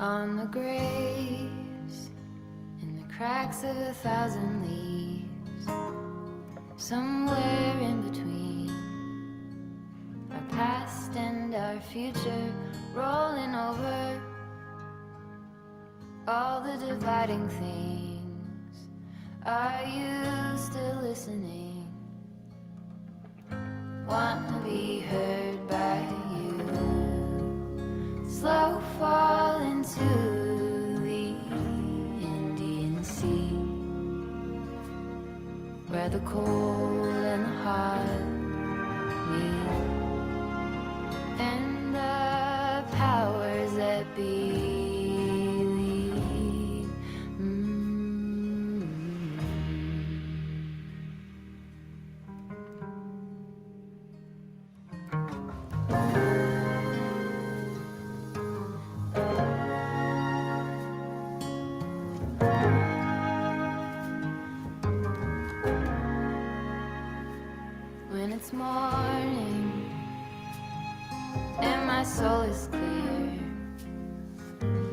on the graves, in the cracks of 1,000 leaves, somewhere in between our past and our future, rolling over all the dividing things. Are you still listening? Want to be heard by you? Slow fall into the Indian Sea, where the cold and the hot meet, and the powers that be lead. When it's morning and my soul is clear,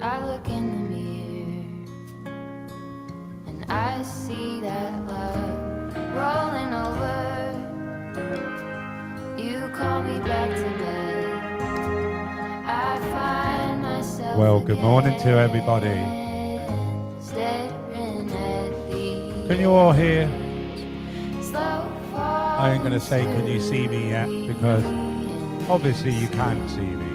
I look in the mirror and I see that love rolling over. You call me back to bed. I find myself. Well, good morning to everybody. Staring at the Can you all hear? slow I ain't going to say can you see me yet, because obviously you can't see me.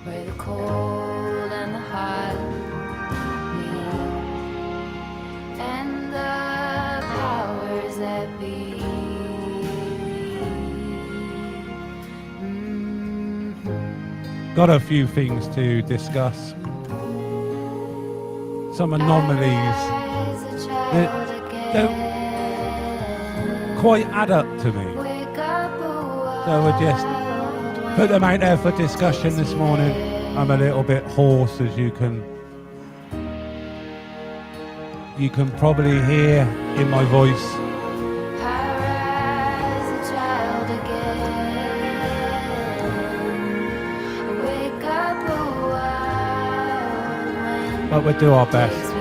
where the cold and the hot meet, and the powers that be. Got a few things to discuss. Some anomalies that don't quite add up to me. So we'll just put them out there for discussion this morning. I'm a little bit hoarse, as you can probably hear in my voice. But we'll do our best.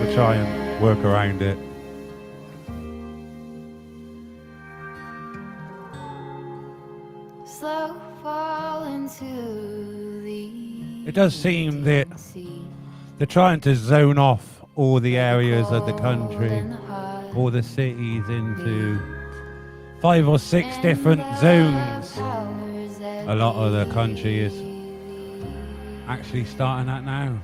We'll try and work around it. Slow fall into the It does seem that they're trying to zone off all the areas of the country, all the cities, into 5 or 6 different zones. A lot of the country is actually starting that now.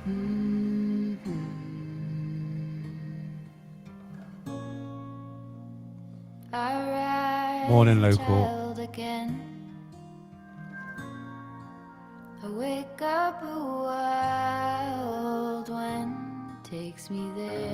Morning, local. I wake up a wild one takes me there.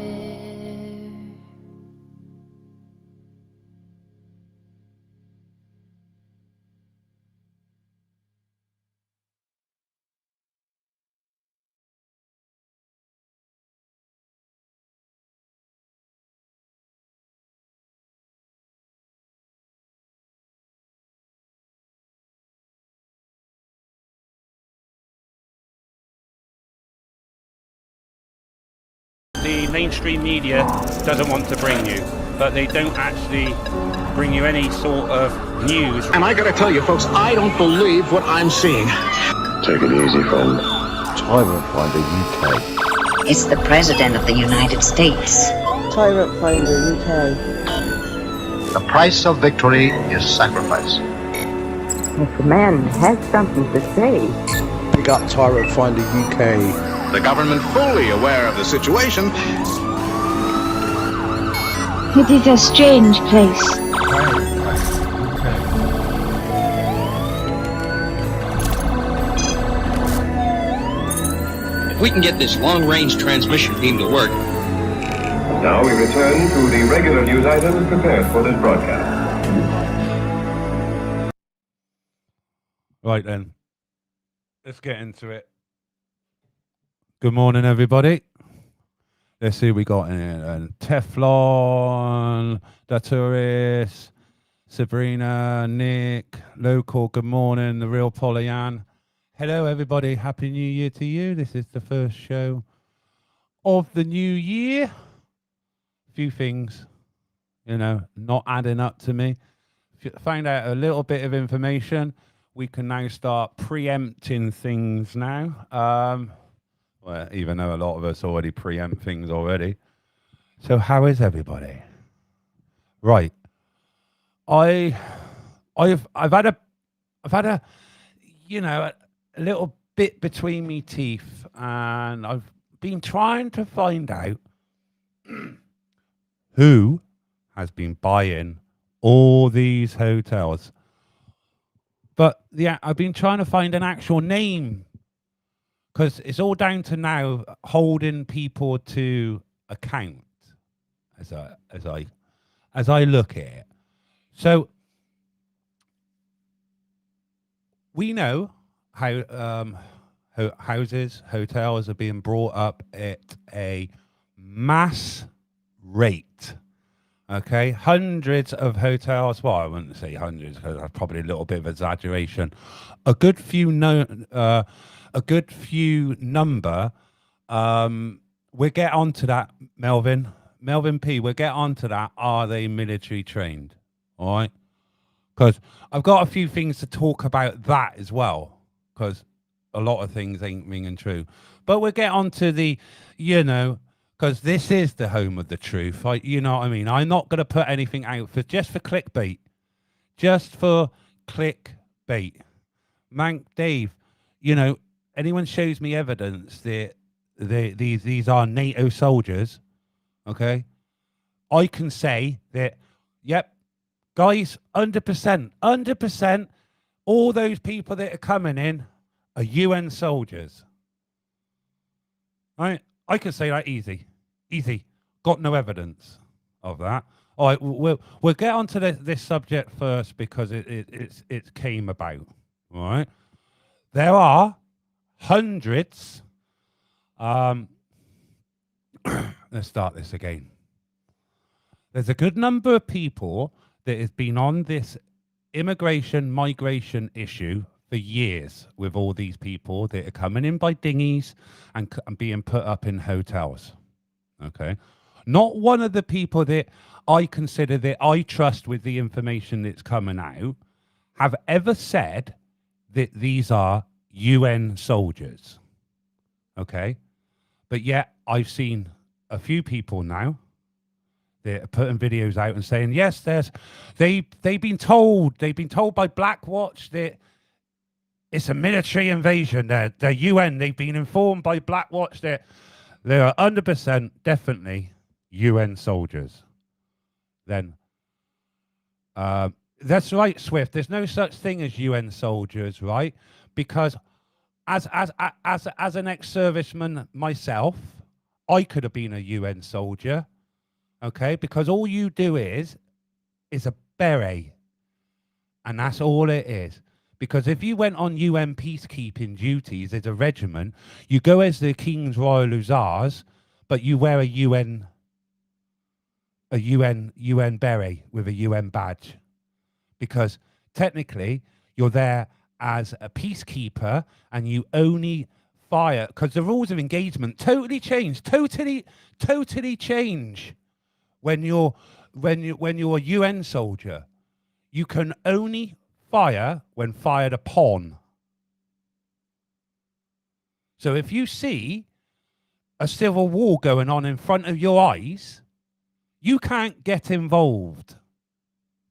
The mainstream media doesn't want to bring you, but they don't actually bring you any sort of news. And I gotta tell you folks, I don't believe what I'm seeing. Take it easy, friend. Tyrant Finder UK. It's the President of the United States. Tyrant Finder UK. The price of victory is sacrifice. If a man has something to say. Pick up Tyrant Finder UK. The government fully aware of the situation. It is a strange place. If we can get this long-range transmission beam to work. Now we return to the regular news items prepared for this broadcast. Right then, let's get into it. Good morning, everybody. Let's see what we got in here. And Teflon, Hello, everybody. Happy New Year to you. This is the first show of the new year. Few things, not adding up to me. Find out a little bit of information. We can now start preempting things now. Well, even though a lot of us already preempt things already. So how is everybody? Right. I've had a a little bit between me teeth, and I've been trying to find out who has been buying all these hotels. But yeah, I've been trying to find an actual name, because it's all down to now holding people to account as I look at it. So we know how hotels are being brought up at a mass rate. Okay, hundreds of hotels. Well, I wouldn't say hundreds, because that's probably a little bit of exaggeration. A good few number. We'll get onto that, Melvin P. We'll get onto that. Are they military trained? All right, because I've got a few things to talk about that as well, because a lot of things ain't ringing true. But we'll get onto the, because this is the home of the truth. You know what I mean? I'm not going to put anything out just for clickbait. Just for clickbait. Mank Dave, anyone shows me evidence that these are NATO soldiers, okay, I can say that, yep, guys, 100%, all those people that are coming in are UN soldiers. Right? I can say that easy. Got no evidence of that. All right, we'll get onto this subject first, because it came about. All right, there are hundreds. Let's start this again. There's a good number of people that has been on this migration issue for years, with all these people that are coming in by dinghies and being put up in hotels. Okay, not one of the people that I consider that I trust with the information that's coming out have ever said that these are UN soldiers. Okay, but yet I've seen a few people now that are putting videos out and saying, yes, they've been told by Blackwatch that it's a military invasion. They're UN. They've been informed by Blackwatch that they are 100% definitely UN soldiers. Then that's right, Swift. There's no such thing as UN soldiers, right? Because as an ex-serviceman myself, I could have been a UN soldier, okay? Because all you do is a beret, and that's all it is. Because if you went on UN peacekeeping duties as a regiment, you go as the King's Royal Hussars, but you wear a UN beret with a UN badge. Because technically, you're there as a peacekeeper, and you only fire, because the rules of engagement totally change, totally change when you're a UN soldier. You can only fire when fired upon. So if you see a civil war going on in front of your eyes, you can't get involved,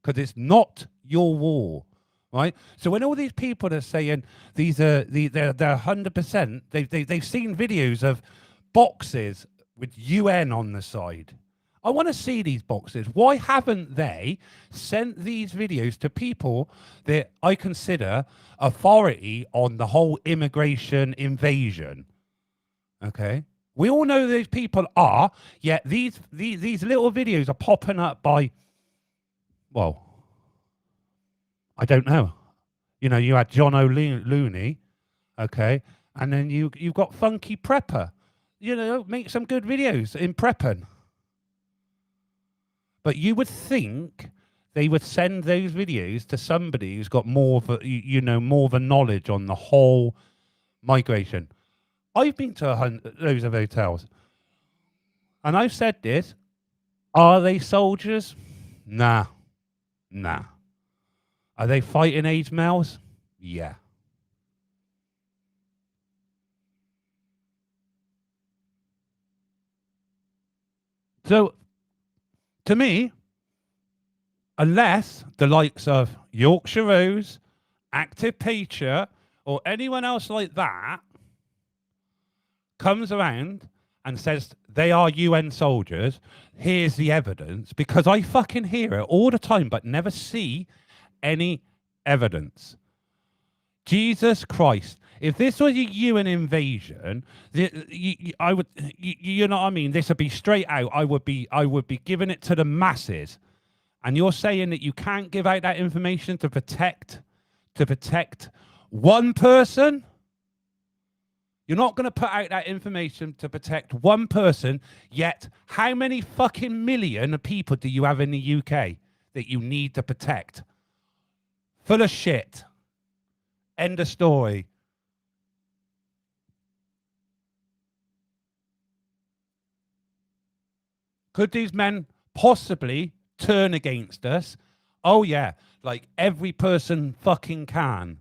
because it's not your war. Right, so when all these people are saying they're 100%, they've seen videos of boxes with UN on the side. I want to see these boxes. Why haven't they sent these videos to people that I consider authority on the whole immigration invasion? Okay, we all know these people are. Yet these little videos are popping up by, well, I don't know. You had John O'Looney, okay, and then you've got Funky Prepper. Make some good videos in prepping. But you would think they would send those videos to somebody who's got more of a, more of a knowledge on the whole migration. I've been to loads of hotels, and I've said this: are they soldiers? Nah. Are they fighting age males? Yeah. So, to me, unless the likes of Yorkshire Rose, Active Patriot, or anyone else like that comes around and says they are UN soldiers, here's the evidence, because I fucking hear it all the time but never see any evidence. Jesus Christ. If this was a UN invasion, I would, you know what I mean? This would be straight out. I would be giving it to the masses. And you're saying that you can't give out that information to protect one person? You're not going to put out that information to protect one person, yet how many fucking million people do you have in the UK that you need to protect? Full of shit. End of story. Could these men possibly turn against us? Oh yeah, like every person fucking can.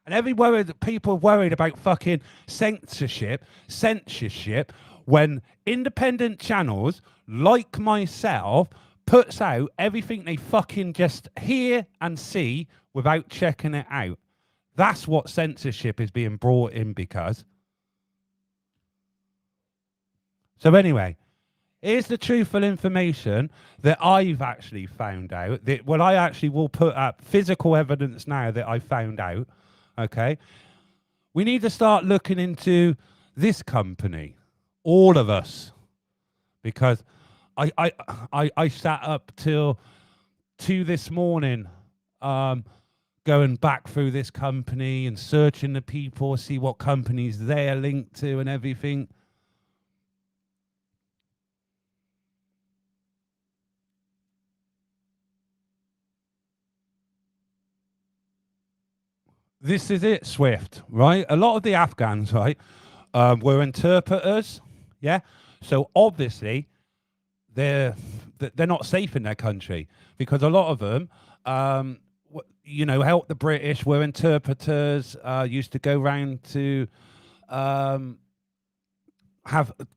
And people worried about fucking censorship, when independent channels like myself puts out everything they fucking just hear and see without checking it out. That's what censorship is being brought in because. So anyway, here's the truthful information that I've actually found out. Well, I actually will put up physical evidence now that I found out. Okay, we need to start looking into this company, all of us, because I sat up till 2 this morning, going back through this company and searching the people, see what companies they're linked to and everything. This is it, Swift, right? A lot of the Afghans, right, were interpreters, yeah? So obviously, they're not safe in their country because a lot of them, you know, helped the British, were interpreters, used to go around to go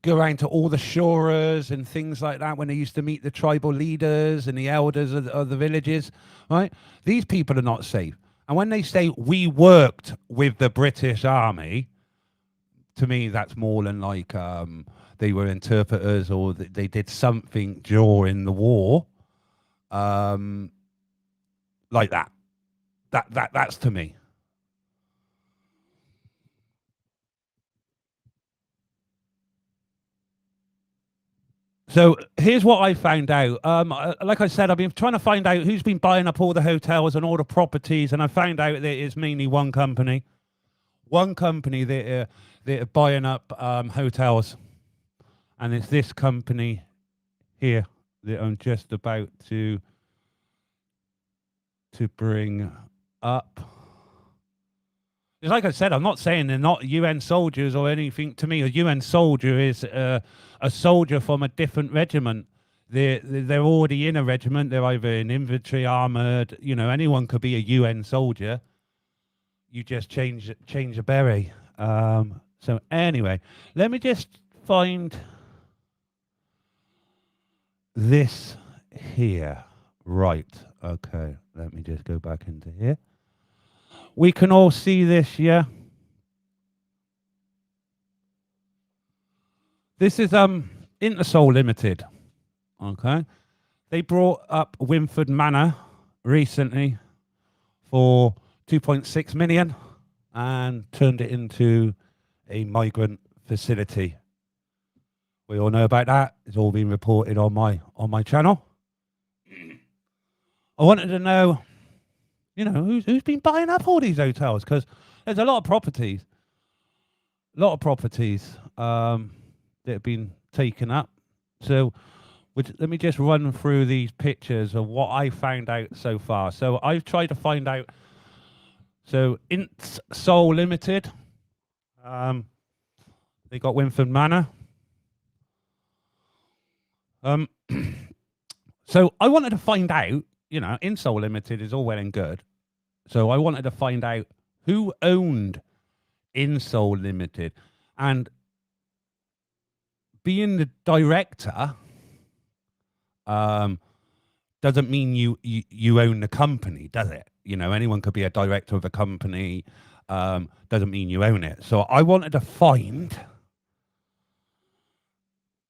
around to all the shurahs and things like that when they used to meet the tribal leaders and the elders of the villages, right? These people are not safe. And when they say we worked with the British Army, to me, that's more than like they were interpreters or they did something during the war, like that. That's to me. So here's what I found out. Like I said, I've been trying to find out who's been buying up all the hotels and all the properties, and I found out that it's mainly one company. One company that are buying up hotels, and it's this company here that I'm just about to bring up. It's like I said, I'm not saying they're not UN soldiers or anything. To me, a UN soldier is a soldier from a different regiment. They're already in a regiment. They're either in infantry, armored. You know, anyone could be a UN soldier. You just change a beret. So anyway, let me just find this here. Right. Okay. Let me just go back into here. We can all see this, yeah? This is Intersol Limited, okay? They brought up Winford Manor recently for 2.6 million and turned it into a migrant facility. We all know about that. It's all been reported on my channel. I wanted to know, you know, who's been buying up all these hotels? Because there's a lot of properties. that have been taken up. So let me just run through these pictures of what I found out so far. So I've tried to find out. So Soul Limited, they got Winford Manor. So I wanted to find out, you know, Soul Limited is all well and good. So I wanted to find out who owned Soul Limited, and being the director doesn't mean you own the company, does it? You know, anyone could be a director of a company, doesn't mean you own it. So I wanted to find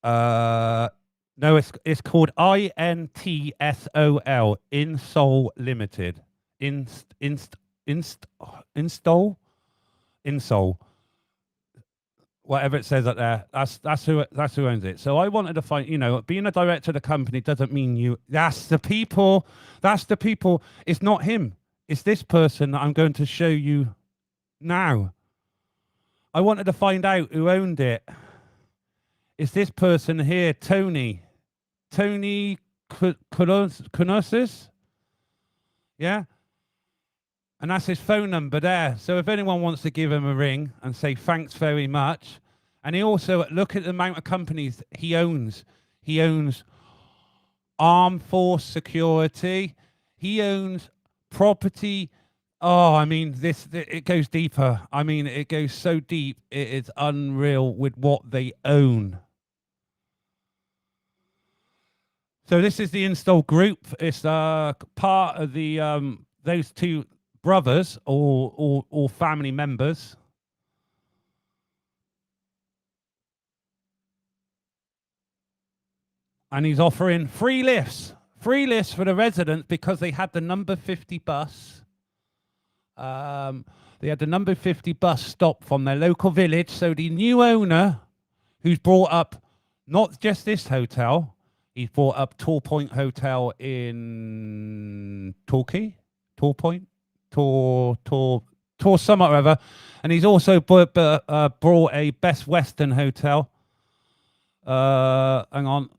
no, it's called INTSOL, Soul Limited. Soul. Whatever it says up there, that's who owns it. So I wanted to find, you know, being a director of the company doesn't mean that's the people. It's not him. It's this person that I'm going to show you now. I wanted to find out who owned it. It's this person here, Tony Kunosis. Yeah. And that's his phone number there. So if anyone wants to give him a ring and say thanks very much. And he also, look at the amount of companies he owns. He owns Armed Force Security. He owns property. Oh, I mean, it goes deeper. I mean, it goes so deep. It is unreal with what they own. So this is the Install Group. It's part of the those two brothers or family members. And he's offering free lifts for the residents because they had the number 50 bus. They had the number 50 bus stop from their local village. So the new owner, who's brought up not just this hotel, he's brought up Tall Point Hotel in Torquay, Tall Point. Tour somewhat or other, and he's also brought a Best Western Hotel. Hang on.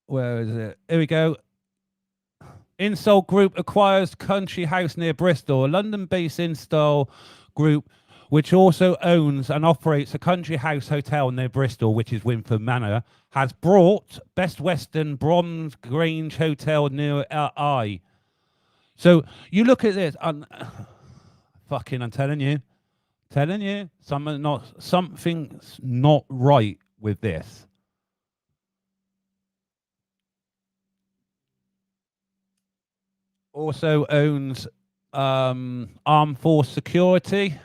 Where is it? Here we go. Install Group acquires country house near Bristol. A London-based Install Group, which also owns and operates a country house hotel near Bristol, which is Winford Manor, has brought Best Western Bronze Grange Hotel near I. So you look at this, I'm telling you, something's not right with this. Also owns Armed Force Security.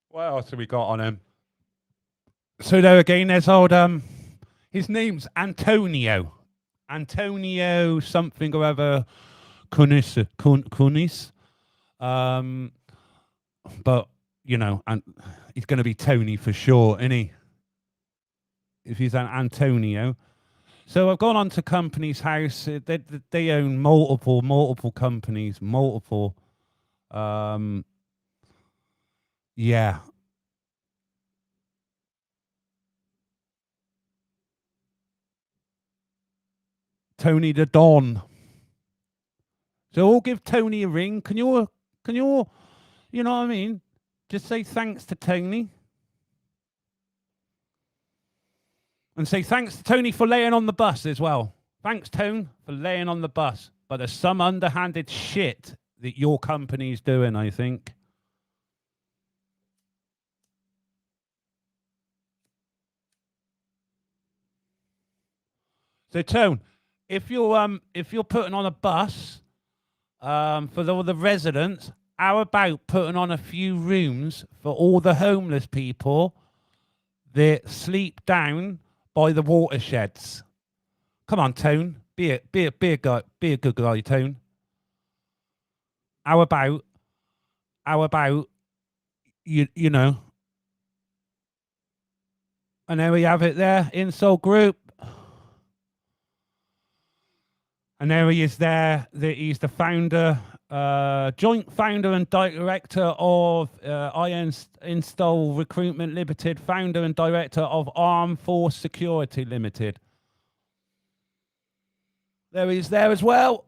What else have we got on him? So there again, there's old his name's Antonio something or other Kunis. But you know, and he's going to be Tony for sure, isn't he? If he's an Antonio. So I've gone on to Company's House. They own multiple companies, multiple. Yeah. Tony the Don. So we'll give Tony a ring. Can you all, you know what I mean? Just say thanks to Tony. And say thanks to Tony for laying on the bus as well. Thanks, Tone, for laying on the bus. But there's some underhanded shit that your company's doing, I think. So, Tone, if you're putting on a bus for all the residents, how about putting on a few rooms for all the homeless people that sleep down by the watersheds? Come on, Tone, be a good guy, Tone. How about you know? And there we have it there, Insol Group. And there he is there. He's the founder, joint founder and director of Install Recruitment Limited, founder and director of Armed Force Security Limited. There he is there as well.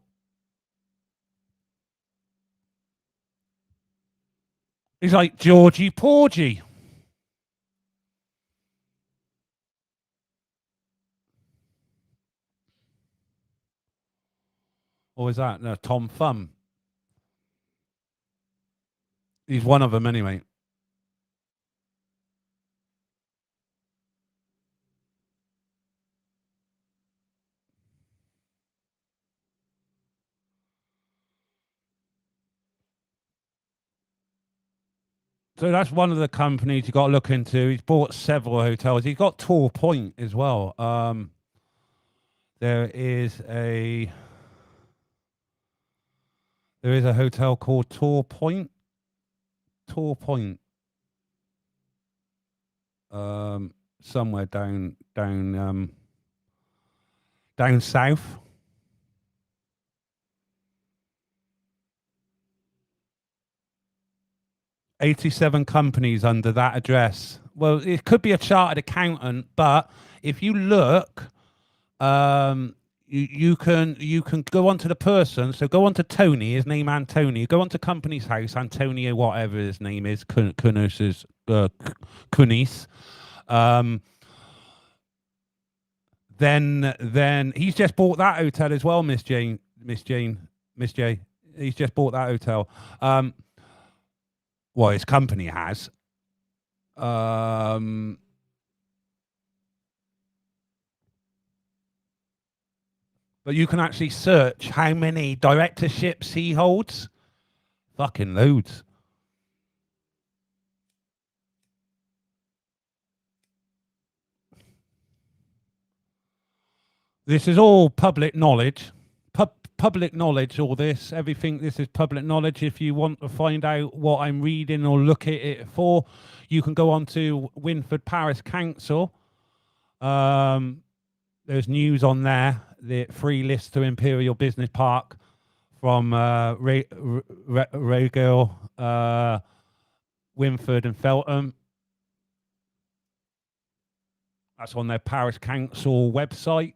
He's like Georgie Porgy. Or is that Tom Thumb? He's one of them anyway. So that's one of the companies you got to look into. He's bought several hotels. He's got Tor Point as well. There is a hotel called Tor Point. Tor Point. Somewhere down south. $87 companies under that address. Well, it could be a chartered accountant, but if you look, you can go onto the person. So go onto Tony, his name Antonio. Go onto company's house, Antonio, whatever his name is, Kunis. Then he's just bought that hotel as well, Miss J. He's just bought that hotel. Well, his company has. But you can actually search how many directorships he holds. Fucking loads. This is all public knowledge. Public knowledge, all this, everything, this is public knowledge. If you want to find out what I'm reading or look at it for, you can go on to Winford Parish Council. There's news on there, the free list to Imperial Business Park from Regale, Winford and Feltham. That's on their Parish Council website.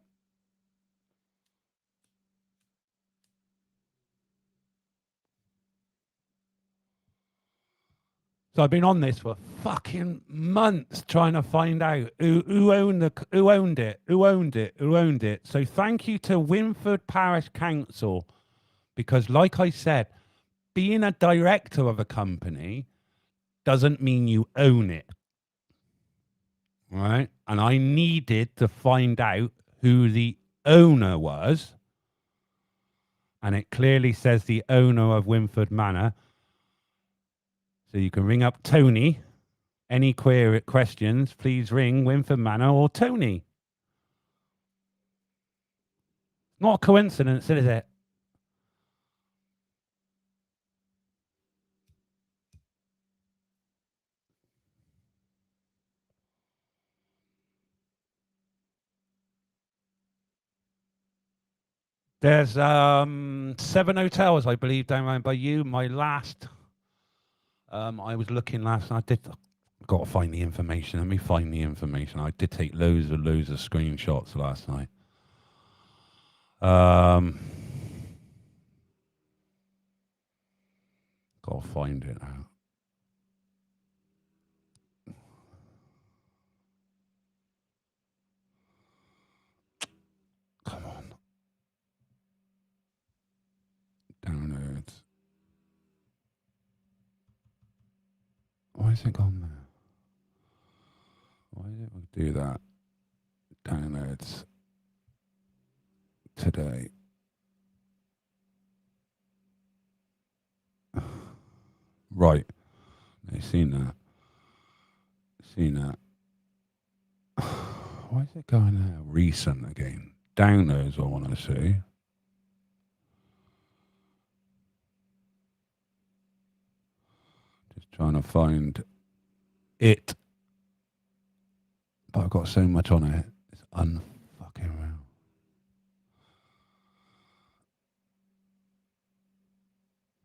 So I've been on this for fucking months trying to find out who owned it. So thank you to Winford Parish Council, because like I said, being a director of a company doesn't mean you own it. Right? And I needed to find out who the owner was. And it clearly says the owner of Winford Manor. So you can ring up Tony. Any questions, please ring Winford Manor or Tony. Not a coincidence, is it? There's 7 hotels, I believe, down around by you. My last... I was looking last night. Got to find the information. Let me find the information. I did take loads of screenshots last night. Got to find it now. Come on. Downloads. Why is it gone there? Why did it do that? Downloads today. Right. I've seen that. Why is it going there? Recent again. Downloads I want to see. Trying to find it. But I've got so much on it. It's unfucking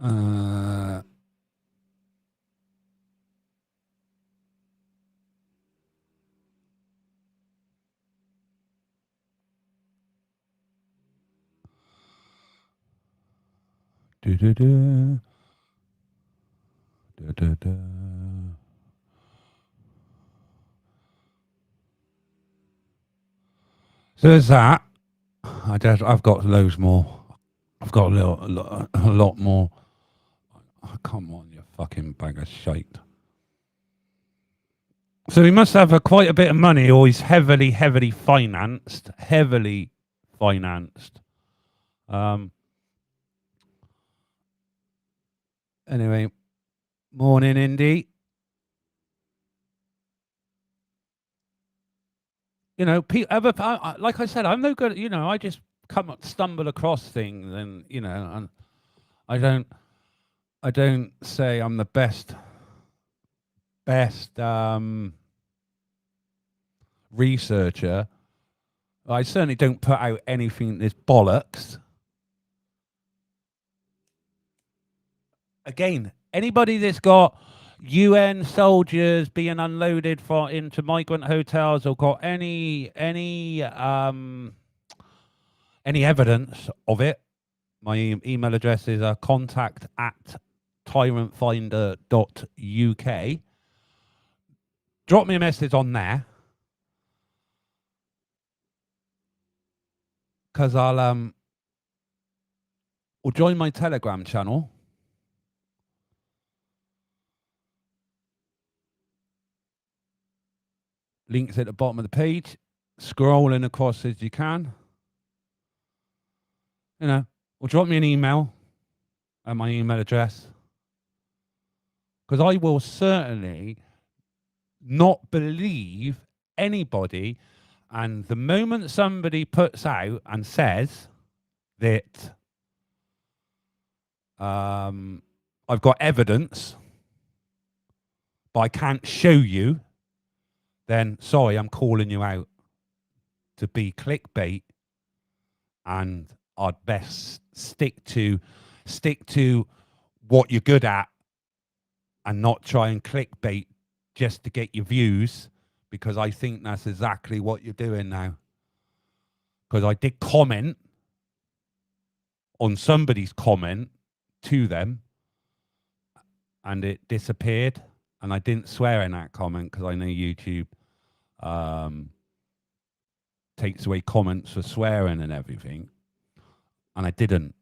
real. Do-do-do. Do-do-do. So there's that. I've got loads more. I've got a lot more. Oh, come on, you fucking bag of shite. So he must have quite a bit of money, or he's heavily financed. Heavily financed. Anyway, morning, Indy. You know, like I said, I'm no good. You know, I just stumble across things, and you know, and I don't say I'm the best researcher. I certainly don't put out anything that's bollocks. Again, anybody that's got UN soldiers being unloaded into migrant hotels or got any evidence of it, my email address is contact@tyrantfinder.uk. Drop me a message on there, because I'll or join my Telegram channel. Links at the bottom of the page. Scrolling across as you can. You know, or drop me an email at my email address. Because I will certainly not believe anybody. And the moment somebody puts out and says that I've got evidence, but I can't show you, then sorry, I'm calling you out to be clickbait, and I'd best stick to what you're good at and not try and clickbait just to get your views, because I think that's exactly what you're doing now. Because I did comment on somebody's comment to them and it disappeared. And I didn't swear in that comment because I know YouTube takes away comments for swearing and everything. And I didn't.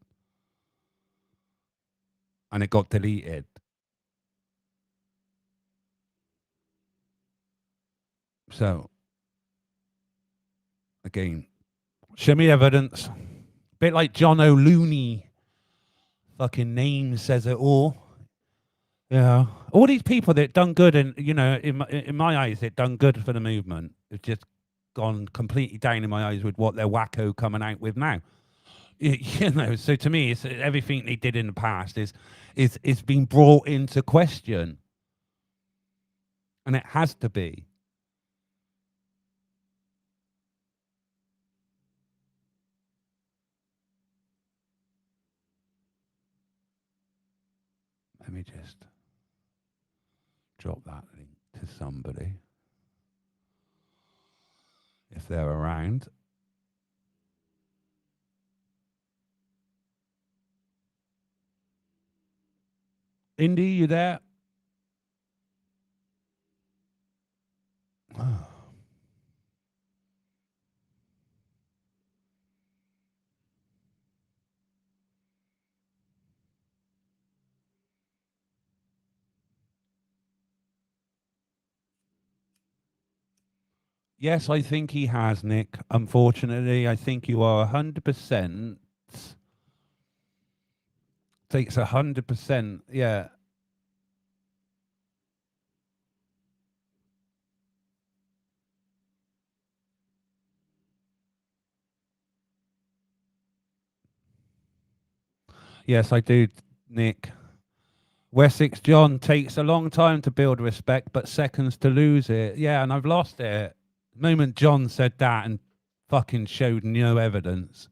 And it got deleted. So, again, show me evidence. Bit like John O'Looney. Fucking name says it all. Yeah, all these people that done good, and you know, in my eyes, that done good for the movement. It's just gone completely down in my eyes with what they're wacko coming out with now. You know, so to me, it's everything they did in the past is been brought into question, and it has to be. Let me just drop that link to somebody if they're around. Indy, you there? Oh. Yes, I think he has, Nick. Unfortunately, I think you are 100%. Takes 100%. Yeah. Yes, I do, Nick. Wessex John, takes a long time to build respect, but seconds to lose it. Yeah, and I've lost it. The moment John said that and fucking showed no evidence,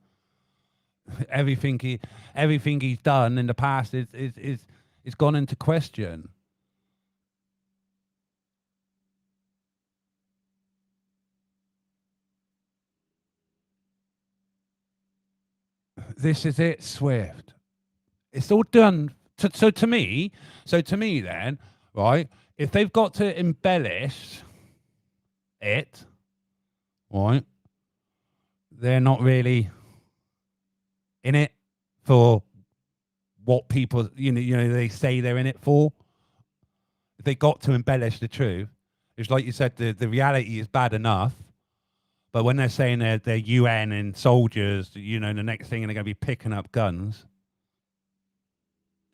everything he's done in the past is gone into question. This is it, Swift. It's all done. So to me then, right, if they've got to embellish it, right, they're not really in it for what people, you know, they say they're in it for. If they got to embellish the truth, it's like you said, the reality is bad enough. But when they're saying they're UN and soldiers, you know, the next thing they're going to be picking up guns.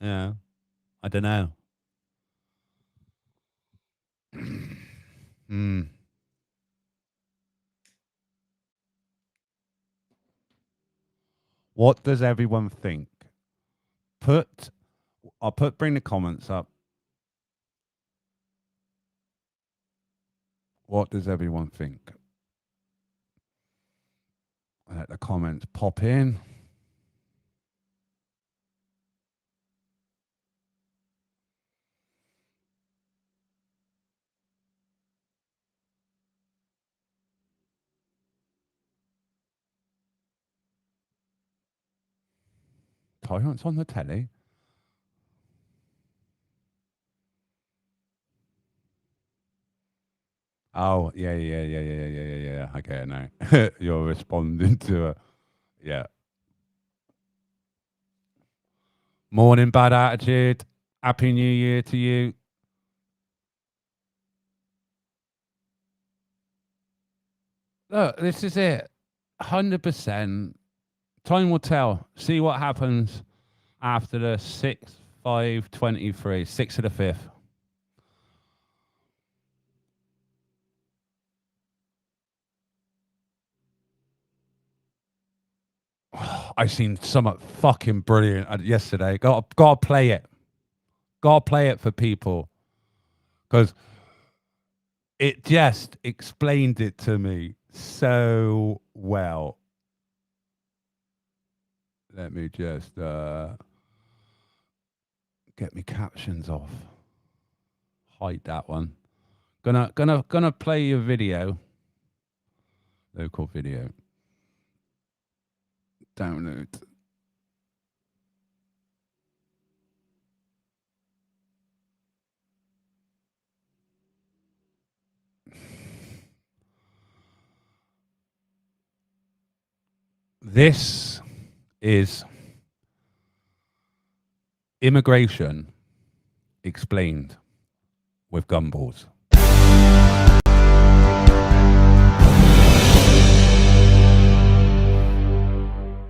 Yeah, I don't know. What does everyone think? Bring the comments up. What does everyone think? Let the comments pop in. Tyrant's on the telly. Oh, yeah. Okay, no. You're responding to it. Yeah. Morning, bad attitude. Happy New Year to you. Look, this is it. 100%. Time will tell. See what happens after the 6/5/23, 6th of the 5th. I seen something fucking brilliant yesterday. Gotta play it. Gotta play it for people. Because it just explained it to me so well. Let me just get me captions off. Hide that one. Gonna play your video. Local video. Download. This is immigration explained with gumballs.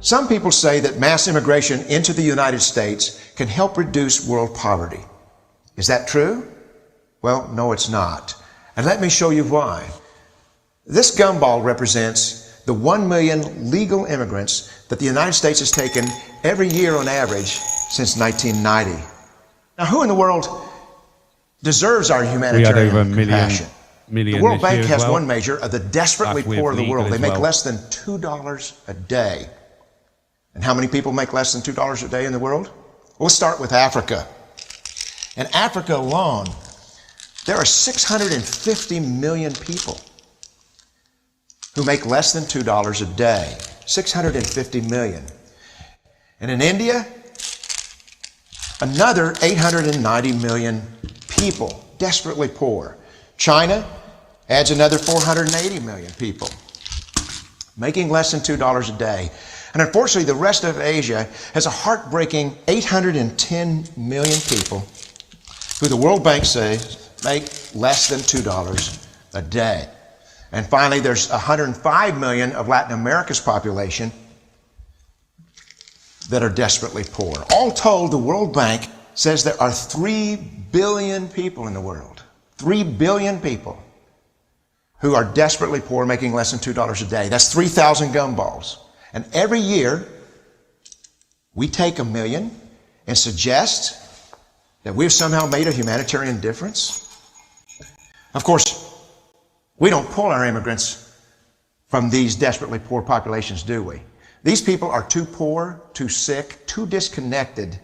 Some people say that mass immigration into the United States can help reduce world poverty. Is that true? Well, no, it's not. And let me show you why. This gumball represents the 1 million legal immigrants that the United States has taken every year on average since 1990. Now, who in the world deserves our humanitarian compassion? The World Bank has one measure of the desperately poor of the world. They make less than $2 a day. And how many people make less than $2 a day in the world? We'll start with Africa. In Africa alone, there are 650 million people who make less than $2 a day. 650 million. And in India, another 890 million people, desperately poor. China adds another 480 million people, making less than $2 a day. And unfortunately, the rest of Asia has a heartbreaking 810 million people who the World Bank says make less than $2 a day. And finally, there's 105 million of Latin America's population that are desperately poor. All told, the World Bank says there are 3 billion people in the world. 3 billion people who are desperately poor, making less than $2 a day. That's 3,000 gumballs. And every year, we take 1 million and suggest that we've somehow made a humanitarian difference. Of course, We don't pull our immigrants from these desperately poor populations, do we? These people are too poor, too sick, too disconnected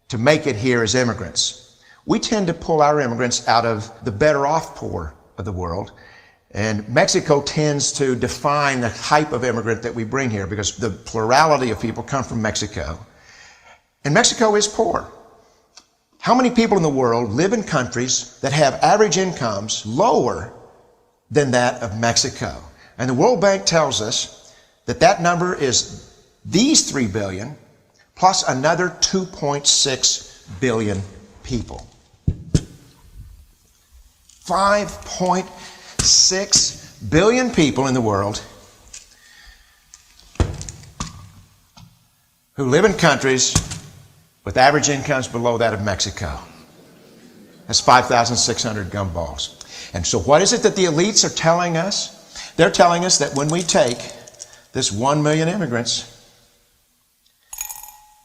to make it here as immigrants. We tend to pull our immigrants out of the better off poor of the world. And Mexico tends to define the type of immigrant that we bring here because the plurality of people come from Mexico. And Mexico is poor. How many people in the world live in countries that have average incomes lower than that of Mexico? And the World Bank tells us that that number is these 3 billion plus another 2.6 billion people. 5.6 billion people in the world who live in countries with average incomes below that of Mexico. That's 5,600 gumballs. And so what is it that the elites are telling us? They're telling us that when we take this 1 million immigrants,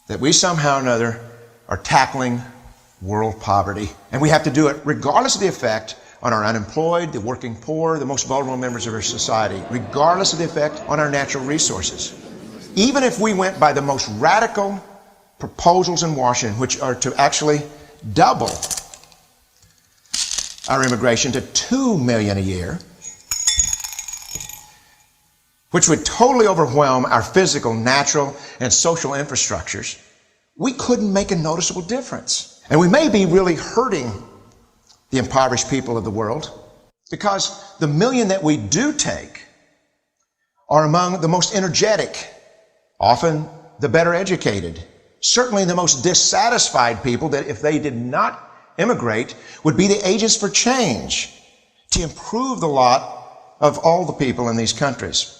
that we somehow or another are tackling world poverty. And we have to do it regardless of the effect on our unemployed, the working poor, the most vulnerable members of our society, regardless of the effect on our natural resources. Even if we went by the most radical proposals in Washington, which are to actually double our immigration to 2 million a year, which would totally overwhelm our physical, natural, and social infrastructures, we couldn't make a noticeable difference. And we may be really hurting the impoverished people of the world because the million that we do take are among the most energetic, often the better educated, certainly the most dissatisfied people that if they did not immigrate would be the agents for change to improve the lot of all the people in these countries.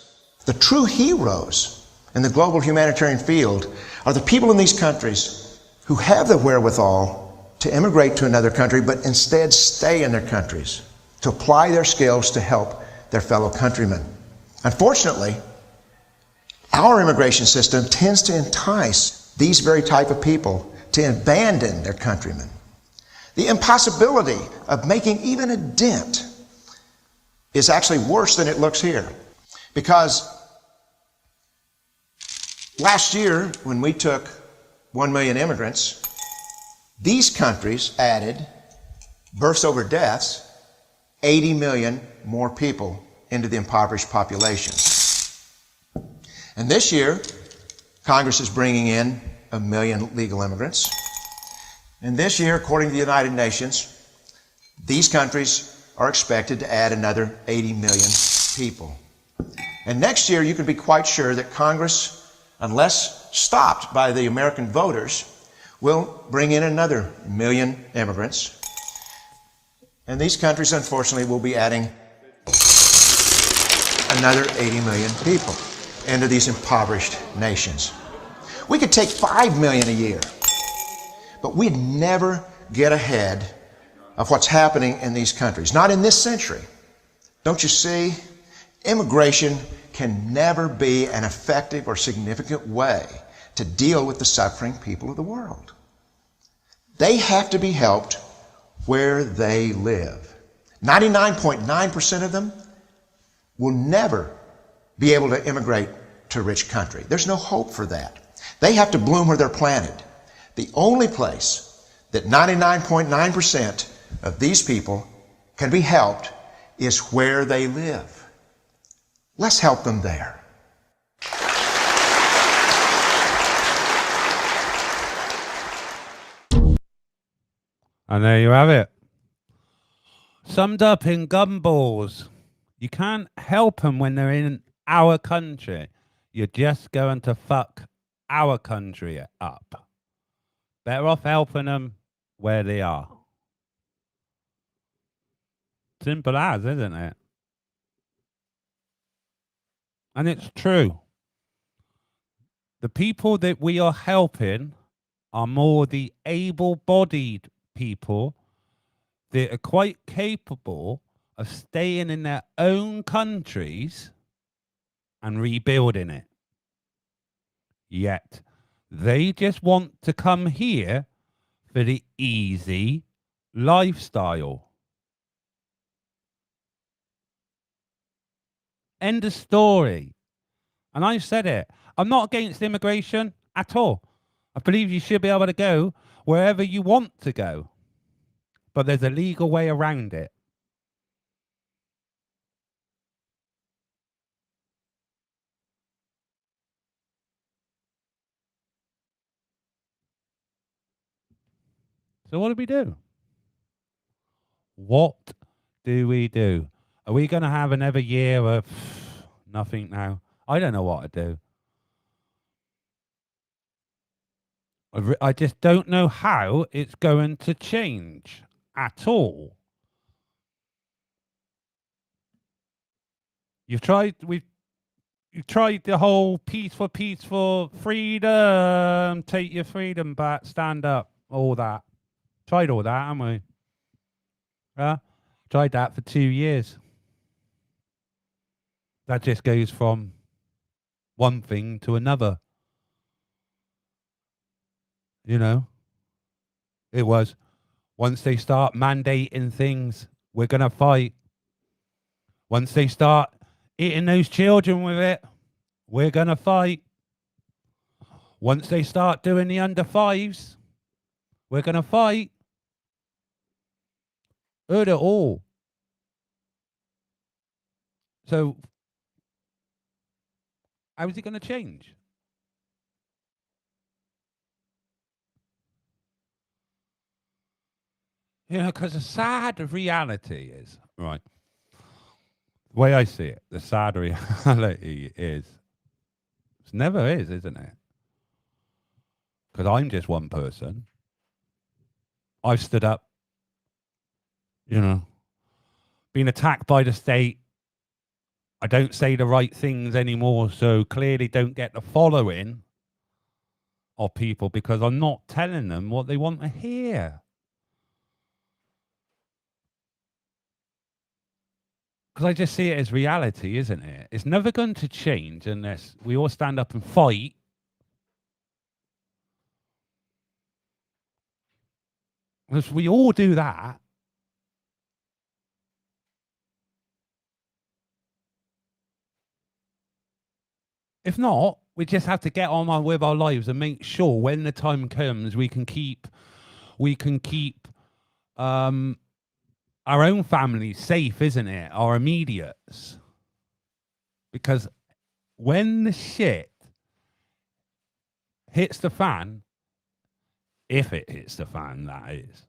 The true heroes in the global humanitarian field are the people in these countries who have the wherewithal to immigrate to another country, but instead stay in their countries, to apply their skills to help their fellow countrymen. Unfortunately, our immigration system tends to entice these very type of people to abandon their countrymen. The impossibility of making even a dent is actually worse than it looks here. Because last year, when we took 1 million immigrants, these countries added, births over deaths, 80 million more people into the impoverished population. And this year, Congress is bringing in 1 million legal immigrants. And this year, according to the United Nations, these countries are expected to add another 80 million people. And next year, you can be quite sure that Congress, unless stopped by the American voters, will bring in another 1 million immigrants. And these countries, unfortunately, will be adding another 80 million people into these impoverished nations. We could take 5 million a year, but we'd never get ahead of what's happening in these countries. Not in this century. Don't you see? Immigration can never be an effective or significant way to deal with the suffering people of the world. They have to be helped where they live. 99.9% of them will never be able to immigrate to a rich country. There's no hope for that. They have to bloom where they're planted. The only place that 99.9% of these people can be helped is where they live. Let's help them there. And there you have it. Summed up in gumballs. You can't help them when they're in our country. You're just going to fuck our country up. Better off helping them where they are. Simple as, isn't it? And it's true. The people that we are helping are more the able-bodied people that are quite capable of staying in their own countries and rebuilding it. Yet, they just want to come here for the easy lifestyle. End of story. And I've said it. I'm not against immigration at all. I believe you should be able to go wherever you want to go. But there's a legal way around it. So what do we do? What do we do? Are we going to have another year of nothing now? I don't know what to do. I just don't know how it's going to change at all. You've tried the whole peaceful freedom, take your freedom back, stand up, all that. Tried all that, haven't we? Yeah, tried that for 2 years. That just goes from one thing to another. You know, it was once they start mandating things, we're going to fight. Once they start eating those children with it, we're going to fight. Once they start doing the under fives, we're going to fight. Heard it all. So, how is it going to change? You know, because the sad reality is, right, the way I see it, the sad reality is, it never is, isn't it? Because I'm just one person. I've stood up, you know, been attacked by the state. I don't say the right things anymore, so clearly don't get the following of people because I'm not telling them what they want to hear. Because I just see it as reality, isn't it? It's never going to change unless we all stand up and fight. If we all do that, if not, we just have to get on with our lives and make sure when the time comes we can keep our own families safe, isn't it? Our immediates. Because when the shit hits the fan, if it hits the fan, that is,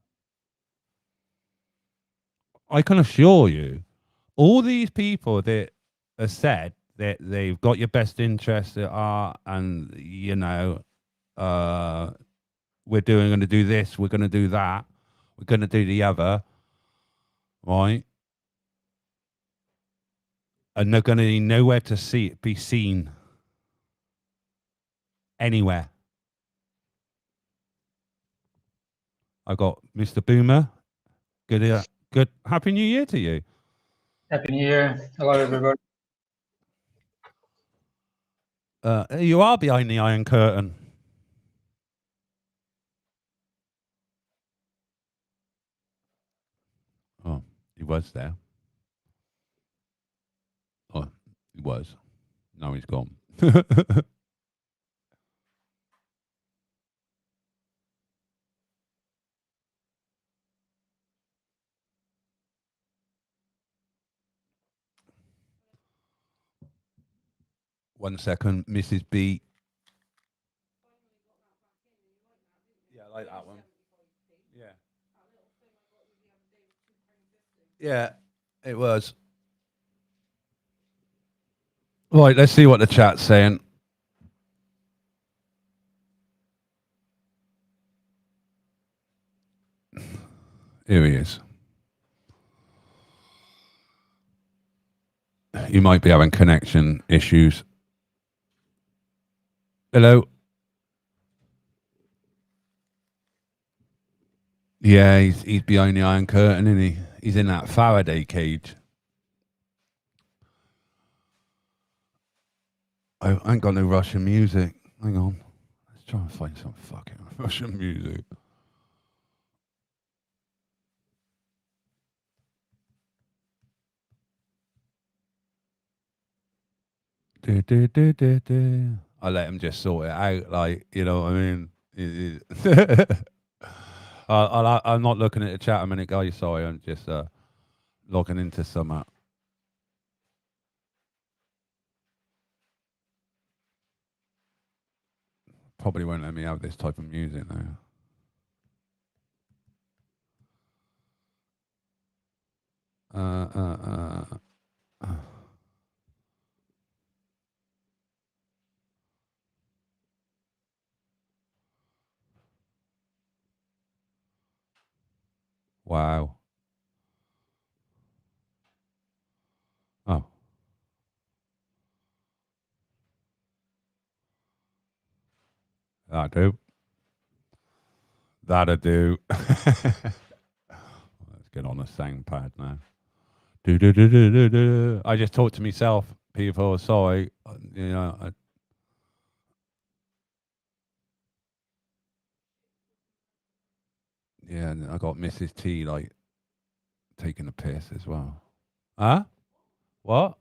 I can assure you, all these people that have said that they've got your best interests at heart and, you know, we're going to do this, we're going to do that, we're going to do the other, right? And they're going to be nowhere to be seen anywhere. I got Mr. Boomer. Good. Happy New Year to you. Happy New Year. Hello, everybody. You are behind the Iron Curtain. Oh, he was there. Oh, he was. Now he's gone. 1 second, Mrs. B. Yeah, I like that one. Yeah. Yeah, it was. Right, let's see what the chat's saying. Here he is. You might be having connection issues. Hello. Yeah, he's behind the Iron Curtain, isn't he? He's in that Faraday cage. I ain't got no Russian music. Hang on. Let's try and find some fucking Russian music. I let him just sort it out, like, you know what I mean? I'm not looking at the chat a minute, guys. Sorry, I'm just logging into some. Probably won't let me have this type of music now. Wow. Oh. That'll do. That'll do. Let's get on a sound pad now. I just talked to myself, people. Sorry. You know, yeah, and I got Mrs. T, like, taking a piss as well. Huh? What?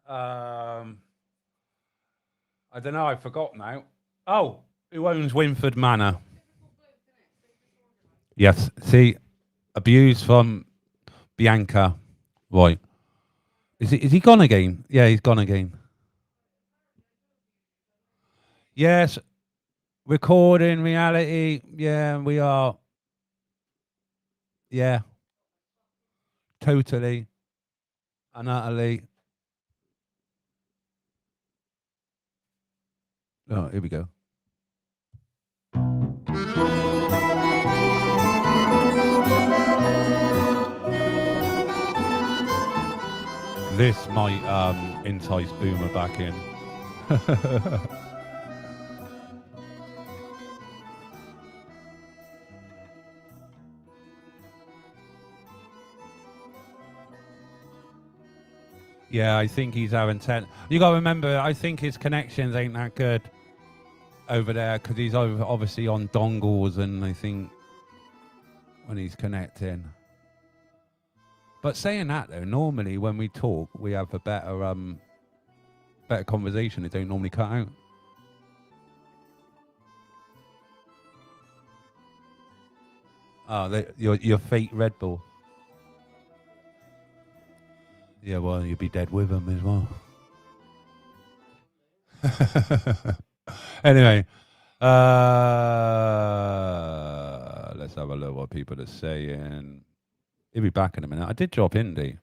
I don't know. I forgot now. Oh, who owns Winford Manor? Yes. See, abuse from Bianca. Right. Is he gone again? Yeah, he's gone again. Yes. Recording reality. Yeah, we are. Yeah. Totally and utterly. Oh, here we go. This might entice Boomer back in. Yeah, I think he's having 10. You got to remember, I think his connections ain't that good over there because he's obviously on dongles, and I think when he's connecting. But saying that though, normally when we talk, we have a better conversation. It don't normally cut out. Oh, your fake Red Bull. Yeah, well, you'd be dead with him as well. Anyway, let's have a look what people are saying. He'll be back in a minute. I did drop Indy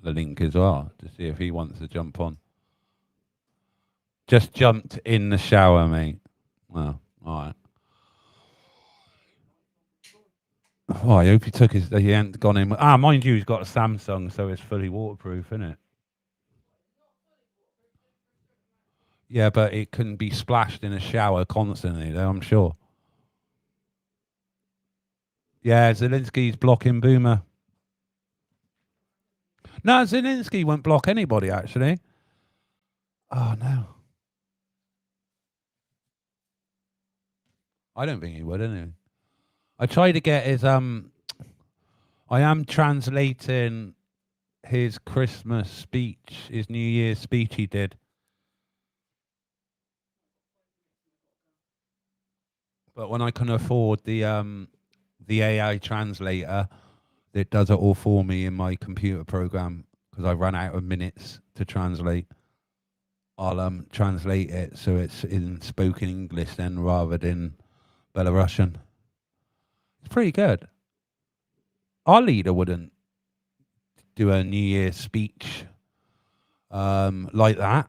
the link as well to see if he wants to jump on. Just jumped in the shower, mate. Well, all right. Oh, I hope he took his. He ain't gone in. Mind you, he's got a Samsung, so it's fully waterproof, isn't it? Yeah, but it couldn't be splashed in a shower constantly, though, I'm sure. Yeah, Zelensky's blocking Boomer. No, Zelensky won't block anybody, actually. Oh, no. I don't think he would, anyway. I tried to get his, I am translating his Christmas speech, his New Year's speech he did. But when I can afford the AI translator that does it all for me in my computer program, because I ran out of minutes to translate, I'll translate it so it's in spoken English then rather than Belarusian. It's pretty good. Our leader wouldn't do a New Year's speech like that.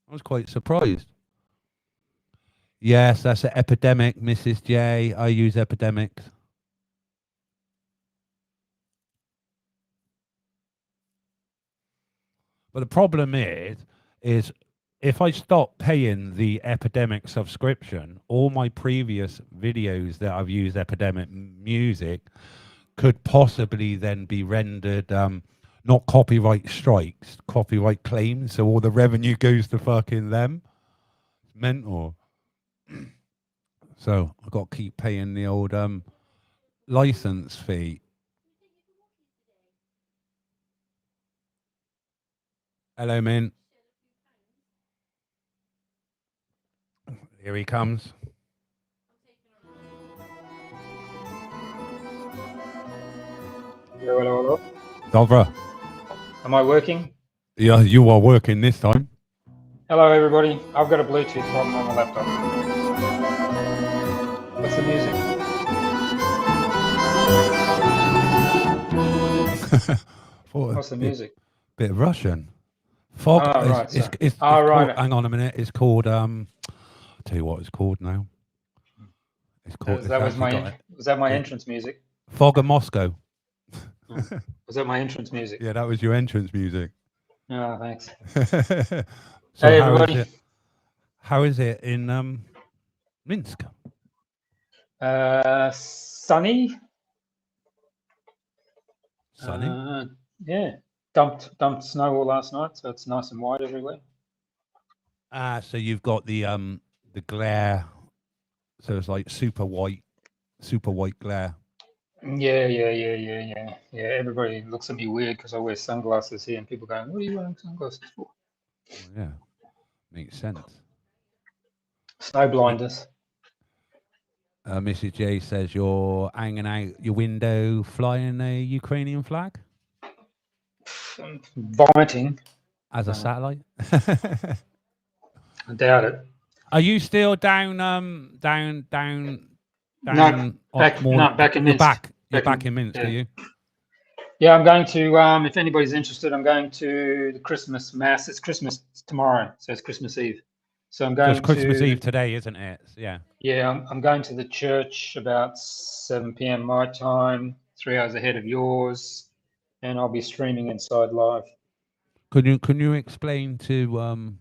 I was quite surprised. Yes, that's an Epidemic, Mrs. J. I use Epidemics. But the problem is if I stop paying the Epidemic subscription, all my previous videos that I've used Epidemic music could possibly then be rendered not copyright strikes, copyright claims, so all the revenue goes to fucking them. It's mental. So I've got to keep paying the old license fee. Hello, Min. Here he comes. Hello, hello, hello. Dobra. Am I working? Yeah, you are working this time. Hello, everybody. I've got a Bluetooth problem on my laptop. What's the music? What's the music? Bit of Russian. Fog. Oh, right. It's right. called, hang on a minute. It's called. I'll tell you what it's called now. It's called. Was that my entrance music? Fog of Moscow. Was that my entrance music? Yeah, that was your entrance music. Oh, thanks. So hey, everybody. How is it in Minsk? Sunny. Sunny. Yeah. Dumped snow all last night, so it's nice and white everywhere. So you've got the glare. So it's like super white glare. Yeah. Everybody looks at me weird because I wear sunglasses here, and people going, "What are you wearing sunglasses for?" Oh, yeah, makes sense. Snow blinders. Mrs. J says you're hanging out your window, flying a Ukrainian flag. Vomiting as a satellite. I doubt it. Are you still down? No, back in Minsk. You're back in Minsk, yeah. Are you? Yeah, I'm going to. If anybody's interested, I'm going to the Christmas Mass. It's Christmas tomorrow, so it's Christmas Eve. So I'm going. So it's Christmas Eve today, isn't it? Yeah. Yeah, I'm going to the church about 7 p.m. my time, 3 hours ahead of yours, and I'll be streaming inside live. Can you explain to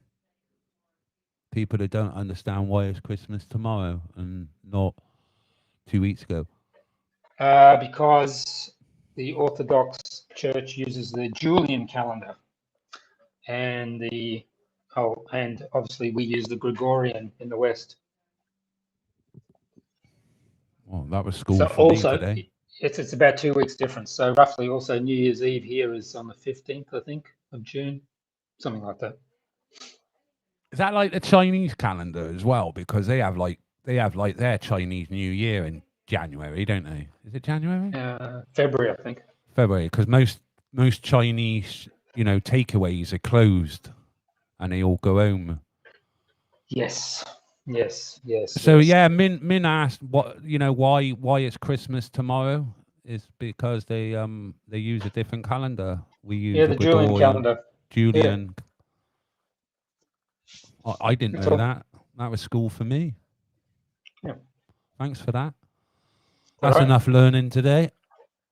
people that don't understand why it's Christmas tomorrow and not 2 weeks ago? Because the Orthodox Church uses the Julian calendar, and and obviously we use the Gregorian in the West. Well, that was school so for also, me today. It's about 2 weeks difference. So roughly, also New Year's Eve here is on the 15th, I think, of June, something like that. Is that like the Chinese calendar as well? Because they have like their Chinese New Year in January, don't they? Is it January? February, I think. February, because most Chinese, takeaways are closed, and they all go home. Yes. So yeah, Min asked why it's Christmas tomorrow is because they use a different calendar. We use the Julian calendar. Julian. Yeah. I didn't know that. That was school for me. Yeah. Thanks for that. That's enough learning today.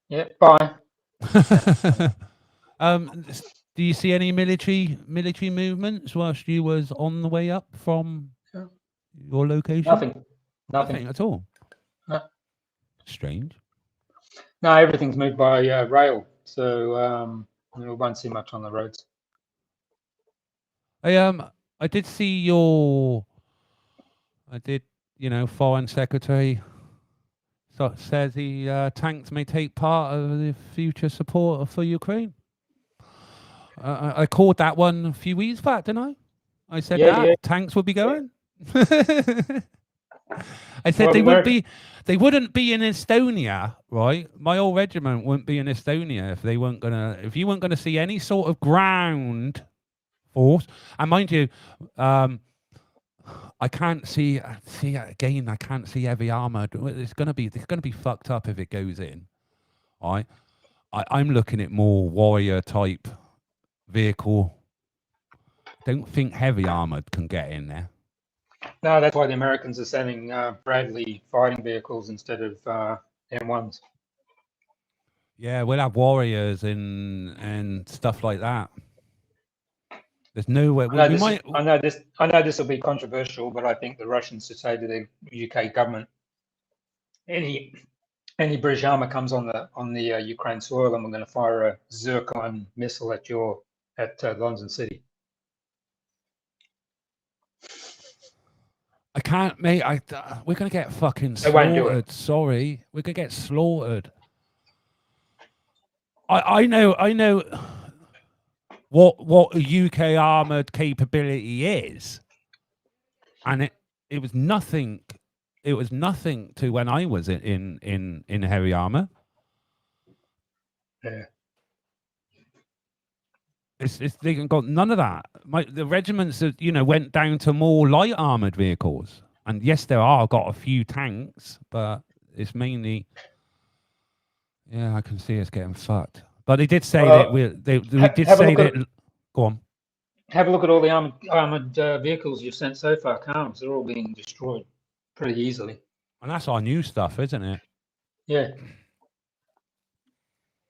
Yeah. Bye. Do you see any military movements whilst you was on the way up from your location? Nothing at all. No. Strange. No, everything's moved by rail, so we won't see much on the roads. I did see Foreign Secretary says he tanks may take part of the future support for Ukraine. I called that one a few weeks back, didn't I? I said tanks would be going. I said they wouldn't be in Estonia, right? My old regiment wouldn't be in Estonia if you weren't gonna see any sort of ground force. And mind you, I can't see again. I can't see heavy armor. It's gonna be fucked up if it goes in. Right? I'm looking at more warrior type vehicle. Don't think heavy armored can get in there. No, that's why the Americans are sending Bradley fighting vehicles instead of M1s. Yeah, we'll have warriors and stuff like that. There's no way. I know this will be controversial, but I think the Russians should say to the UK government, any British armor comes on the Ukraine soil, and we're going to fire a Zircon missile at London City. I can't, mate. We're gonna get fucking slaughtered. They won't do it. Sorry, we're gonna get slaughtered. I know. what a UK armored capability is, and it was nothing. It was nothing to when I was in heavy armor. Yeah. It's they got none of that. The regiments that went down to more light armored vehicles, and yes, there are got a few tanks, but it's mainly. Yeah, I can see us getting fucked. But they did say that we did say that. Go on. Have a look at all the armored vehicles you've sent so far, Carms. They're all being destroyed pretty easily. And that's our new stuff, isn't it? Yeah.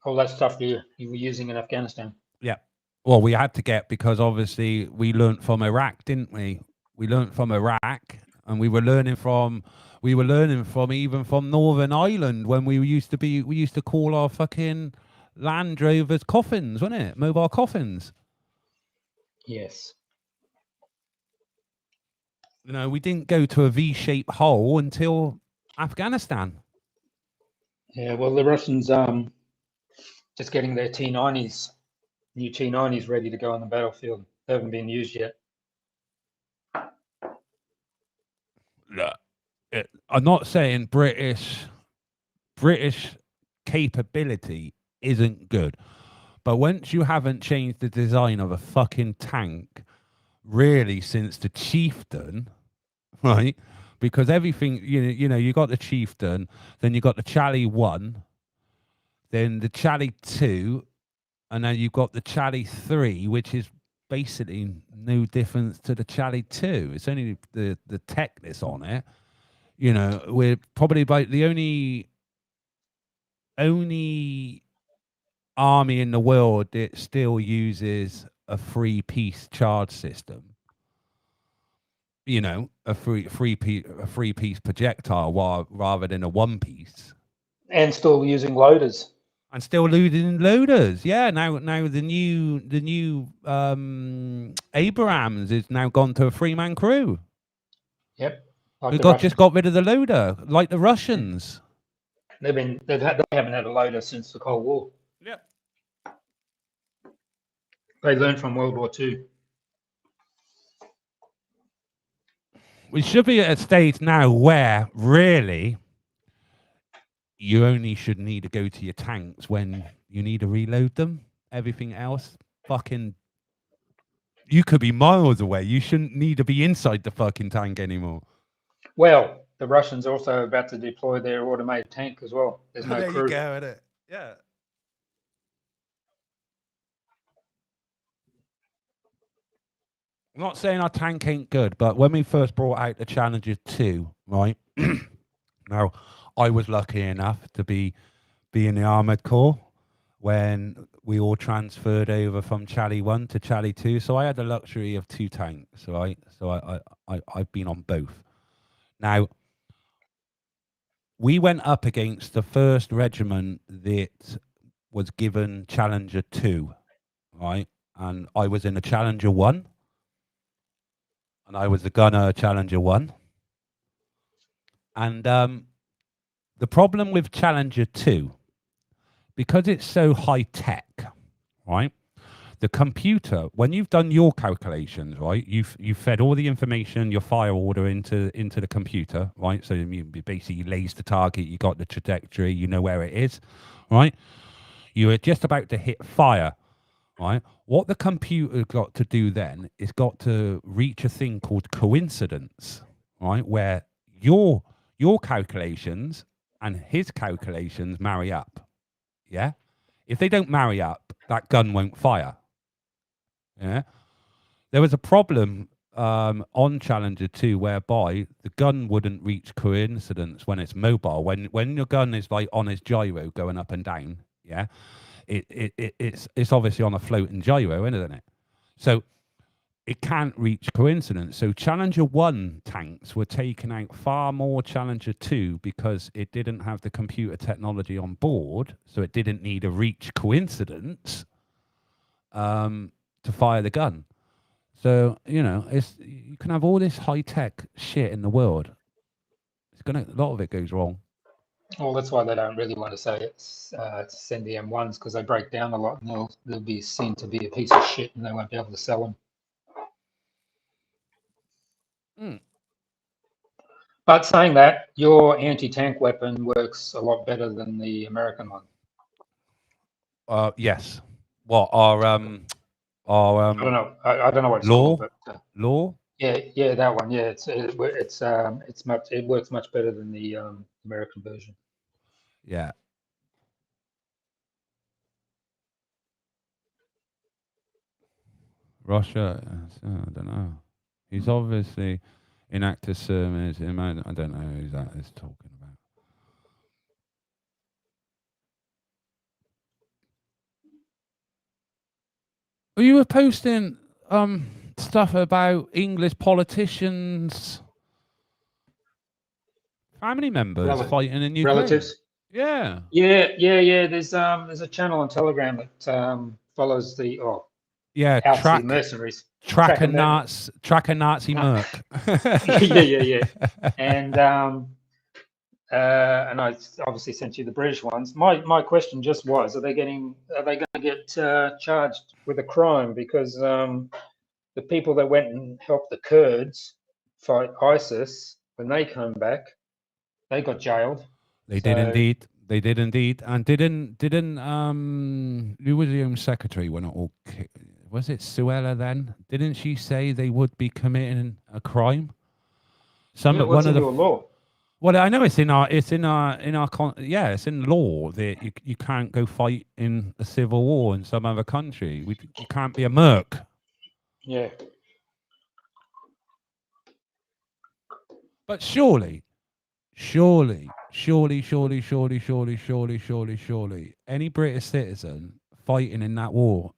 All that stuff you were using in Afghanistan. Yeah. Well, we had to get, because obviously we learnt from Iraq, didn't we? We learnt from Iraq, and we were learning from even from Northern Ireland when we used to call our fucking Land Rovers coffins, wasn't it? Mobile coffins. Yes. We didn't go to a V-shaped hole until Afghanistan. Yeah, well, the Russians just getting their T-90s, new T-90s ready to go on the battlefield. They haven't been used yet. Look, I'm not saying British capability isn't good, but once you haven't changed the design of a fucking tank really since the Chieftain, right? Because everything, you got the Chieftain, then you got the Charlie 1, then the Charlie 2, and then you've got the Charlie 3, which is basically no difference to the Charlie 2. It's only the tech that's on it. We're probably about the only army in the world that still uses a 3-piece charge system. A three-piece projectile rather than a 1-piece. And still using loaders. And still losing loaders. Yeah, now the new Abrams is now gone to a 3-man crew. Yep. Like we just got rid of the loader, like the Russians. They haven't had a loader since the Cold War. Yep. They learned from World War II. We should be at a stage now where really you only should need to go to your tanks when you need to reload them. Everything else, fucking, you could be miles away. You shouldn't need to be inside the fucking tank anymore. Well, the Russians are also about to deploy their automated tank as well. There's no there crew. You go, innit? Yeah. I'm not saying our tank ain't good, but when we first brought out the Challenger 2, right? Now, I was lucky enough to be in the Armoured Corps when we all transferred over from Charlie 1 to Charlie 2. So I had the luxury of 2 tanks, right? So I've been on both. Now, we went up against the first regiment that was given Challenger 2, right? And I was in a Challenger 1. And I was the gunner Challenger 1. And the problem with Challenger 2, because it's so high tech, right? The computer, when you've done your calculations, right? You've fed all the information, your fire order into the computer, right? So you basically lays the target, you got the trajectory, you know where it is, right? You are just about to hit fire, right? What the computer got to do then is got to reach a thing called coincidence, right? Where your calculations and his calculations marry up. Yeah? If they don't marry up, that gun won't fire. Yeah? There was a problem on Challenger 2 whereby the gun wouldn't reach coincidence when it's mobile. When your gun is like on its gyro going up and down, yeah, it's obviously on a floating gyro, isn't it? So it can't reach coincidence. So Challenger 1 tanks were taking out far more Challenger 2 because it didn't have the computer technology on board, so it didn't need a reach coincidence to fire the gun. So, you can have all this high-tech shit in the world. A lot of it goes wrong. Well, that's why they don't really want to say it's send the M1s, because they break down a lot and they'll be seen to be a piece of shit and they won't be able to sell them. But saying that, your anti-tank weapon works a lot better than the American one. Yes. What our I don't know. I don't know what it's law? called, but Law? yeah, that one. Yeah, it works much better than the American version. Yeah. Russia, I don't know. He's obviously in active service. I don't know who that is talking about. Well, you were posting stuff about English politicians, family members fighting in Ukraine. Relatives. Yeah. There's a channel on Telegram that follows the track mercenaries. Tracker Nazi Merc. yeah. And I obviously sent you the British ones. My question just was: are they going to get charged with a crime? Because the people that went and helped the Kurds fight ISIS, when they came back, they got jailed. They did indeed. They did indeed. And didn't who was the Home Secretary when it all was it Suella then? Didn't she say they would be committing a crime? What's in your law? Well, I know it's in law that you can't go fight in a civil war in some other country. You can't be a merc. Yeah. But surely, any British citizen fighting in that war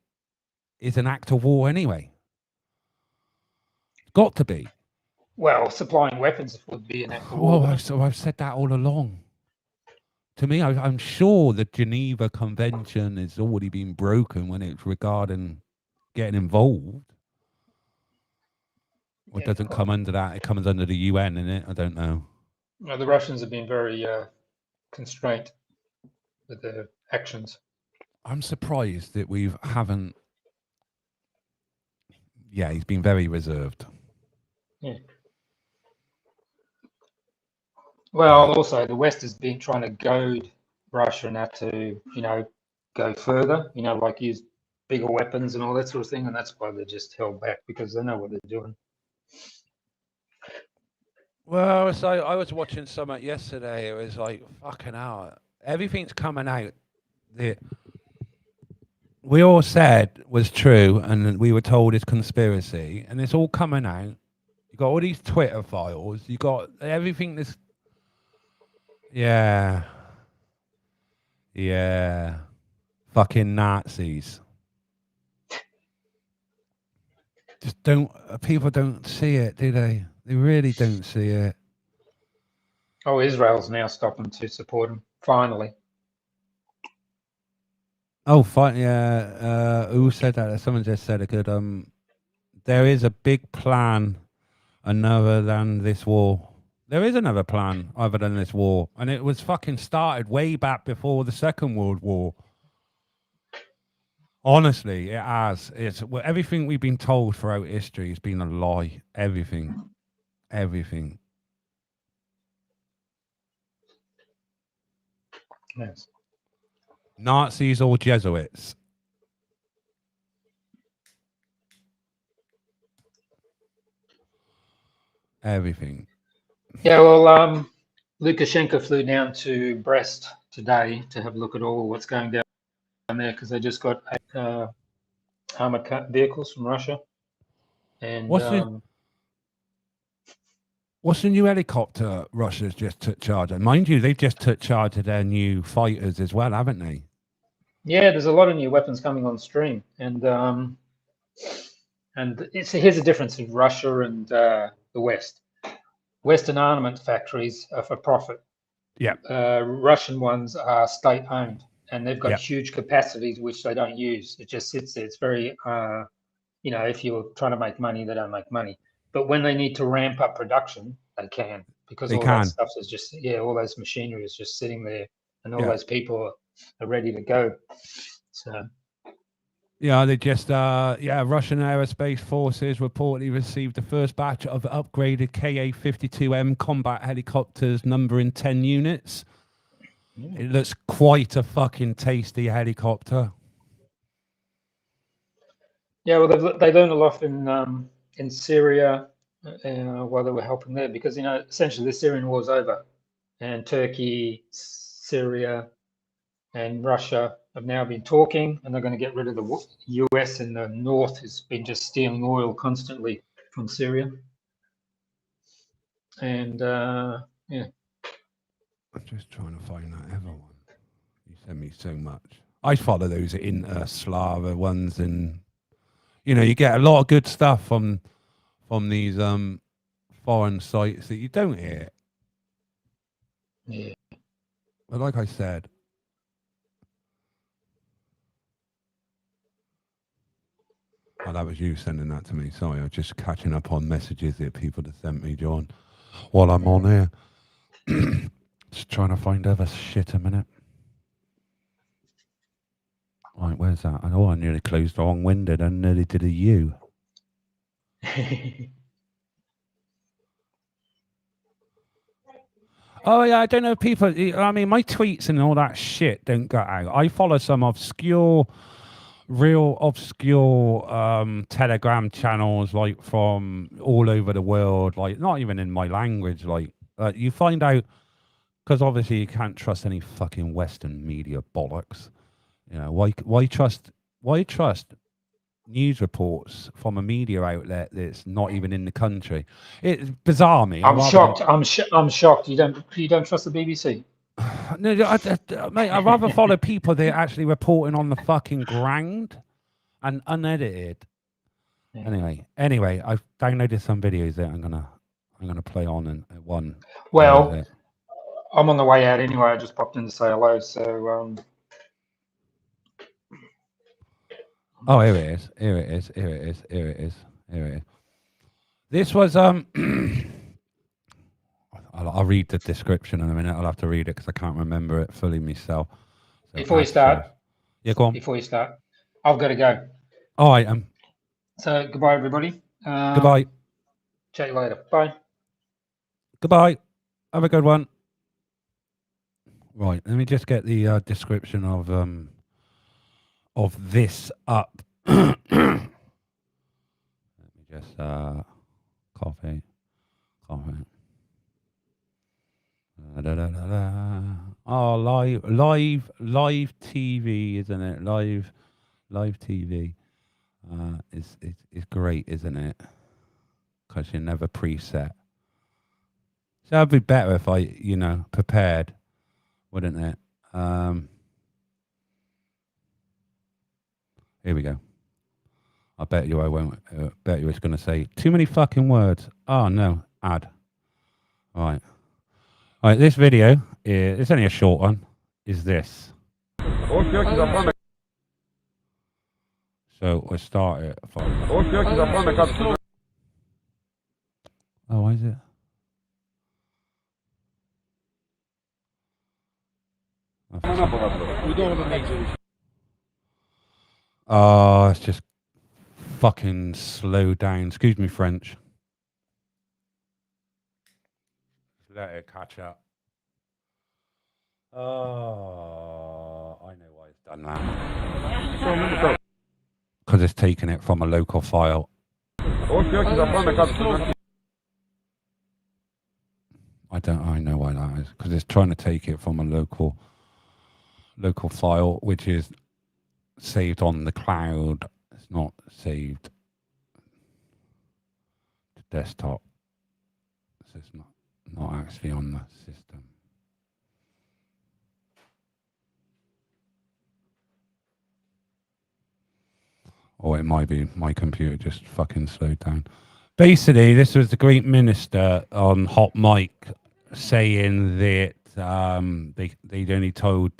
is an act of war anyway. Got to be. Well, supplying weapons would be an act of war. Well, I've said that all along. To me, I'm sure the Geneva Convention has already been broken when it's regarding getting involved. Or it doesn't come under that. It comes under the UN, innit? I don't know. No, the Russians have been very constrained with their actions. I'm surprised that we haven't. Yeah, he's been very reserved. Yeah. Well, also the West has been trying to goad Russia now to, go further. Like use bigger weapons and all that sort of thing, and that's why they're just held back, because they know what they're doing. Well, so I was watching something yesterday. It was like, fucking hell. Everything's coming out that we all said was true and we were told it's conspiracy, and it's all coming out. You got all these Twitter files. You got everything that's... Yeah. Fucking Nazis. Just people don't see it, do they? They really don't see it. Oh, Israel's now stopping to support him, finally. Oh, fine. Yeah. Who said that? Someone just said a good. There is a big plan, other than this war. There is another plan other than this war, and it was fucking started way back before the Second World War. Honestly, it has. It's everything we've been told throughout history has been a lie. Everything. Yes. Nazis or Jesuits? Everything. Yeah, well, Lukashenko flew down to Brest today to have a look at all what's going down there, because they just got armored vehicles from Russia. And what's the new helicopter Russia's just took charge of? Mind you, they've just took charge of their new fighters as well, haven't they? Yeah, there's a lot of new weapons coming on stream, and here's the difference in Russia and the West. Western armament factories are for profit. Yeah. Russian ones are state-owned, and they've got huge capacities which they don't use. It just sits there. It's very, if you're trying to make money, they don't make money. But when they need to ramp up production, they can, because They all can. that stuff is just, all those machinery is just sitting there, and all Yeah. those people are ready to go. So. Yeah, they just, Russian aerospace forces reportedly received the first batch of upgraded Ka-52M combat helicopters numbering 10 units. It looks quite a fucking tasty helicopter. Yeah, well, they learned a lot in Syria while they were helping there, because essentially the Syrian war's over, and Turkey, Syria, and Russia have now been talking, and they're going to get rid of the US in the north has been just stealing oil constantly from Syria. And I'm just trying to find that other one. You send me so much. I follow those Slava ones, and you get a lot of good stuff from these foreign sites that you don't hear. Yeah. But like I said, oh, that was you sending that to me. Sorry, I was just catching up on messages that people have sent me, John, while I'm on here. Just trying to find other shit a minute. Right, where's that? Oh, I nearly closed the wrong window and nearly did a U. Oh, yeah, I don't know. People, I mean, my tweets and all that shit don't go out. I follow some real obscure Telegram channels, like from all over the world, like not even in my language. Like, you find out, because obviously you can't trust any fucking Western media bollocks. Why trust news reports from a media outlet that's not even in the country? It's bizarre me. I'm shocked. I'm shocked. You don't trust the BBC? No, mate, I'd rather follow people that are actually reporting on the fucking ground and unedited. Yeah. Anyway, I've downloaded some videos that I'm gonna play on and one. Well, I'm on the way out anyway. I just popped in to say hello. So. Oh, here it is. This was I'll read the description in a minute. I'll have to read it because I can't remember it fully myself. So before you start, go on. Before you start, I've got to go. All right. So goodbye, everybody. Goodbye. Chat you later. Bye. Goodbye. Have a good one. Right. Let me just get the description of this up. Let me just copy. Oh, live TV, isn't it? Live TV is great, isn't it? Because you're never preset. So it'd be better if I, prepared, wouldn't it? Here we go. I bet you I won't. Bet you it's going to say too many fucking words. Oh no, add. All right. This video it's only a short one. Is this? So we'll start it. Oh, why is it? Oh, it's just fucking slow down. Excuse me, French. Let it catch up. Oh, I know why it's done that. Because it's taken it from a local file. I know why that is. Because it's trying to take it from a local file, which is saved on the cloud. It's not saved to desktop. So it's not actually on the system. Or it might be my computer just fucking slowed down. Basically, this was the Greek minister on Hot Mic saying that they'd only told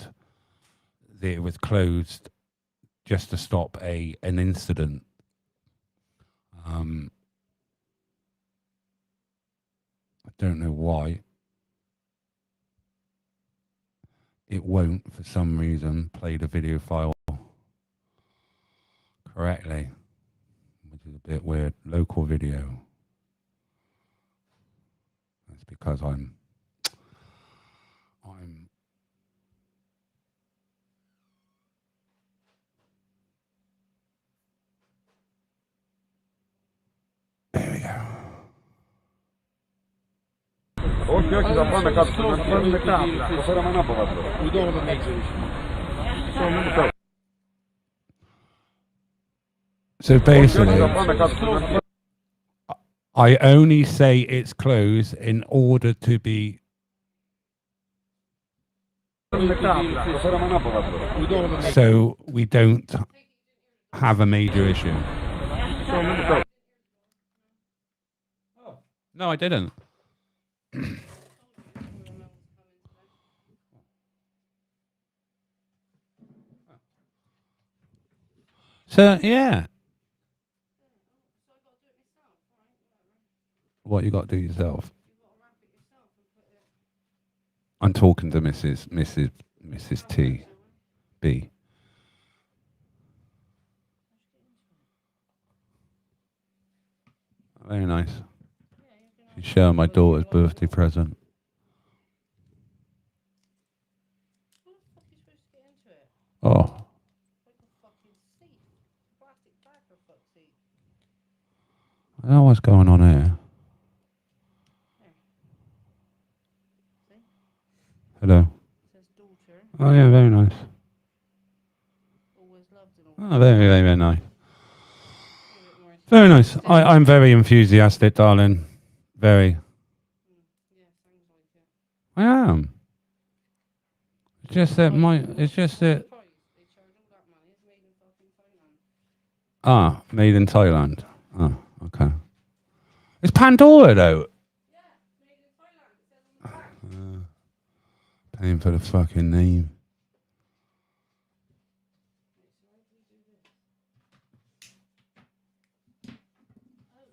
that it was closed just to stop an incident. I don't know why. it won't, for some reason, play the video file correctly, which is a bit weird. Local video. That's because I'm there we go. So basically, I only say it's closed in order to be. So we don't have a major issue. No, I didn't. So, yeah. What you got to do yourself? I'm talking to Mrs. T. B. Very nice. She's showing my daughter's birthday present. Oh. I don't know what's going on here. Hello. Oh yeah, very nice. Oh, very, very, very nice. Very nice. I'm very enthusiastic, darling. Very. I am. It's just that it's just that. Ah, made in Thailand. Oh, okay. It's Pandora though. Paying for the fucking name.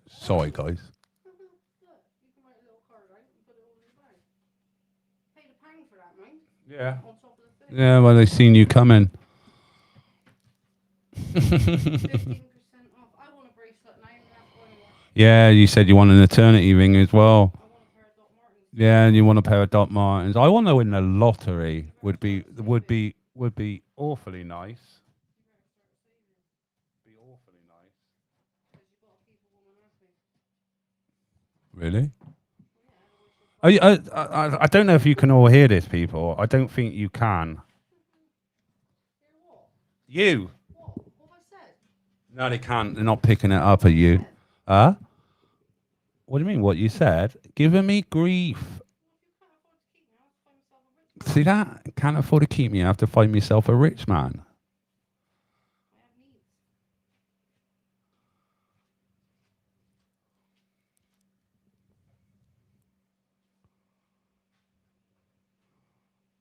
Sorry, guys. Yeah. Yeah, well, they've seen you coming. Yeah, you said you want an eternity ring as well. Yeah, and you want a pair of Doc Martens. I want to win the lottery. Would be awfully nice. Be awfully nice. Really? I don't know if you can all hear this, people. I don't think you can. You. No, they can't. They're not picking it up. Are you? Huh? What do you mean? What you said? Giving me grief. See that? Can't afford to keep me. I have to find myself a rich man.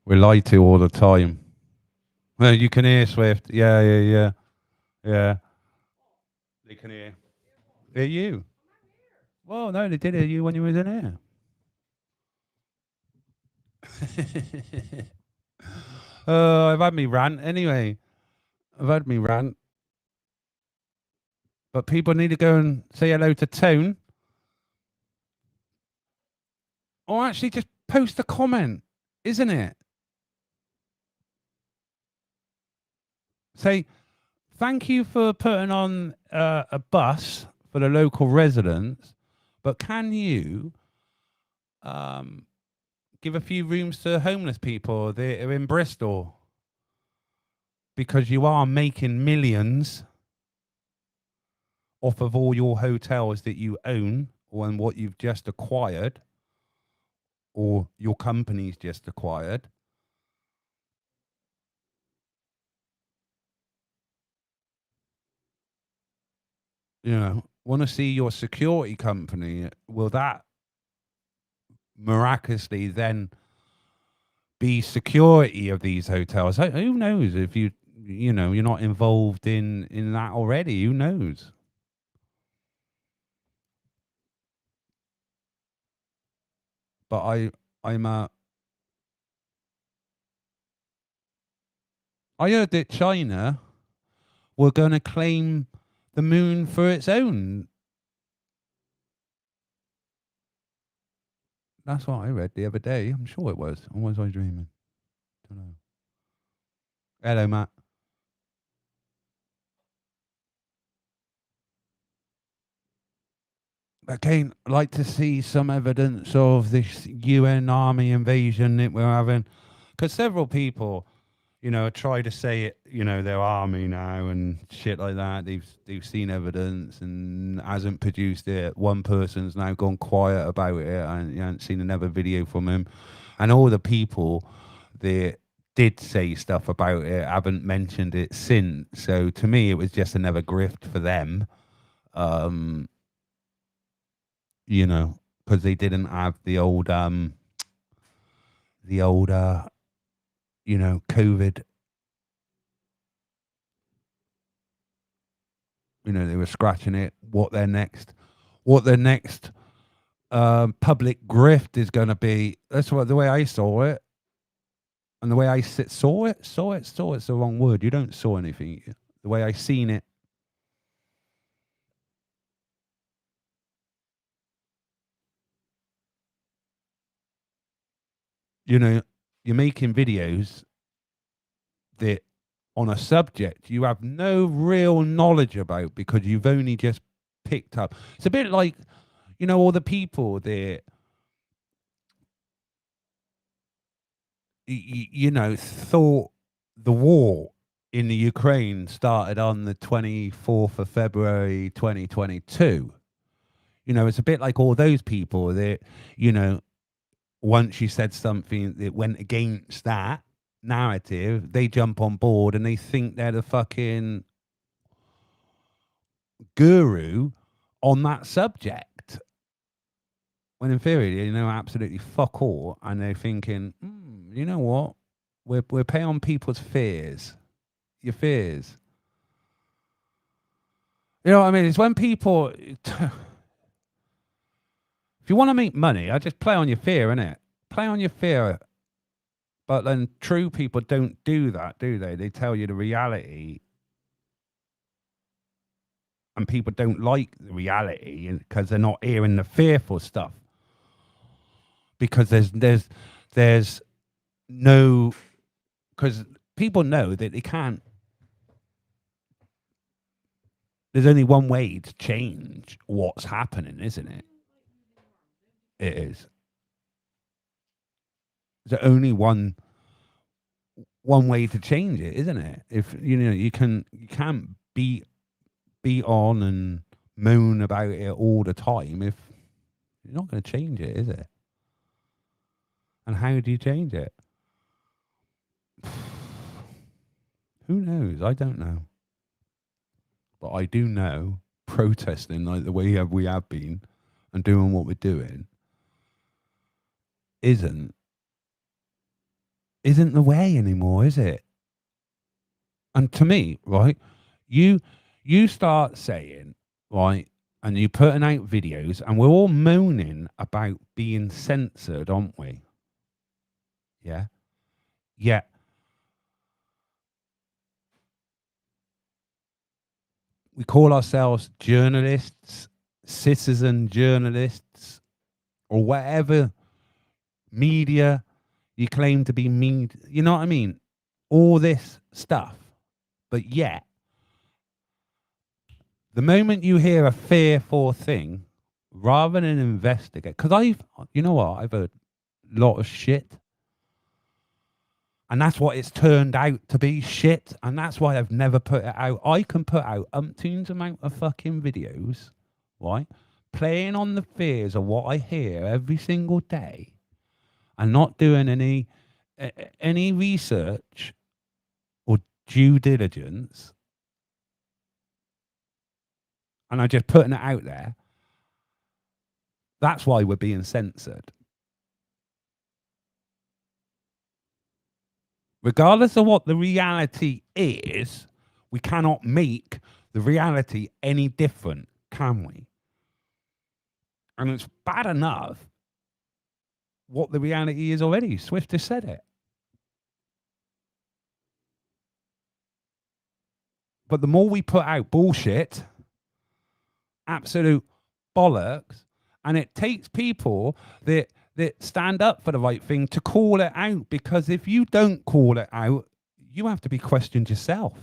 We're lied to all the time. Well, you can hear Swift. Yeah. They can hear. Hear you. Well, no, they did hear you when you was in here. I've had me rant anyway. I've had me rant. But people need to go and say hello to Tone. Or actually just post a comment, isn't it? Say, thank you for putting on a bus for the local residents, but can you give a few rooms to homeless people that are in Bristol? Because you are making millions off of all your hotels that you own or what you've just acquired or your company's just acquired. You know, want to see your security company. Will that miraculously then be security of these hotels? Who knows if you're not involved in that already? Who knows? But I'm I heard that China were going to claim the moon for its own. That's what I read the other day. I'm sure it was. Or was I dreaming? Don't know. Hello, Matt. Again, I'd like to see some evidence of this UN army invasion that we're having. Because several people, you know, try to say it, you know, their army now and shit like that. They've seen evidence and hasn't produced it. One person's now gone quiet about it and you haven't seen another video from him. And all the people that did say stuff about it haven't mentioned it since. So to me, it was just another grift for them. You know, because they didn't have the old, you know, COVID. You know, they were scratching it. What their next public grift is going to be. That's what the way I saw it, and the way I saw it's the wrong word. You don't saw anything. The way I seen it. You know, you're making videos that on a subject you have no real knowledge about because you've only just picked up. It's a bit like, you know, all the people that, you know, thought the war in the Ukraine started on the 24th of February 2022. You know, it's a bit like all those people that, you know, once you said something that went against that narrative, they jump on board and they think they're the fucking guru on that subject. When in theory, they know absolutely fuck all, and they're thinking, you know what? We're paying on people's fears. Your fears. You know what I mean? It's when people... If you want to make money, I just play on your fear, innit? Play on your fear. But then true people don't do that, do they? They tell you the reality. And people don't like the reality because they're not hearing the fearful stuff. Because there's no... Because people know that they can't... There's only one way to change what's happening, isn't it? It is. There's only one way to change it, isn't it? If you know, you can't beat on and moan about it all the time. If you're not going to change it, is it? And how do you change it? Who knows? I don't know. But I do know protesting like the way we have been and doing what we're doing isn't the way anymore, is it? And to me, right, you start saying, right, and you putting out videos, and we're all moaning about being censored, aren't we? Yeah. Yeah. We call ourselves journalists, citizen journalists, or whatever media you claim to be, you know what I mean? All this stuff. But yet, the moment you hear a fearful thing, rather than investigate, because you know what, I've heard a lot of shit. And that's what it's turned out to be, shit. And that's why I've never put it out. I can put out umpteens amount of fucking videos, right? Playing on the fears of what I hear every single day. And not doing any research or due diligence, and I'm just putting it out there. That's why we're being censored. Regardless of what the reality is, we cannot make the reality any different, can we? And it's bad enough what the reality is already. Swift has said it. But the more we put out bullshit, absolute bollocks, and it takes people that stand up for the right thing to call it out, because if you don't call it out, you have to be questioned yourself.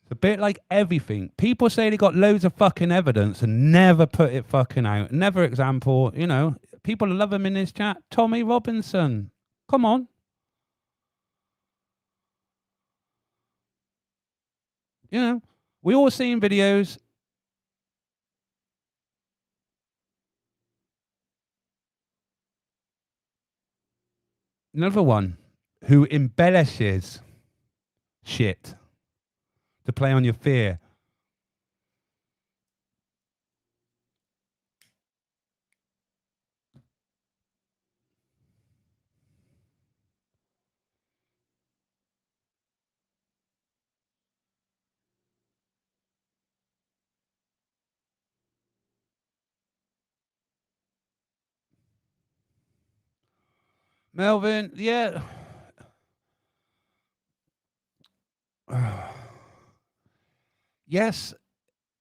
It's a bit like everything. People say they got loads of fucking evidence and never put it fucking out. Never example, you know, people love him in this chat. Tommy Robinson. Come on. You know, we all seen videos. Another one who embellishes shit to play on your fear. Melvin, yeah. Yes,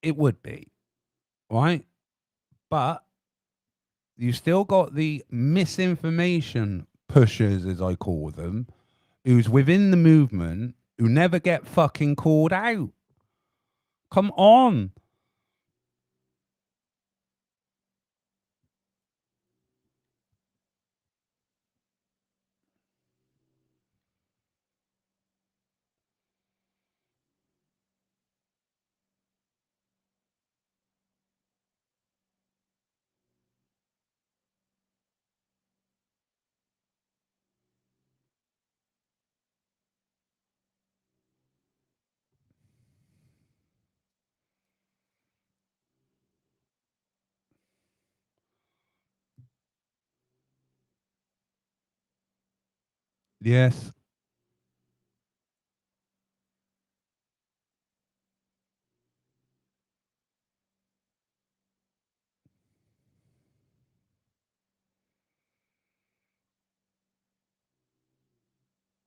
it would be, right? But you still got the misinformation pushers, as I call them, who's within the movement, who never get fucking called out. Come on. Yes.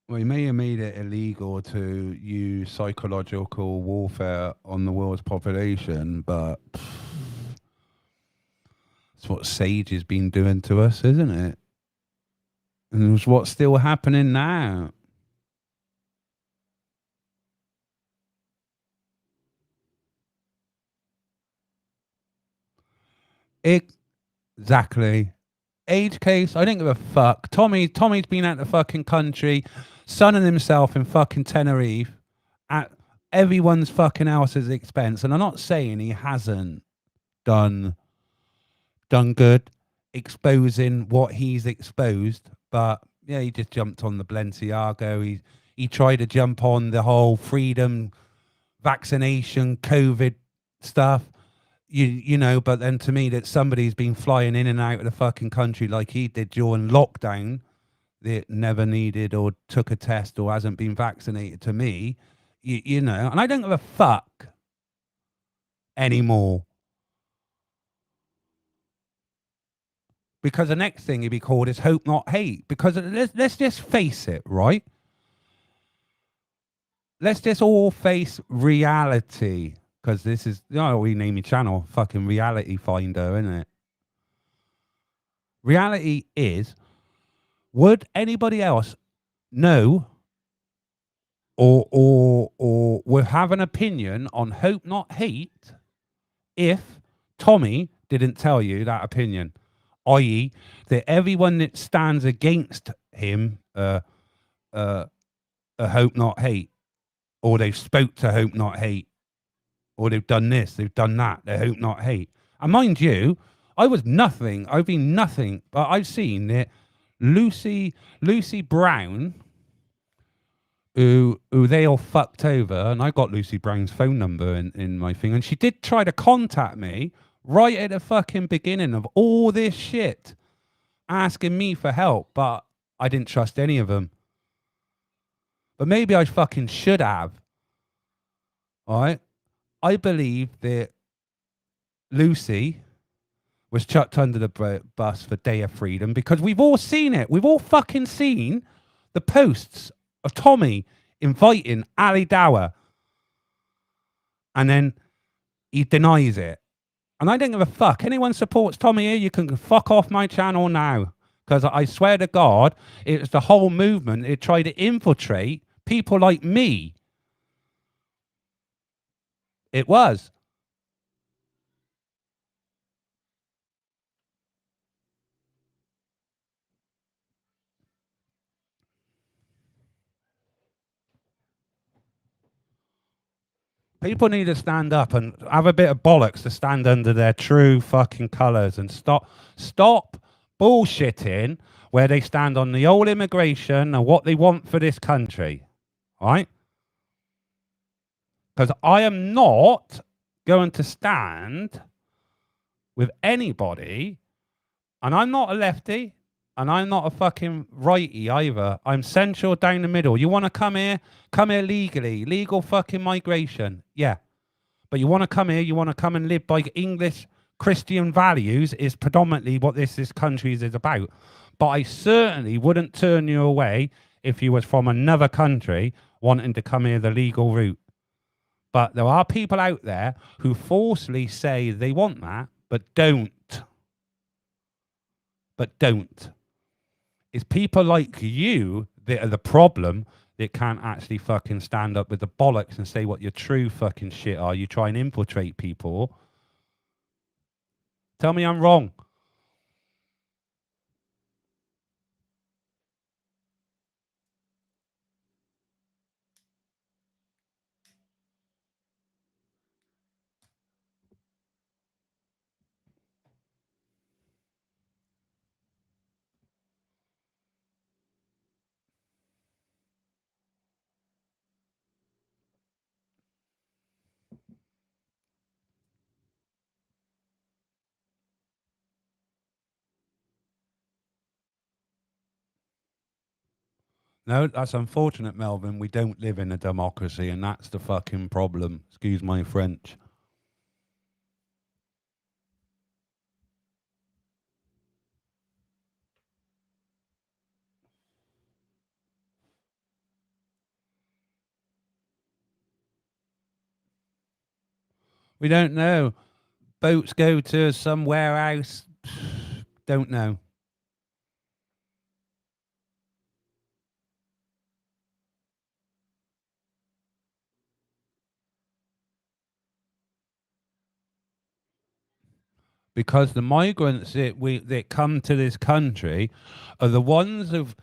Well, he may have made it illegal to use psychological warfare on the world's population, but it's what Sage has been doing to us, isn't it? And it's what's still happening now. Exactly. Age case, I don't give a fuck. Tommy's been out the fucking country, sunning himself in fucking Tenerife at everyone's fucking else's expense. And I'm not saying he hasn't done good exposing what he's exposed, but yeah, he just jumped on the Balenciaga. He tried to jump on the whole freedom, vaccination, COVID stuff. You know, but then to me, that somebody's been flying in and out of the fucking country like he did during lockdown, that never needed or took a test or hasn't been vaccinated, to me, you know, and I don't give a fuck anymore. Because the next thing he'd be called is hope not hate. Because let's just face it, right? Let's just all face reality. Because this is, you know, we name your channel, fucking Reality Finder, isn't it? Reality is, would anybody else know or will have an opinion on hope not hate if Tommy didn't tell you that opinion? I.e., that everyone that stands against him hope not hate, or they've spoke to hope not hate, or they've done this, they've done that, they hope not hate. And mind you, I've been nothing, but I've seen that Lucy Brown, who they all fucked over, and I got Lucy Brown's phone number in my thing, and she did try to contact me right at the fucking beginning of all this shit, asking me for help, but I didn't trust any of them. But maybe I fucking should have. All right? I believe that Lucy was chucked under the bus for Day of Freedom, because we've all seen it. We've all fucking seen the posts of Tommy inviting Ali Dawah, and then he denies it. And I don't give a fuck. Anyone supports Tommy here, you can fuck off my channel now. Because I swear to God, it's the whole movement. It tried to infiltrate people like me. It was. People need to stand up and have a bit of bollocks to stand under their true fucking colours and stop bullshitting where they stand on the old immigration and what they want for this country, right? Because I am not going to stand with anybody, and I'm not a lefty, and I'm not a fucking righty either. I'm central down the middle. You want to come here legally. Legal fucking migration. Yeah. But you want to come here, you want to come and live by English Christian values is predominantly what this country is about. But I certainly wouldn't turn you away if you was from another country wanting to come here the legal route. But there are people out there who falsely say they want that, but don't. It's people like you that are the problem that can't actually fucking stand up with the bollocks and say what your true fucking shit are. You try and infiltrate people. Tell me I'm wrong. No, that's unfortunate, Melvin. We don't live in a democracy, and that's the fucking problem. Excuse my French. We don't know. Boats go to some warehouse. Don't know. Because the migrants that come to this country are the ones who've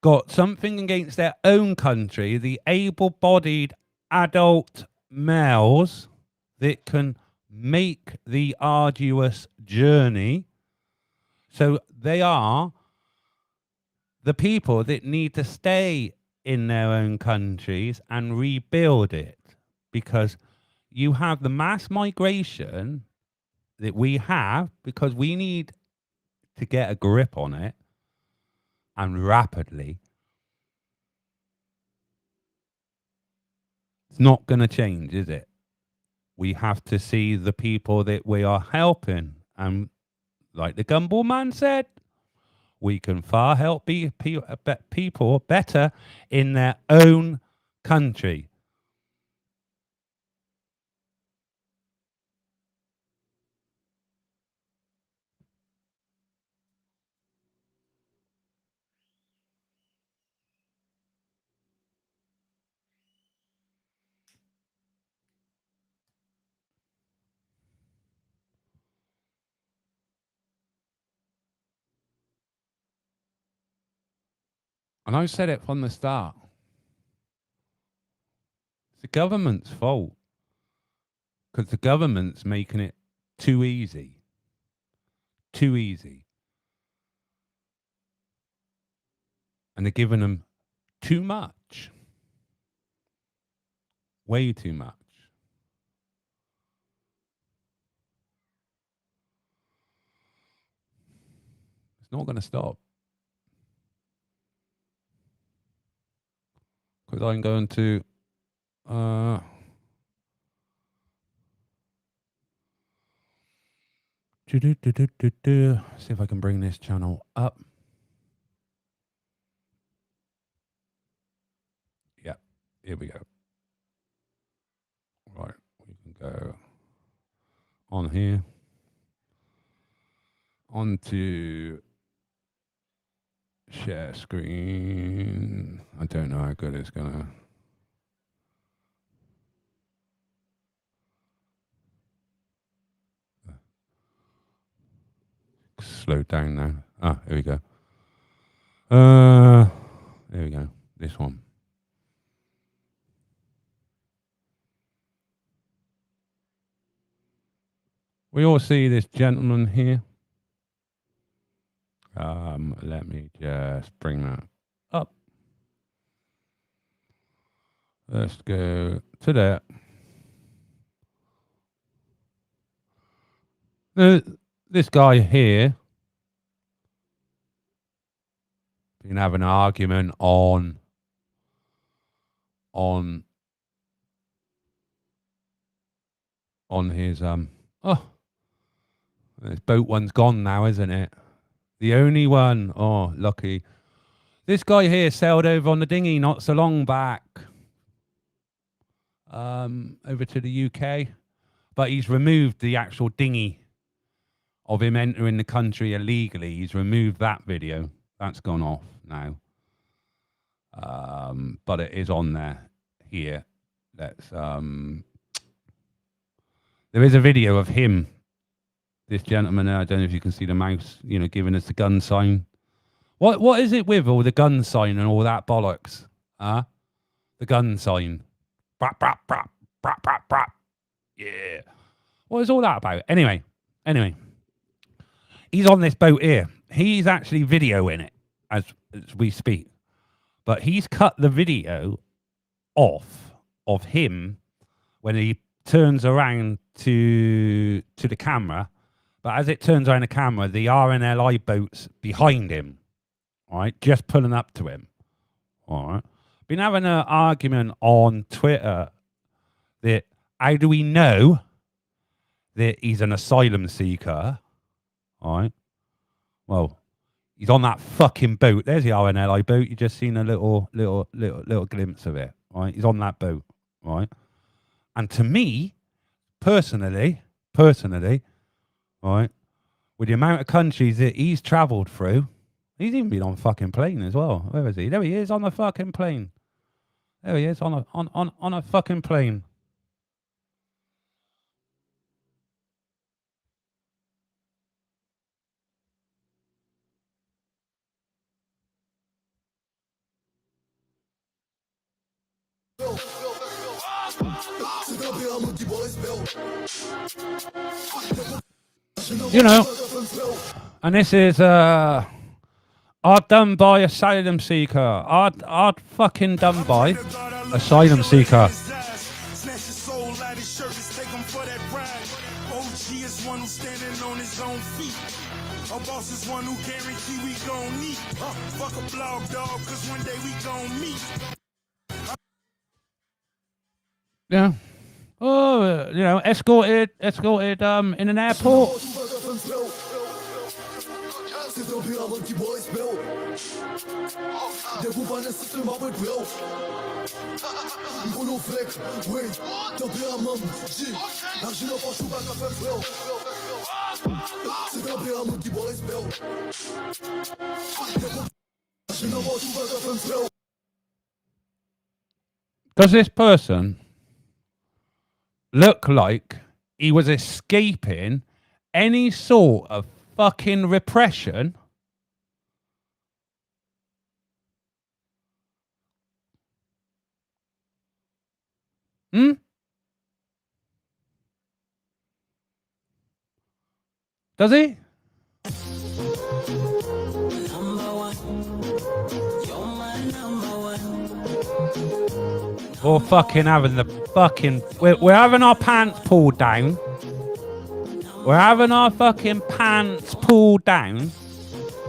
got something against their own country, the able-bodied adult males that can make the arduous journey. So they are the people that need to stay in their own countries and rebuild it, because you have the mass migration that we have, because we need to get a grip on it, and rapidly. It's not going to change, is it? We have to see the people that we are helping, and like the Gumball Man said, we can far help people better in their own country. And I said it from the start. It's the government's fault. Because the government's making it too easy. Too easy. And they're giving them too much. Way too much. It's not going to stop. Because I'm going to See if I can bring this channel up. Yeah, here we go. Right, we can go on here. Onto share screen. I don't know how good it's gonna. Slow down now. Ah, here we go. There we go. This one. We all see this gentleman here. Let me just bring that up. Let's go to that. This guy here been having an argument on his this boat one's gone now, isn't it? The only one. Oh, lucky. This guy here sailed over on the dinghy not so long back. Over to the UK. But he's removed the actual dinghy of him entering the country illegally. He's removed that video. That's gone off now. But it is on there here. Let's there is a video of him. This gentleman, I don't know if you can see the mouse, you know, giving us the gun sign. What is it with all the gun sign and all that bollocks? Huh? The gun sign. Brap, brap, brap, brap, brap, brap. Yeah. What is all that about? Anyway. He's on this boat here. He's actually videoing it as we speak. But he's cut the video off of him when he turns around to the camera. But as it turns around the camera, the RNLI boat's behind him, all right, just pulling up to him, all right. Been having an argument on Twitter that how do we know that he's an asylum seeker, all right? Well, he's on that fucking boat. There's the RNLI boat. You just seen a little glimpse of it, all right? He's on that boat, all right? And to me, personally, all right, with the amount of countries that he's travelled through, he's even been on a fucking plane as well. Where is he? There he is on the fucking plane. There he is on a fucking plane. You know, and this is hard done by asylum seeker. Hard fucking done by asylum seeker. Our boss is one who guarantee we gon' meet. Fuck a blog dog, cause one day we gon' meet. Yeah. Oh, you know, escorted in an airport. Does this person look like he was escaping any sort of fucking repression? Does he? We're fucking having the fucking... We're having our pants pulled down. We're having our fucking pants pulled down.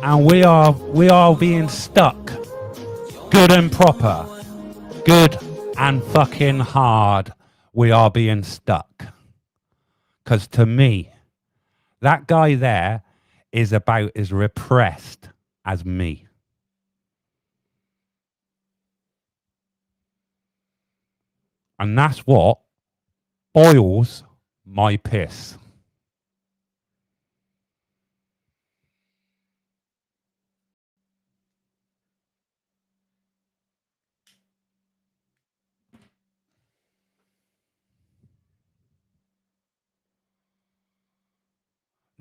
And we are being stuck. Good and proper. Good and fucking hard. We are being stuck. Because to me, That guy there is about as repressed as me. And that's what boils my piss.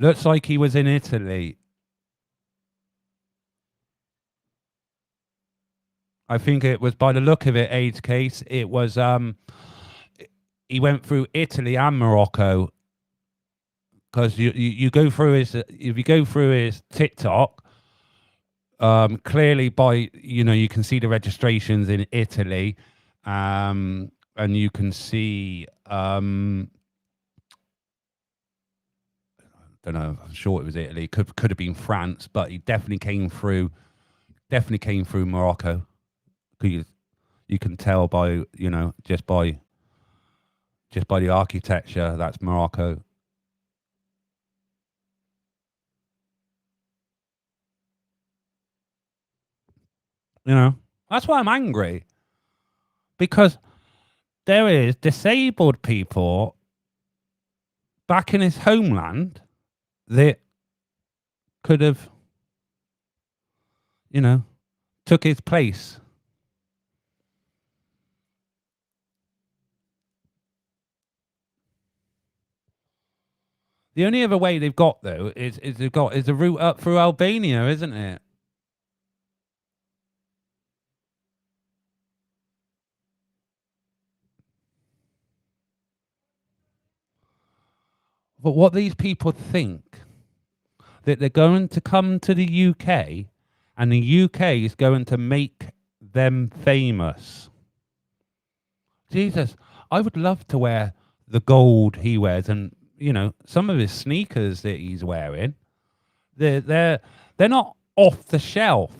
Looks like he was in Italy. I think it was, by the look of it, AIDS case, it was, he went through Italy and Morocco. Because you go through his, if you go through his TikTok, clearly by, you know, you can see the registrations in Italy, and you can see, don't know, I'm sure it was Italy, could have been France, but he definitely came through Morocco. You can tell by, you know, just by the architecture, that's Morocco. You know, that's why I'm angry. Because there is disabled people back in his homeland that could have, you know, took his place. The only other way they've got, though, is a route up through Albania, isn't it? But what these people think, that they're going to come to the UK and the UK is going to make them famous. Jesus, I would love to wear the gold he wears, and, you know, some of his sneakers that he's wearing, they're not off the shelf.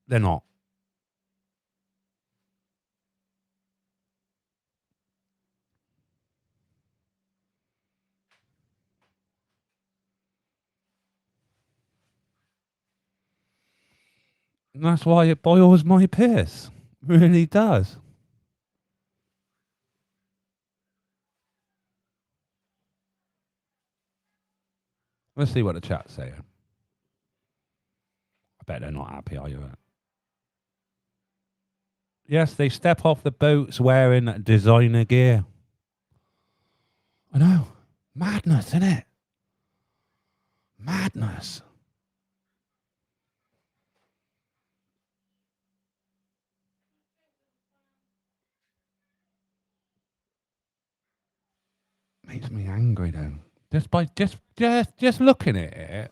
They're not. And that's why it boils my piss. It really does. Let's see what the chat's saying. I bet they're not happy, are you? Yes, they step off the boats wearing designer gear. I know. Madness, isn't it? Madness. Makes me angry though. Just by just looking at it.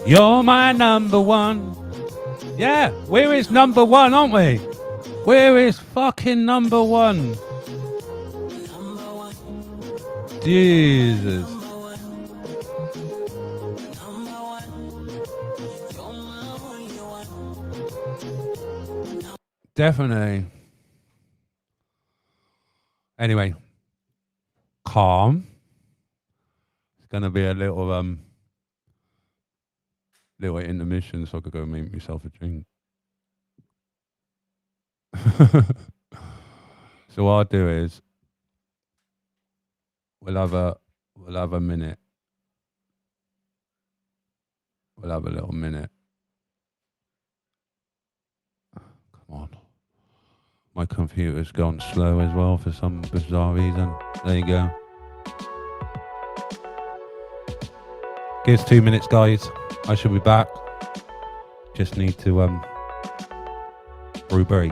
You're my number one. Yeah, we're his number one, aren't we? We're his fucking number one. Jesus. Definitely. Anyway, calm. It's gonna be a little intermission, so I could go and make myself a drink. So what I'll do is we'll have a minute. We'll have a little minute. Come on. My computer's gone slow as well for some bizarre reason. There you go. Give us 2 minutes, guys. I shall be back. Just need to brew break.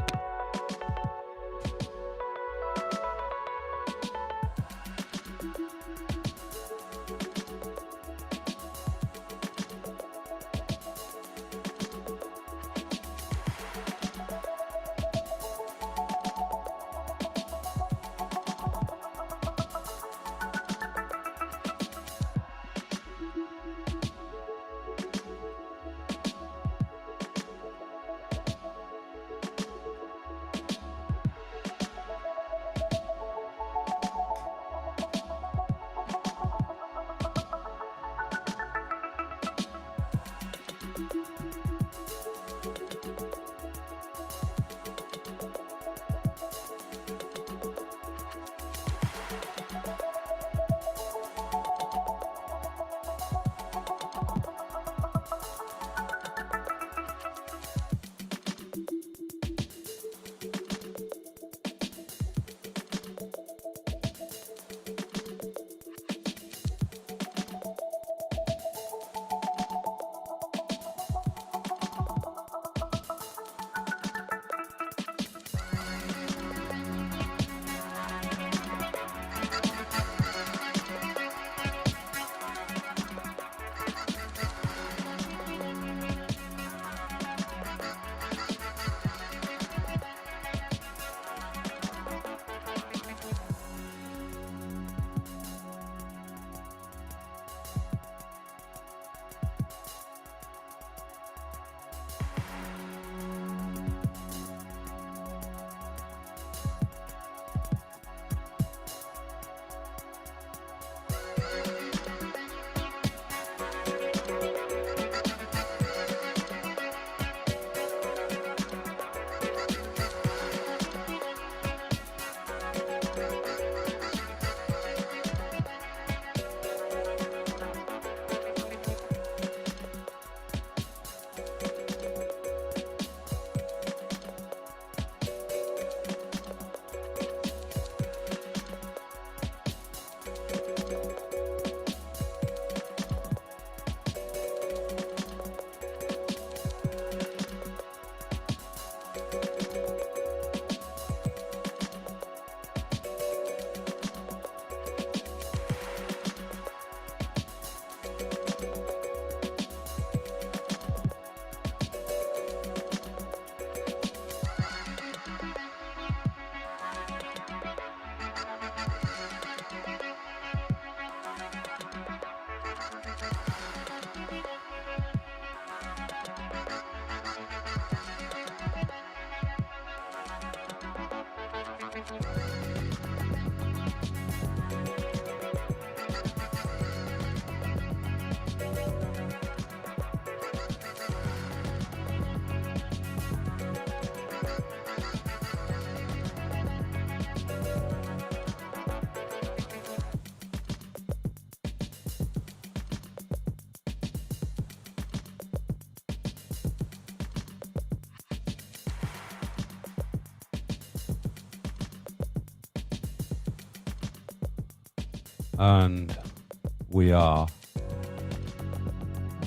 And we are...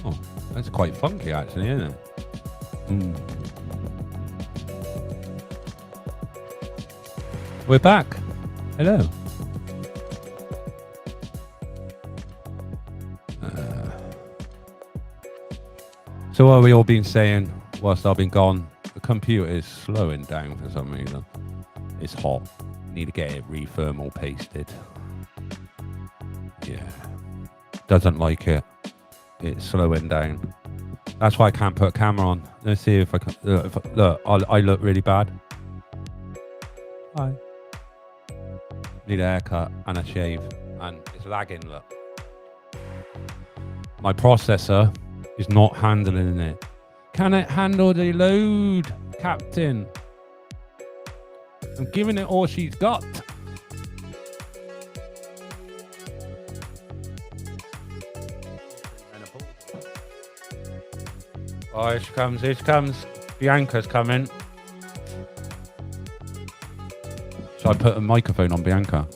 Oh, that's quite funky actually, isn't it? We're back. Hello. So what have we all been saying whilst I've been gone? The computer is slowing down for some reason. It's hot. Need to get it re-thermal pasted. Yeah. Doesn't like it. It's slowing down. That's why I can't put a camera on. Let's see if I can. Look, I look really bad. Hi. Need a haircut and a shave. And it's lagging, look. My processor is not handling it. Can it handle the load, Captain? I'm giving it all she's got. Oh, here she comes, here she comes. Bianca's coming. So I put a microphone on Bianca.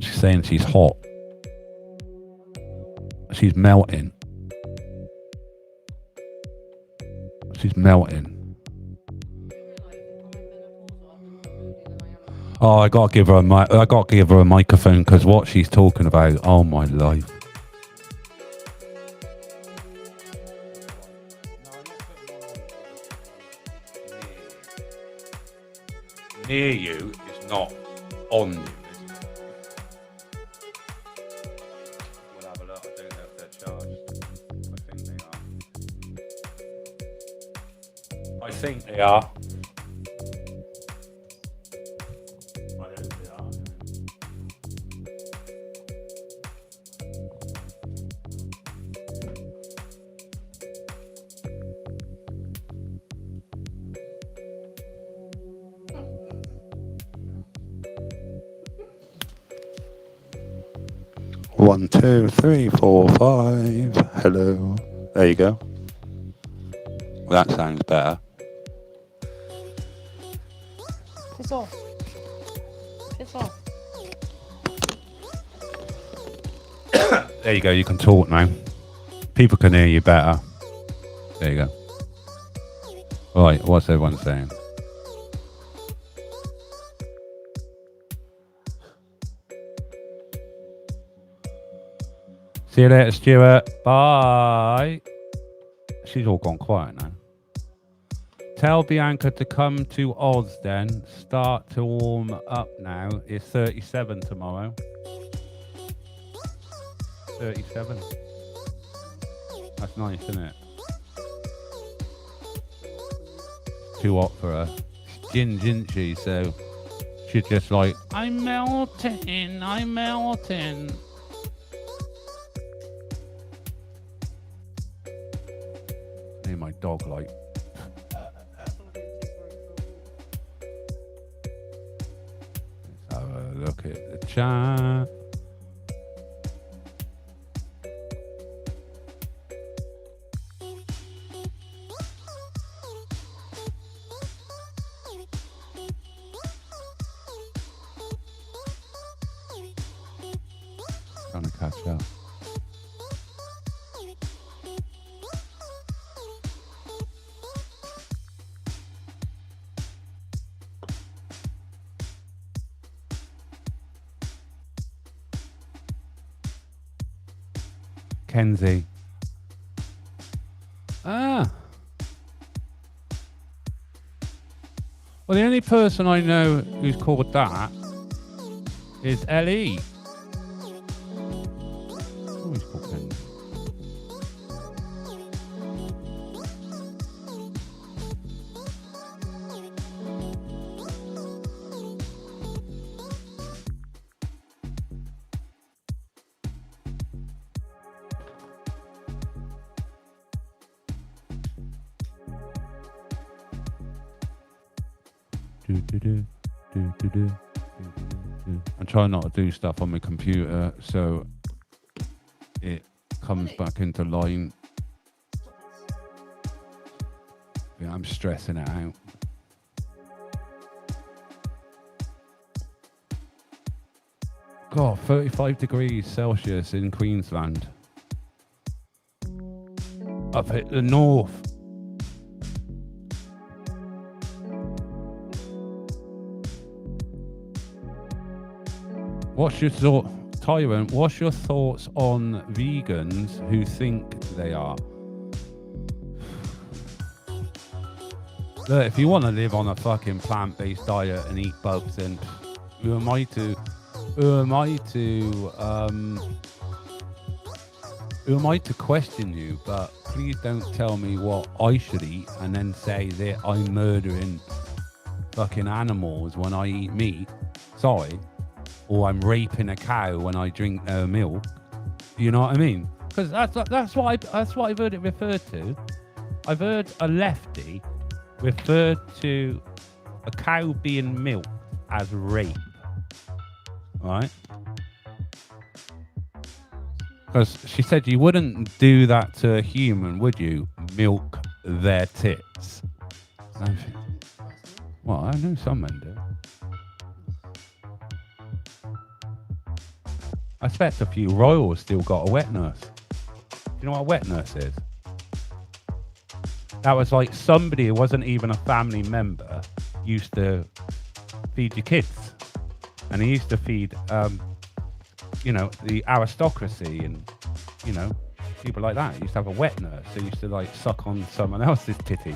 She's saying she's hot. She's melting. She's melting. Oh, I gotta give her a microphone because what she's talking about. Oh my life. Near you is not on you, isn't it? We'll have a look. I don't know if they're charged. I think they are. I hope they are. One, two, three, four, five. Hello. There you go. That sounds better. Piss off. Piss off. There you go. You can talk now. People can hear you better. There you go. Right. What's everyone saying? See you later, Stuart. Bye. She's all gone quiet now. Tell Bianca to come to Oz then. Start to warm up now. It's 37 tomorrow. 37. That's nice, isn't it? Too hot for her. Gin, isn't she? So she's just like, I'm melting, I'm melting. Hear my dog like. Let's have a look at the chat. Trying to catch up. Kenzie. Ah. Well, the only person I know who's called that is Ellie. Oh, he's called Kenzie. I'm trying not to do stuff on my computer so it comes back into line. Yeah, I'm stressing it out. God, 35 degrees Celsius in Queensland. Up at the north. What's your thought, Tyrant? What's your thoughts on vegans who think they are? Look, if you want to live on a fucking plant-based diet and eat bugs, then who am I to question you? But please don't tell me what I should eat and then say that I'm murdering fucking animals when I eat meat. Sorry. Or I'm raping a cow when I drink their milk. You know what I mean? Because that's what I've heard it referred to. I've heard a lefty referred to a cow being milked as rape. Right? Because she said you wouldn't do that to a human, would you? Milk their tits. Well, I know some men do. I expect a few royals still got a wet nurse. You know what a wet nurse is? That was like somebody who wasn't even a family member used to feed your kids. And he used to feed, the aristocracy and, people like that. He used to have a wet nurse. They used to like suck on someone else's titty.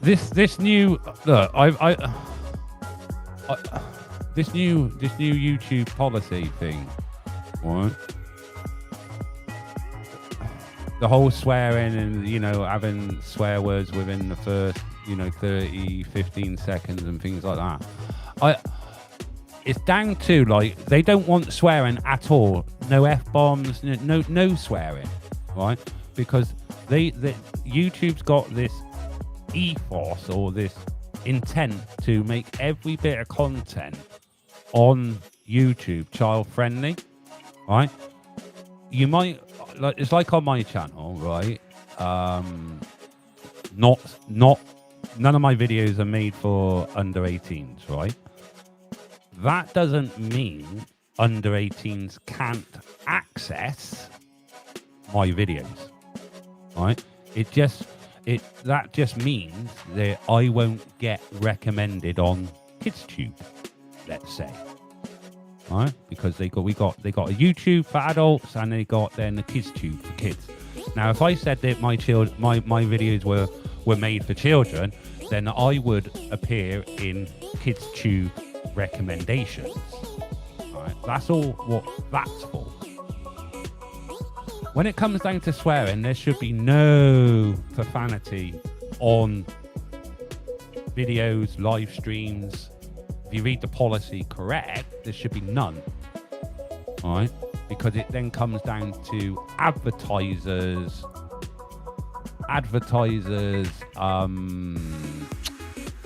This new look, this new YouTube policy thing, right? The whole swearing and having swear words within the first 30-15 seconds and things like that. It's down to like they don't want swearing at all. No F-bombs, no swearing, right? Because YouTube's got this ethos or this intent to make every bit of content on YouTube child friendly, right? You might like it's like on my channel, right? None of my videos are made for under 18s, right? That doesn't mean under 18s can't access my videos, right? That just means that I won't get recommended on KidsTube, let's say, right? Because they got a YouTube for adults and they got then the KidsTube for kids. Now, if I said that my videos were made for children, then I would appear in KidsTube recommendations. Right? That's all what that's for. When it comes down to swearing, there should be no profanity on videos, live streams. If you read the policy correct, there should be none. All right? Because it then comes down to advertisers,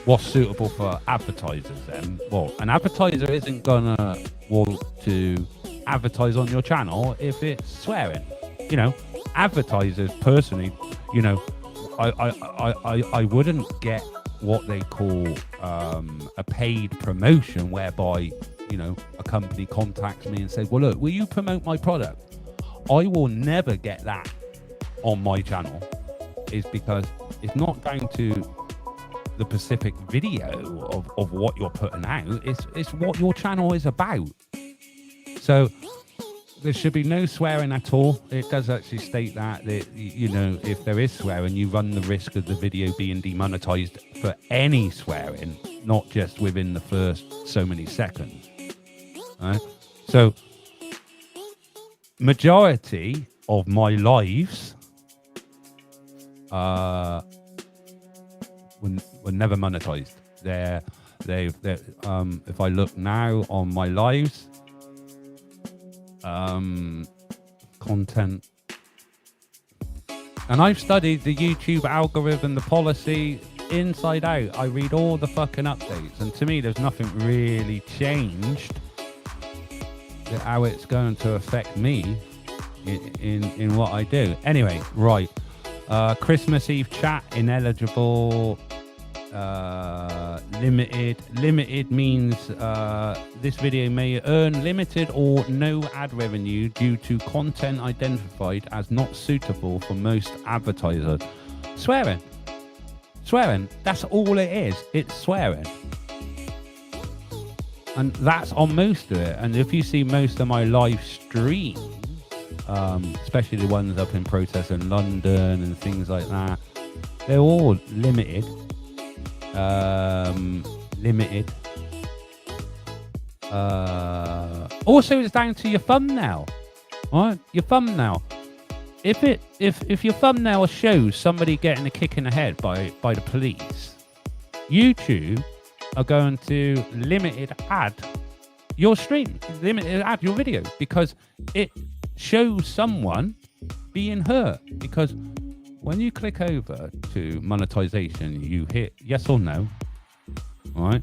what's suitable for advertisers then? Well, an advertiser isn't gonna want to advertise on your channel if it's swearing. Advertisers personally, I wouldn't get what they call a paid promotion whereby, a company contacts me and says, well, look, will you promote my product? I will never get that on my channel, is because it's not down to the specific video of what you're putting out. It's what your channel is about. So there should be no swearing at all. It does actually state that if there is swearing, you run the risk of the video being demonetized for any swearing, not just within the first so many seconds. Right? So, majority of my lives were never monetized. If I look now on my lives, content, and I've studied the YouTube algorithm, the policy inside out. I read all the fucking updates, and to me there's nothing really changed how it's going to affect me in what I do. Anyway, right. Christmas Eve chat, ineligible. Limited means this video may earn limited or no ad revenue due to content identified as not suitable for most advertisers. Swearing, that's all it is. It's swearing, and that's on most of it. And if you see most of my live streams, especially the ones up in protest in London and things like that, they're all limited. Also, it's down to your thumbnail, right? Your thumbnail. If your thumbnail shows somebody getting a kick in the head by the police, YouTube are going to limited ad your stream, limited ad your video, because it shows someone being hurt. Because when you click over to monetization, you hit yes or no, right?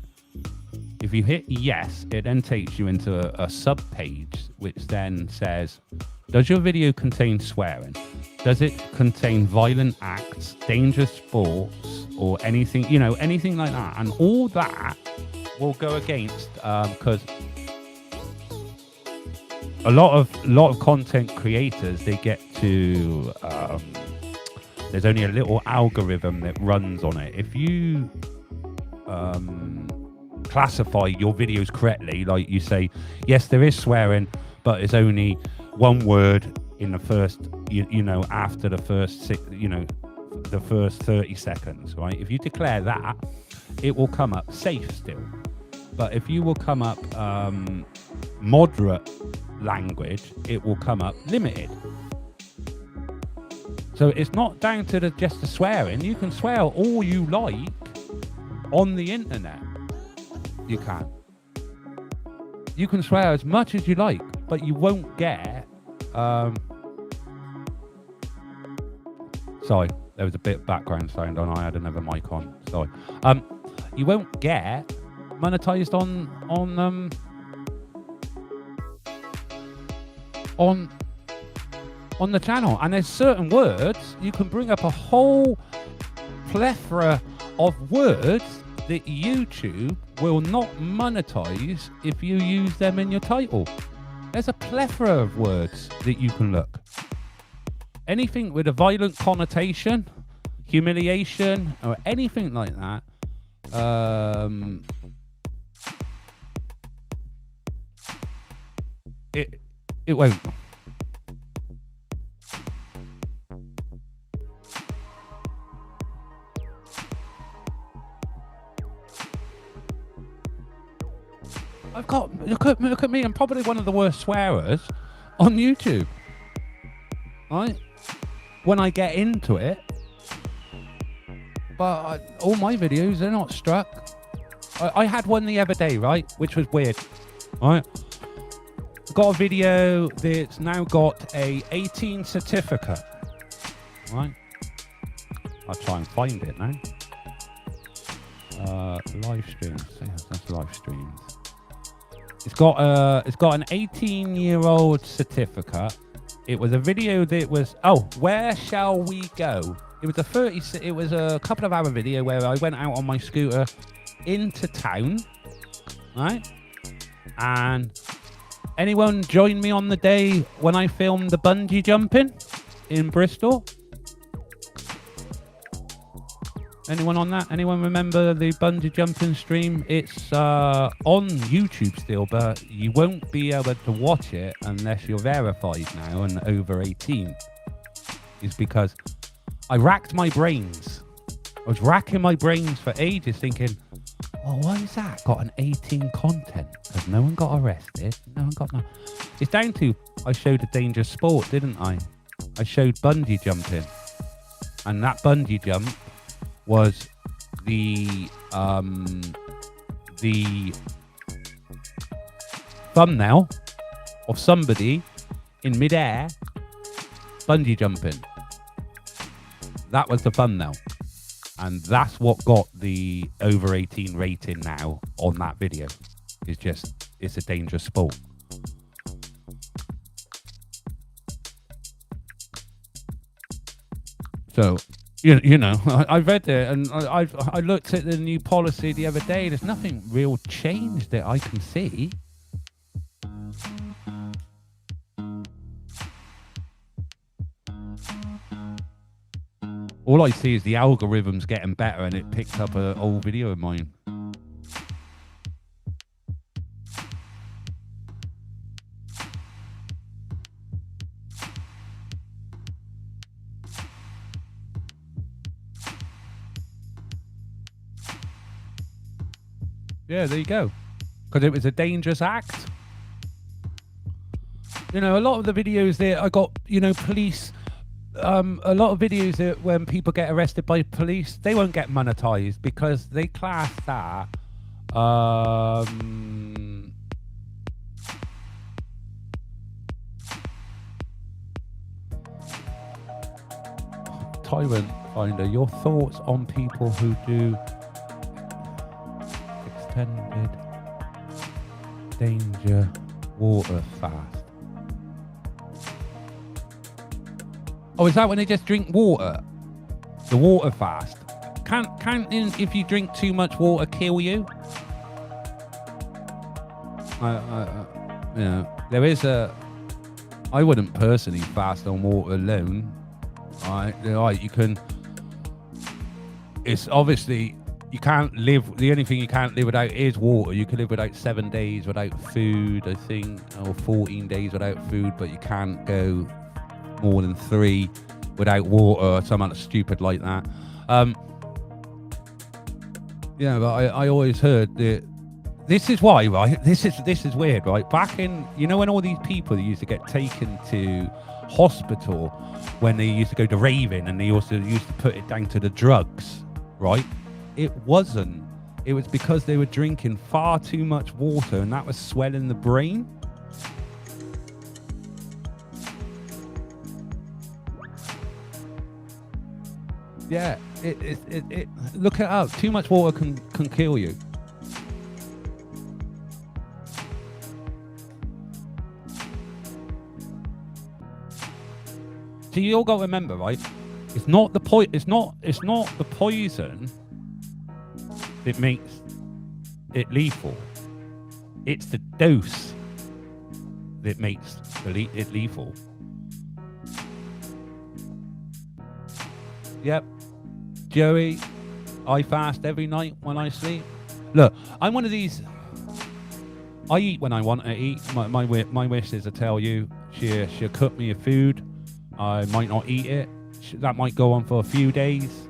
If you hit yes, it then takes you into a sub page, which then says, does your video contain swearing? Does it contain violent acts, dangerous sports, or anything, anything like that? And all that will go against, because a lot of content creators, they get to, there's only a little algorithm that runs on it. If you classify your videos correctly, like you say, yes, there is swearing, but it's only one word in the first, after the first the first 30 seconds, right? If you declare that, it will come up safe still. But if you will come up moderate language, it will come up limited. So it's not down to just the swearing. You can swear all you like on the internet. You can. You can swear as much as you like, but you won't get... Sorry, there was a bit of background sound on. I had another mic on. Sorry. You won't get monetized on the channel. And there's certain words, you can bring up a whole plethora of words that YouTube will not monetize if you use them in your title. There's a plethora of words that you can look. Anything with a violent connotation, humiliation, or anything like that, it won't. I've got look at me. I'm probably one of the worst swearers on YouTube. Right? When I get into it, but all my videos, they're not struck. I had one the other day, right, which was weird. Right? Got a video that's now got a 18 certificate. Right? I'll try and find it now. Live streams. That's live streams. It's got an 18-year-old certificate. It was a video that was, where shall we go? It was a couple of hour video where I went out on my scooter into town, right? And anyone join me on the day when I filmed the bungee jumping in Bristol? Anyone on that? Anyone remember the bungee jumping stream? It's on YouTube still, but you won't be able to watch it unless you're verified now and over 18. It's because I racked my brains. I was racking my brains for ages thinking, well, why is that got an 18 content? Because no one got arrested. No one got no. It's down to, I showed a dangerous sport, didn't I? I showed bungee jumping. And that bungee jump was the thumbnail of somebody in midair bungee jumping. That was the thumbnail, and that's what got the over 18 rating now on that video. It's a dangerous sport. So, you know, I read it and I looked at the new policy the other day. There's nothing real changed that I can see. All I see is the algorithm's getting better and it picked up an old video of mine. Yeah, there you go. Because it was a dangerous act. You know, a lot of the videos that I got, you know, police... a lot of videos that when people get arrested by police, they won't get monetized because they class that Tyrant Finder, your thoughts on people who do extended danger water fast? Oh, is that when they just drink water? The water fast. Can't if you drink too much water kill you? You know, there is a... I wouldn't personally fast on water alone. Alright, you can... It's obviously... You can't live... The only thing you can't live without is water. You can live without 7 days without food, I think. Or 14 days without food, but you can't go... more than 3 without water or something stupid like that. Yeah, but I always heard that this is why, right? This is weird, right? Back in, you know, when all these people used to get taken to hospital when they used to go to raving, and they also used to put it down to the drugs, right? It wasn't. It was because they were drinking far too much water, and that was swelling the brain. Yeah, it look it up. Too much water can kill you. So you all got to remember, right? It's not the the poison that makes it lethal. It's the dose that makes it lethal. Yep. Joey, I fast every night when I sleep. Look, I'm one of these. I eat when I want to eat. My wish is to tell you, she'll cook me a food. I might not eat it. That might go on for a few days.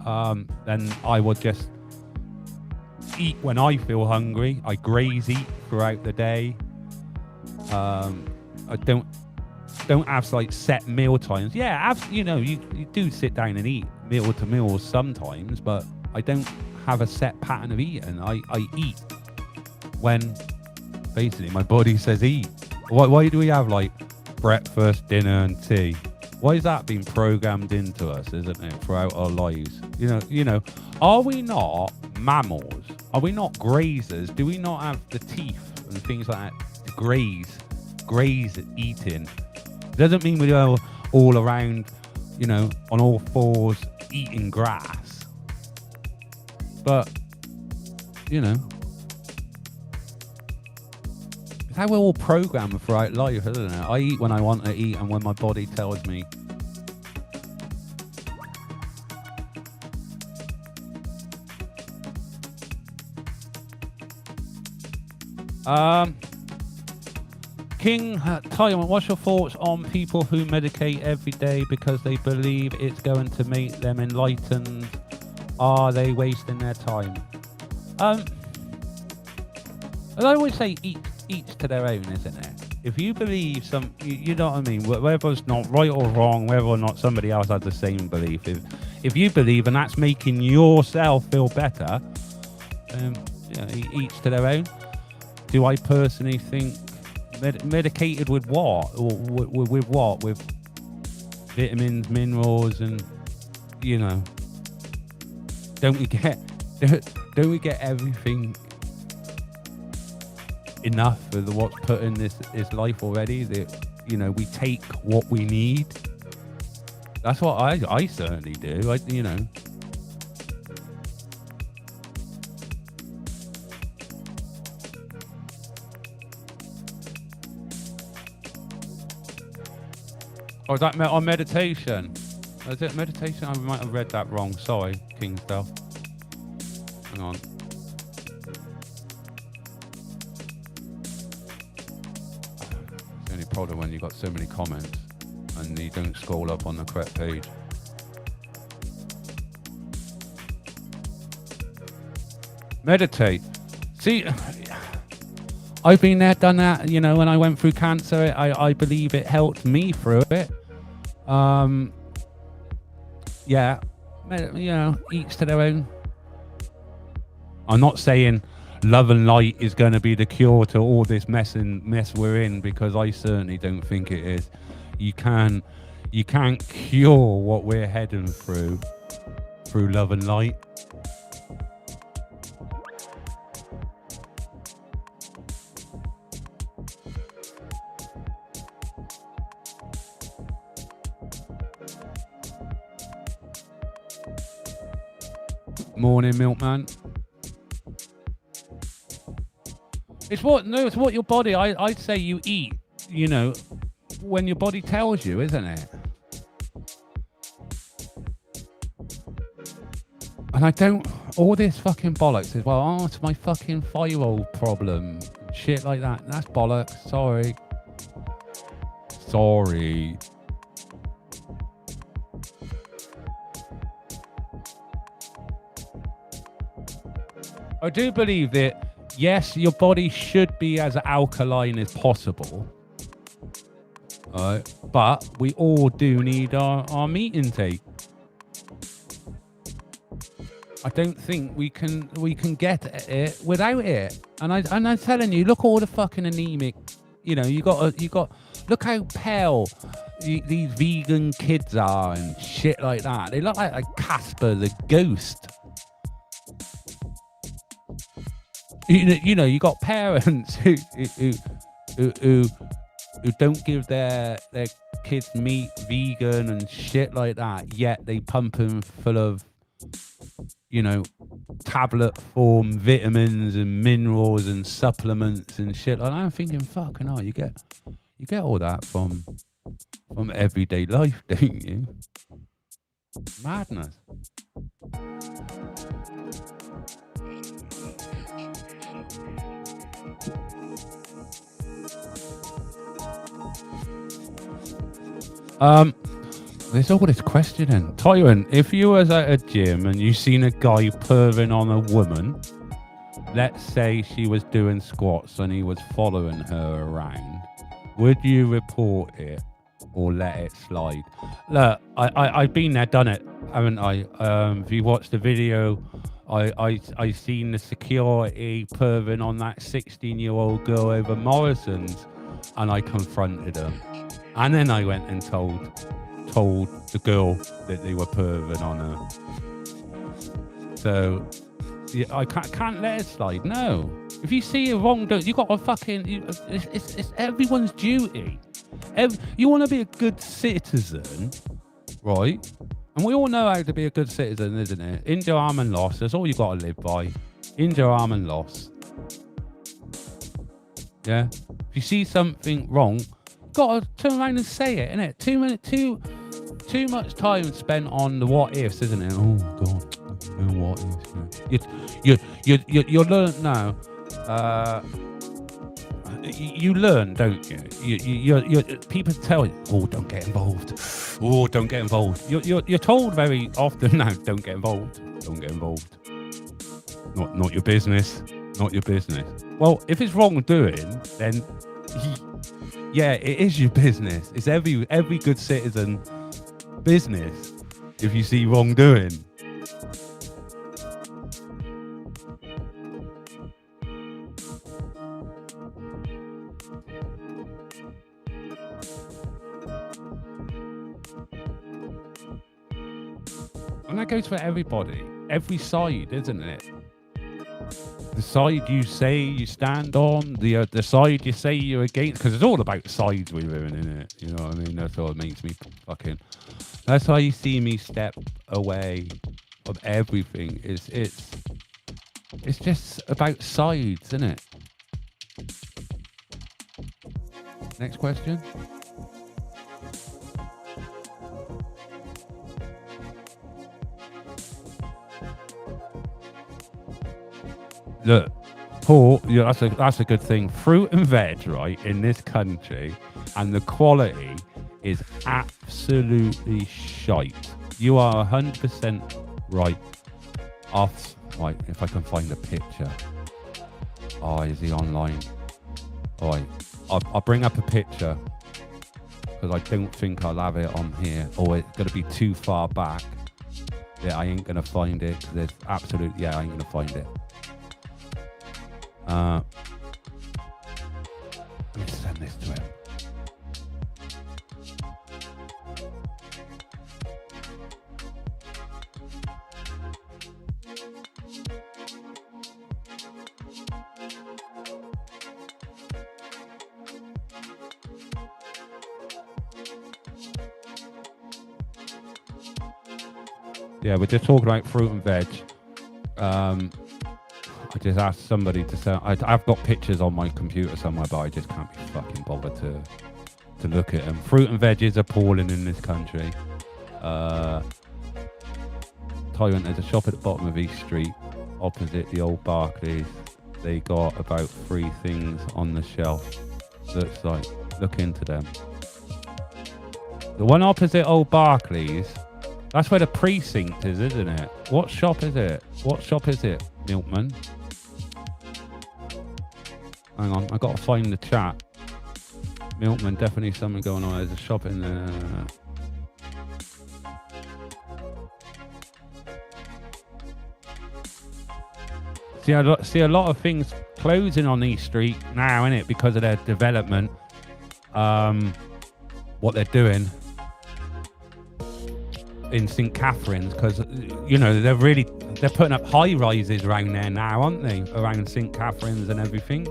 Then I will just eat when I feel hungry. I graze eat throughout the day. I don't have like set meal times. Yeah, you know, you do sit down and eat meal to meals sometimes, but I don't have a set pattern of eating. I eat when basically my body says eat. Why do we have like breakfast, dinner and tea? Why is that being programmed into us, isn't it, throughout our lives? You know, are we not mammals? Are we not grazers? Do we not have the teeth and things like that to graze eating? Doesn't mean we go all around, you know, on all fours eating grass. But, you know, it's how we're all programmed throughout life, isn't it? I eat when I want to eat and when my body tells me. King Tyrant, what's your thoughts on people who medicate every day because they believe it's going to make them enlightened? Are they wasting their time? As I always say, each to their own, isn't it? If you believe you know what I mean, whether it's not right or wrong, whether or not somebody else has the same belief, if you believe and that's making yourself feel better, each to their own. Do I personally think medicated with what? Or with what? With vitamins, minerals, and you know, don't we get everything enough for what's put in this life already? That, you know, we take what we need. That's what I certainly do. You know. Or is that on meditation? Is it meditation? I might have read that wrong. Sorry, Kingsdale. Hang on. It's the only problem when you've got so many comments and you don't scroll up on the correct page. Meditate. See, I've been there, done that. You know, when I went through cancer, I believe it helped me through it. Yeah, you know, each to their own. I'm not saying love and light is going to be the cure to all this mess we're in, because I certainly don't think it is. You can't cure what we're heading through love and light. Morning, Milkman. It's what your body. I'd say you eat. You know, when your body tells you, isn't it? And I don't. All this fucking bollocks is, well, oh, it's my fucking thyroid problem. Shit like that. That's bollocks. Sorry. I do believe that, yes, your body should be as alkaline as possible. But we all do need our meat intake. I don't think we can get it without it. And I'm telling you, look all the fucking anemic. You know, you got. Look how pale these vegan kids are and shit like that. They look like Casper the Ghost. You know, you got parents who don't give their kids meat, vegan and shit like that, yet they pump them full of, you know, tablet form vitamins and minerals and supplements and shit like that. I'm thinking, fucking hell, you get all that from everyday life, don't you? Madness. There's all this questioning. Tyrant, if you was at a gym and you seen a guy perving on a woman, let's say she was doing squats and he was following her around, would you report it or let it slide? Look, I've been there, done it, haven't I? If you watched the video, I seen the security perving on that 16-year-old girl over Morrison's, and I confronted her. And then I went and told the girl that they were perving on her. So yeah, I can't let it slide. No, if you see a wrongdoing, you got to fucking. It's everyone's duty. You want to be a good citizen, right? And we all know how to be a good citizen, isn't it? Injure, harm, and loss. That's all you got to live by. Injure, harm, and loss. Yeah. If you see something wrong, got to turn around and say it, innit? Too much time spent on the what ifs, isn't it? Oh God, no what ifs. You learn now. You learn, don't you? You people tell you, oh, don't get involved. Oh, don't get involved. You're told very often now, don't get involved. Don't get involved. Not your business. Not your business. Well, if it's wrongdoing, then yeah, it is your business. It's every good citizen business if you see wrongdoing. And that goes for everybody, every side, isn't it? the side you say you stand on, the side you say you're against, because it's all about sides we're in, isn't it? You know what I mean? That's all it makes me fucking. That's why you see me step away from everything. It's just about sides, isn't it? Next question. Look, Paul, yeah, that's a good thing. Fruit and veg, right, in this country, and the quality is absolutely shite. You are 100% right. Right, if I can find a picture. Oh, is he online? All right, I'll bring up a picture because I don't think I'll have it on here, or it's going to be too far back. Yeah, I ain't going to find it. There's absolutely, I ain't going to find it. Let me send this to him. Yeah, we're just talking about fruit and veg. I just asked somebody to say I've got pictures on my computer somewhere, but I just can't be fucking bothered to look at them. Fruit and veg is appalling in this country. Tyrant, there's a shop at the bottom of East Street, opposite the old Barclays. They got about 3 things on the shelf. Looks like, look into them. The one opposite old Barclays, that's where the precinct is, isn't it? What shop is it? What shop is it, Milkman? Hang on, I gotta find the chat. Milkman, definitely something going on. There's a shop in there. See a lot of things closing on East Street now, innit, because of their development. What they're doing in St. Catherine's, because they're putting up high rises around there now, aren't they? Around St. Catherine's and everything.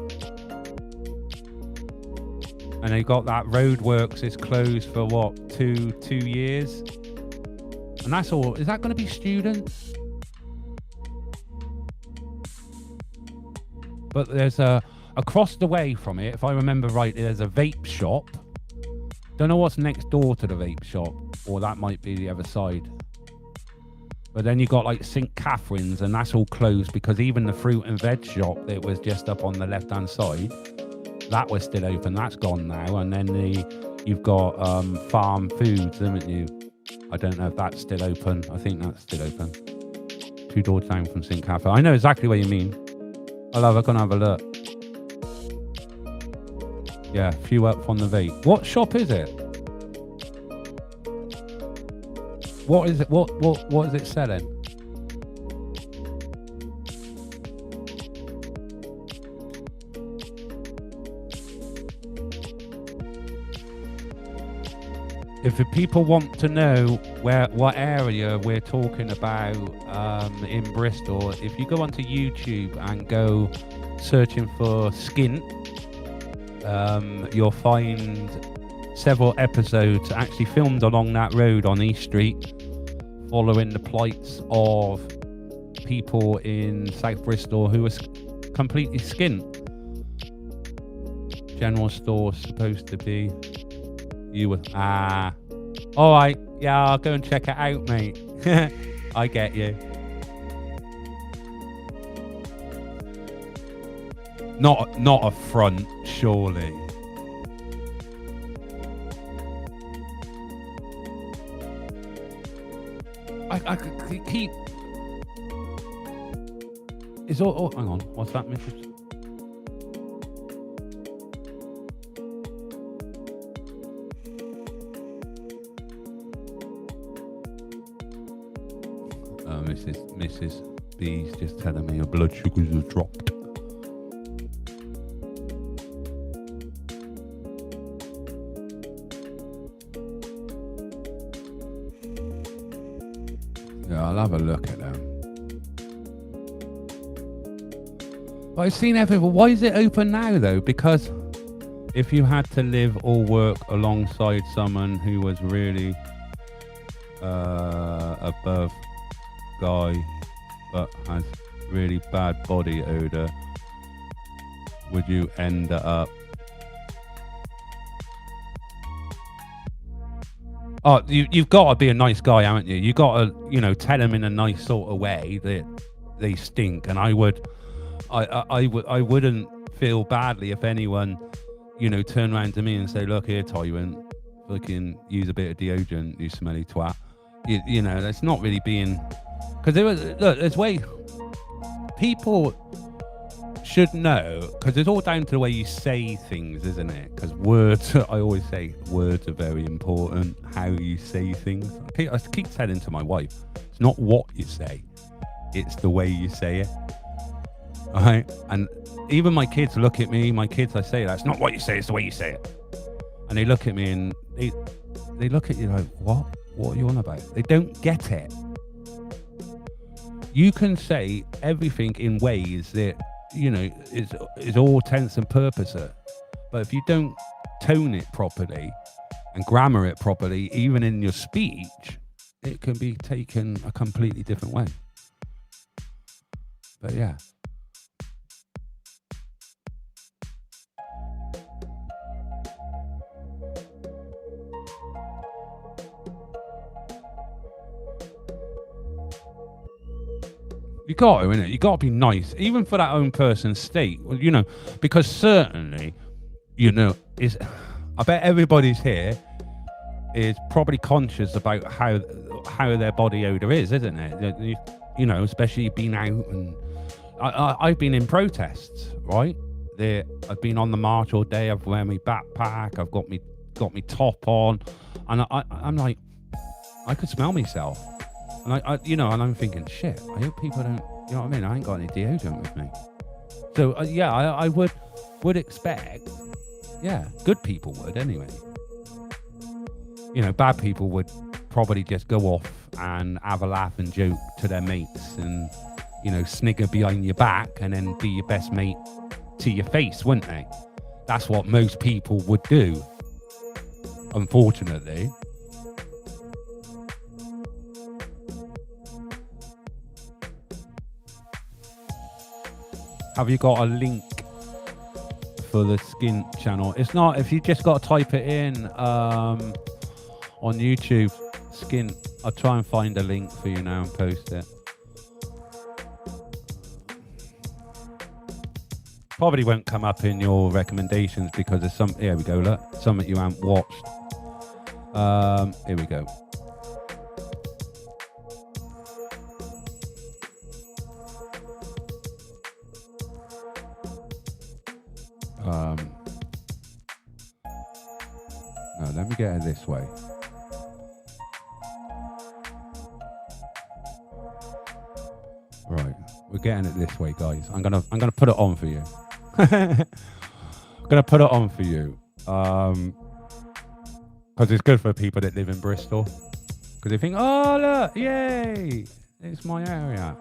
And they got that roadworks is closed for what, two years? And that's all. Is that going to be students? But there's across the way from it, if I remember right, there's a vape shop. Don't know what's next door to the vape shop, or that might be the other side. But then you got like St. Catherine's, and that's all closed because even the fruit and veg shop that was just up on the left-hand side, that was still open. That's gone now. And then you've got Farm Foods, haven't you? I don't know if that's still open. I think that's still open. 2 doors down from St. Catherine. I know exactly what you mean. I'm gonna have a look. Yeah, few up on the vape. What shop is it? What is it? What is it selling? If the people want to know what area we're talking about in Bristol, if you go onto YouTube and go searching for Skint, you'll find several episodes actually filmed along that road on East Street, following the plights of people in South Bristol who are completely skint. General store supposed to be. You were all right. Yeah, I'll go and check it out, mate. I get you. Not a front, surely. I could keep. Is all? Hang on. What's that message? Mrs. B's just telling me her blood sugars have dropped. Yeah, I'll have a look at them. But I've seen everywhere. Why is it open now, though? Because if you had to live or work alongside someone who was really above guy but has really bad body odor, would you end up? Oh, you've got to be a nice guy, haven't you? You got to, you know, tell them in a nice sort of way that they stink. And I wouldn't feel badly if anyone, you know, turned around to me and say, "Look here, Tyrant, fucking use a bit of deodorant, you smelly twat." You know, that's not really being, because there's way people should know, because it's all down to the way you say things, isn't it? Because words, I always say words are very important, how you say things. I keep telling to my wife, it's not what you say, it's the way you say it. All right? And even my kids look at me, I say that, it's not what you say, it's the way you say it. And they look at me and they look at you like, what are you on about? They don't get it. You can say everything in ways that, you know, is all tense and purpose. But if you don't tone it properly and grammar it properly, even in your speech, it can be taken a completely different way. But yeah. You got to, innit? You got to be nice, even for that own person's state. Well, you know, because certainly, you know, I bet everybody's here is probably conscious about how their body odor is, isn't it? You know, especially being out, and I've been in protests, right? I've been on the march all day. I've wearing my backpack. I've got me top on, and I'm like, I could smell myself. And and I'm thinking, shit, I hope people don't, you know what I mean? I ain't got any deodorant with me. So, I would expect, good people would anyway. You know, bad people would probably just go off and have a laugh and joke to their mates and, you know, snigger behind your back and then be your best mate to your face, wouldn't they? That's what most people would do, unfortunately. Have you got a link for the Skin channel? It's not, if you just got to type it in on YouTube, Skin, I'll try and find a link for you now and post it. Probably won't come up in your recommendations because there's some, here we go, look, something you haven't watched. Here we go. No, let me get it this way. Right, we're getting it this way, guys. I'm gonna put it on for you. I'm gonna put it on for you, because it's good for people that live in Bristol, because they think, oh look, yay, it's my area.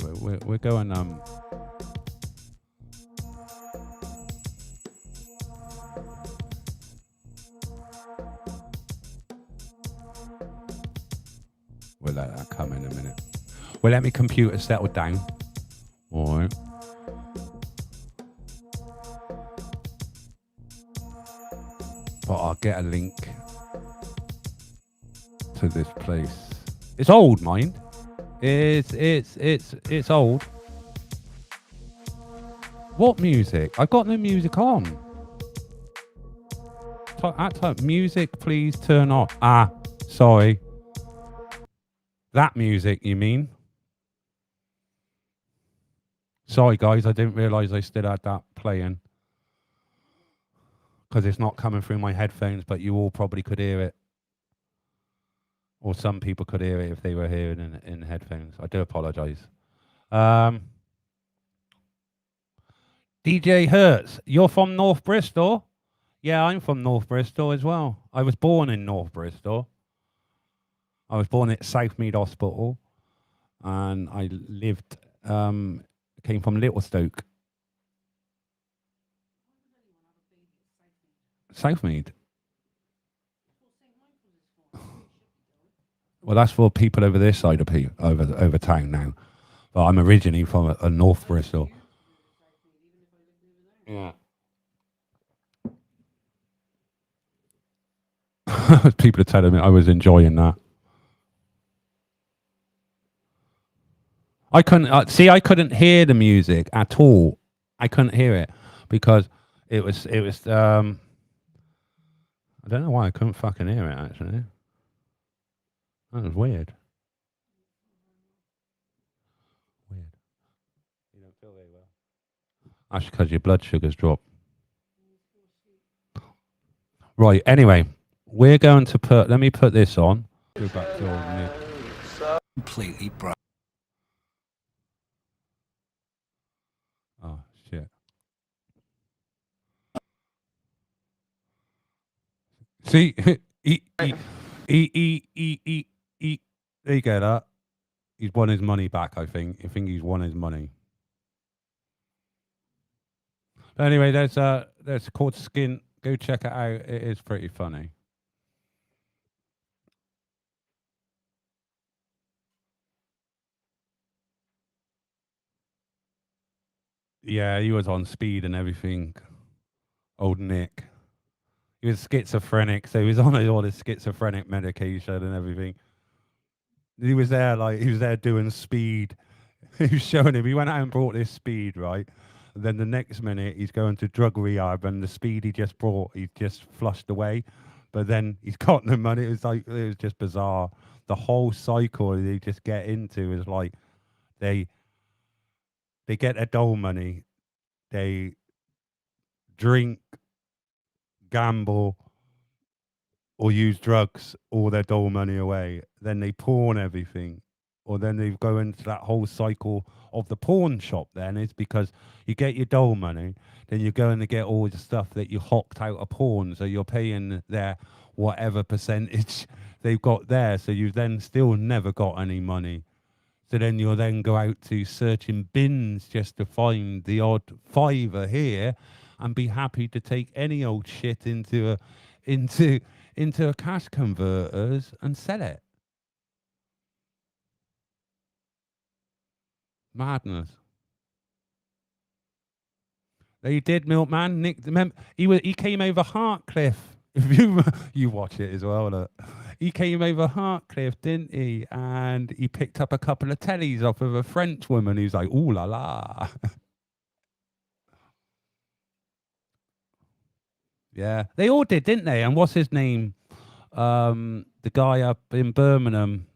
We're going We'll let that come in a minute. We'll let my computer settle down. All right. But I'll get a link to this place. It's old, mind. It's old. What music? I've got no music on. Type music, please turn off. Ah, sorry. That music, you mean? Sorry, guys, I didn't realise I still had that playing. Because it's not coming through my headphones, but you all probably could hear it. Or some people could hear it if they were hearing it in headphones. I do apologise. DJ Hertz, you're from North Bristol? Yeah, I'm from North Bristol as well. I was born in North Bristol. I was born at Southmead Hospital, and I lived, came from Littlestoke, Southmead. Well, that's for people over this side of over town now. But I'm originally from a North Bristol. Yeah. People are telling me I was enjoying that. I couldn't see. I couldn't hear the music at all. I couldn't hear it because it was. I don't know why I couldn't fucking hear it. Actually, that was weird. Weird. You don't feel very well. That's because your blood sugars drop. Right. Anyway, we're going to put. Let me put this on. Go back to old Nick. Completely bright. Oh shit. See, he, there you go. That he's won his money back. I think he's won his money. But anyway, there's called Skin. Go check it out. It is pretty funny. Yeah, he was on speed and everything. Old Nick. He was schizophrenic, so he was on all his schizophrenic medication and everything. He was there doing speed. He was showing him. He went out and brought this speed, right? And then the next minute he's going to drug rehab, and the speed he just brought, he just flushed away. But then he's got no money. It was just bizarre. The whole cycle they just get into is like they get their dole money, they drink, gamble, or use drugs all their dole money away. Then they pawn everything, or then they go into that whole cycle of the pawn shop. Then it's because you get your dole money, then you're going to get all the stuff that you hocked out of pawn, so you're paying their whatever percentage they've got there, so you then still never got any money. So then you'll then go out to searching bins just to find the odd fiver here, and be happy to take any old shit into a cash converters and sell it. Madness. They did, Milkman. Nick, remember, he came over Hartcliffe. If you watch it as well, look. He came over Hartcliffe, didn't he? And he picked up a couple of tellies off of a French woman who's like, ooh la la. Yeah, they all did, didn't they? And what's his name? The guy up in Birmingham.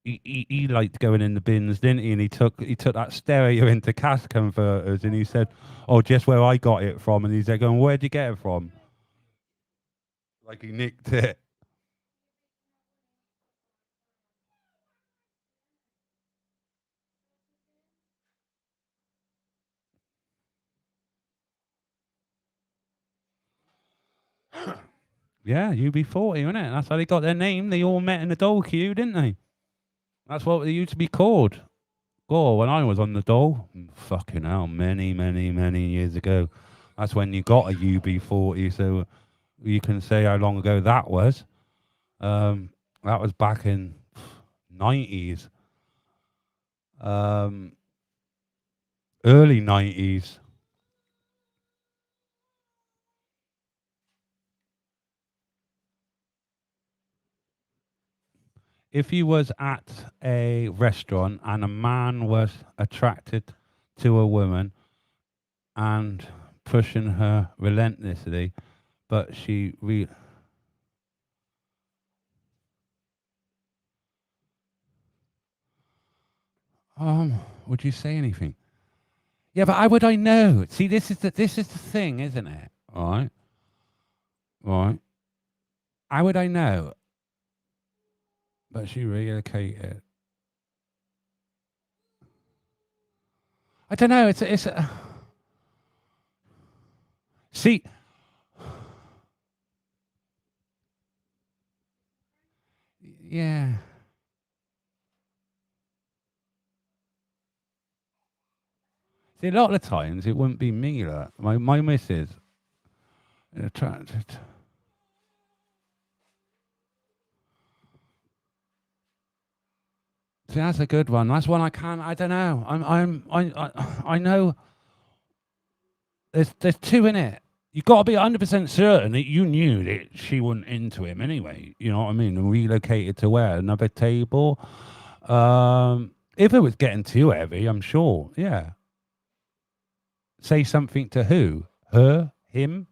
He liked going in the bins, didn't he? And he took that stereo into cash converters, and he said, "Oh, just where I got it from." And he's there going, "Where'd you get it from?" Like he nicked it. Yeah, UB40, wasn't it? That's how they got their name. They all met in the dole queue, didn't they? That's what they used to be called. Oh, when I was on the dole, fucking hell, many years ago. That's when you got a UB40, so you can say how long ago that was. That was back in 90s. Early 90s. If you was at a restaurant and a man was attracted to a woman and pushing her relentlessly, but she would you say anything? Yeah, but how would I know? See, this is the thing, isn't it? Right. How would I know? But she relocated. I don't know. It's a see. Yeah. See, a lot of the times it wouldn't be me, look. My missus. See, that's a good one. That's one I can't. I don't know. I know. There's two in it. You've got to be 100% certain that you knew that she wasn't into him anyway. You know what I mean? And relocated to where? Another table. If it was getting too heavy, I'm sure. Yeah. Say something to who? Her? Him?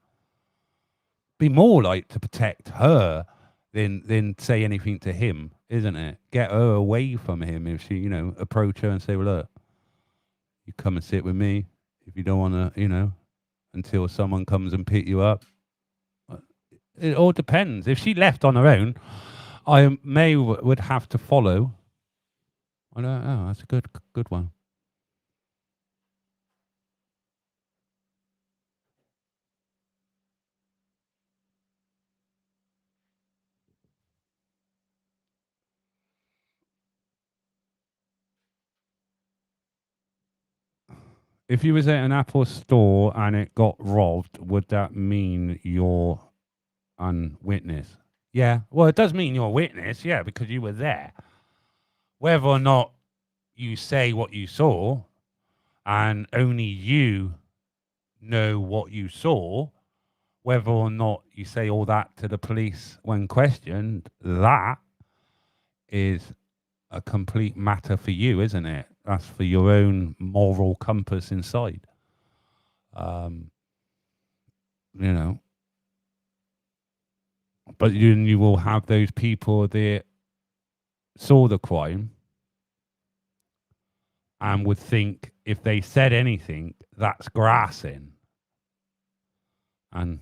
Be more like to protect her than say anything to him, isn't it? Get her away from him if she, approach her and say, well, look, you come and sit with me if you don't want to, until someone comes and pick you up. It all depends. If she left on her own, I would have to follow. I don't know. That's a good one. If you was at an Apple store and it got robbed, would that mean you're unwitness? Yeah. Well, it does mean you're a witness, yeah, because you were there. Whether or not you say what you saw and only you know what you saw, whether or not you say all that to the police when questioned, that is a complete matter for you, isn't it? That's for your own moral compass inside. But you will have those people that saw the crime and would think if they said anything, that's grassing. And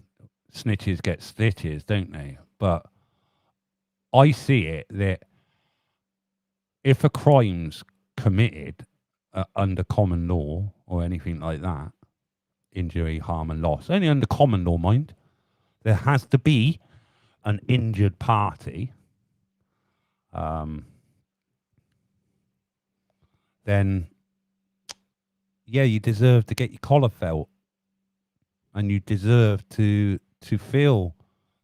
snitches get stitches, don't they? But I see it that if a crime's committed under common law or anything like that, injury, harm and loss, only under common law, mind, there has to be an injured party, then yeah, you deserve to get your collar felt and you deserve to feel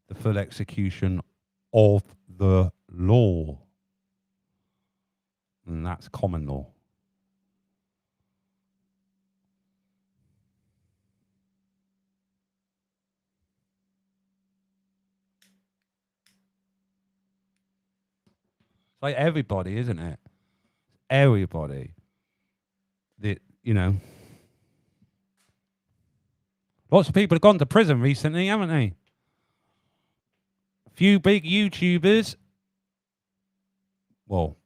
the full execution of the law. And that's common law. It's like everybody, isn't it? Everybody. Lots of people have gone to prison recently, haven't they? A few big YouTubers. Well,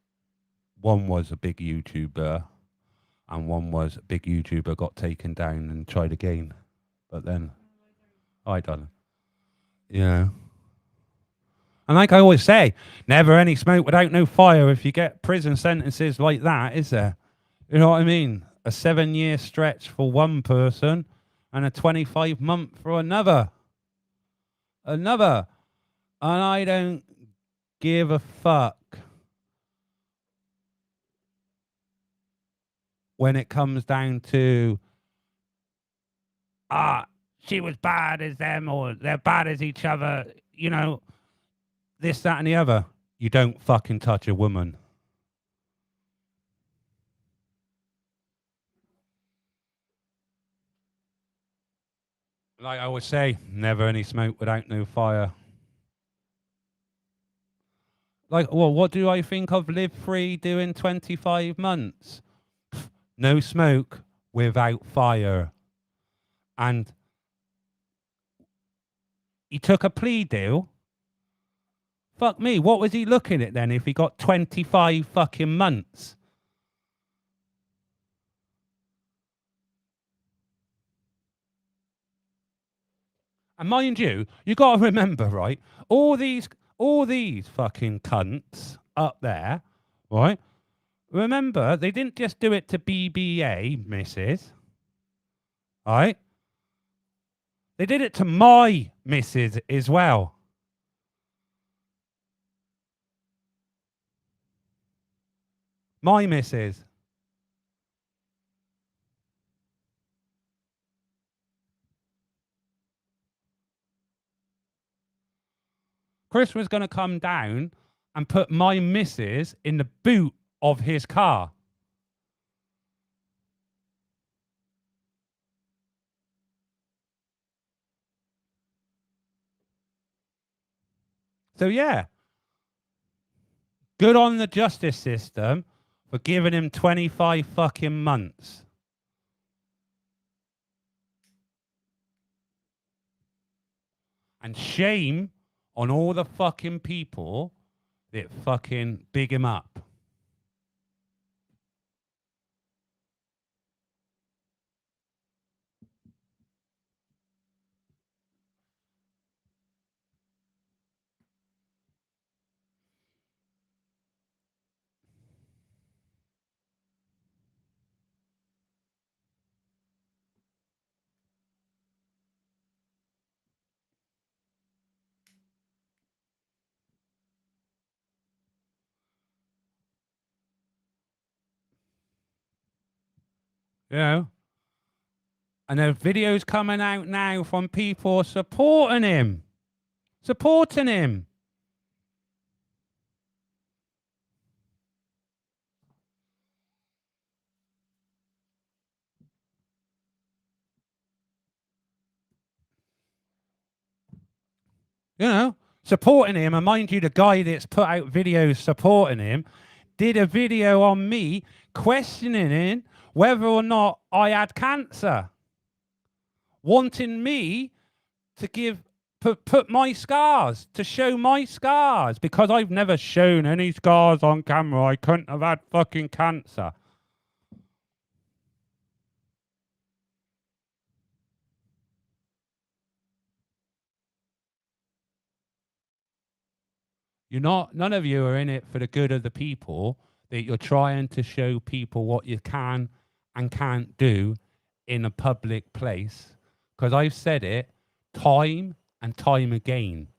one was a big YouTuber and one was a big YouTuber got taken down and tried again. But then, I don't know. And like I always say, never any smoke without no fire if you get prison sentences like that, is there? You know what I mean? A 7-year stretch for one person and a 25-month for another. And I don't give a fuck when it comes down to, she was bad as them or they're bad as each other, this, that, and the other. You don't fucking touch a woman. Like I always say, never any smoke without no fire. Like, well, what do I think of Live Free doing 25 months? No smoke without fire. And he took a plea deal. Fuck me, what was he looking at then if he got 25 fucking months? And mind you, you got to remember, right? All these fucking cunts up there, right? Remember, they didn't just do it to BBA, missus. Right? They did it to my missus as well. My missus. Chris was going to come down and put my missus in the boot of his car. So yeah, good on the justice system for giving him 25 fucking months. And shame on all the fucking people that fucking big him up. You know? And there are videos coming out now from people supporting him. Supporting him. You know, supporting him. And mind you, the guy that's put out videos supporting him did a video on me questioning whether or not I had cancer. Wanting me to put my scars, to show my scars, because I've never shown any scars on camera. I couldn't have had fucking cancer. None of you are in it for the good of the people, that you're trying to show people what you can and can't do in a public place. Because I've said it time and time again.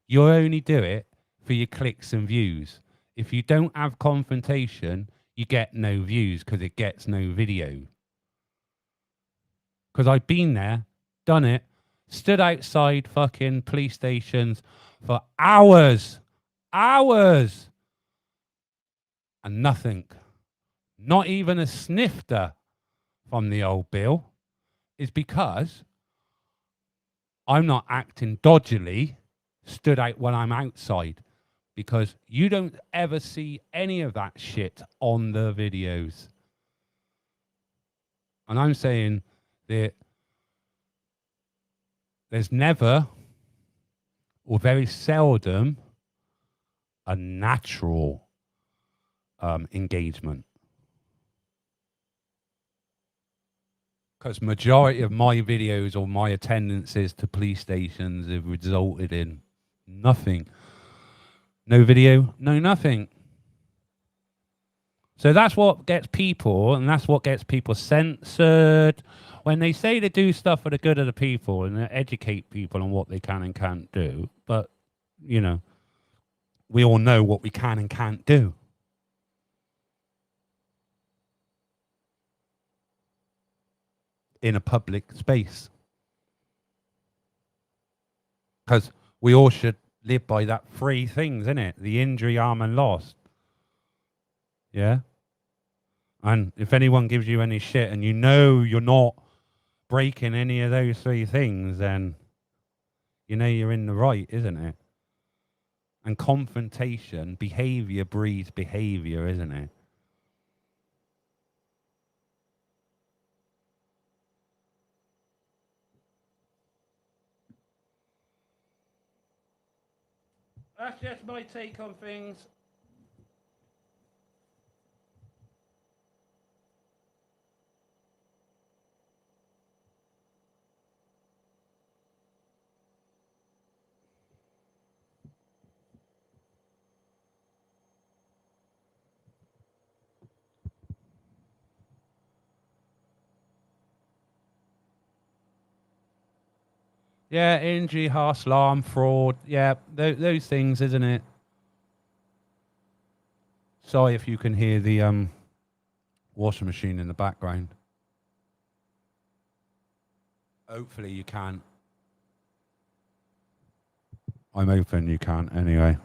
You only do it for your clicks and views. If you don't have confrontation, you get no views because it gets no video. Because I've been there, done it, stood outside fucking police stations for hours. Hours. And nothing. Not even a snifter from the old Bill. Is because I'm not acting dodgily, stood out when I'm outside. Because you don't ever see any of that shit on the videos. And I'm saying that there's never, or very seldom, a natural engagement. Because majority of my videos or my attendances to police stations have resulted in nothing. No video, no nothing. So that's what gets people, and that's what gets people censored. When they say they do stuff for the good of the people and they educate people on what they can and can't do, but, you know, we all know what we can and can't do. In a public space. Because we all should live by that three things, innit? The injury, harm and loss. Yeah? And if anyone gives you any shit and you know you're not breaking any of those three things, then you know you're in the right, isn't it? And confrontation, behavior breeds behavior, isn't it? That's just my take on things. Yeah, injury, harm, fraud. Yeah, those things, isn't it? Sorry if you can hear the washing machine in the background. Hopefully you can. I'm hoping you can't anyway.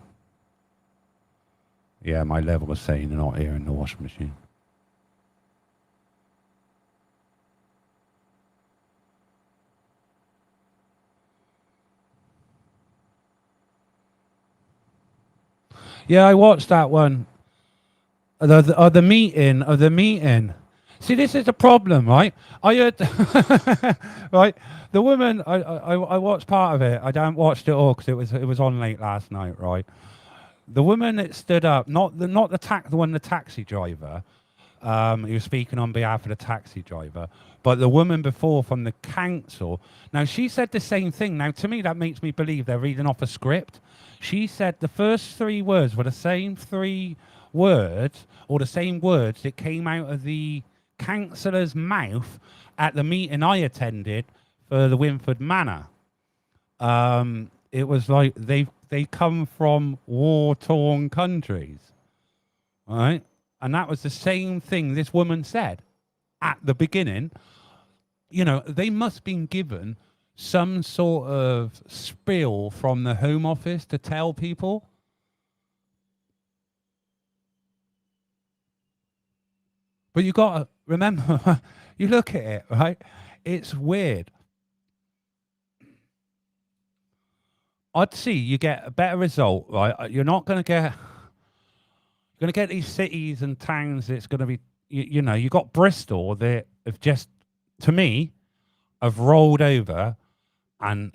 Yeah, my level was saying they're not here in the washing machine. Yeah, I watched that one. The meeting. See, this is the problem, right? I heard, right? The woman, I watched part of it. I don't watched it all because it was on late last night, right? The woman that stood up, not the taxi driver, he was speaking on behalf of the taxi driver, but the woman before from the council. Now, she said the same thing. Now, to me, that makes me believe they're reading off a script. She said the first 3 words were the same 3 words, or the same words that came out of the councillor's mouth at the meeting I attended for the Winford Manor. It was like they come from war-torn countries, right? And that was the same thing this woman said at the beginning. You know, they must have been given some sort of spiel from the Home Office to tell people. But you got to remember, you look at it, right? It's weird. I'd see you get a better result, right? You're not going to get... You're going to get these cities and towns that's going to be, you know, you got Bristol that have just, to me, have rolled over and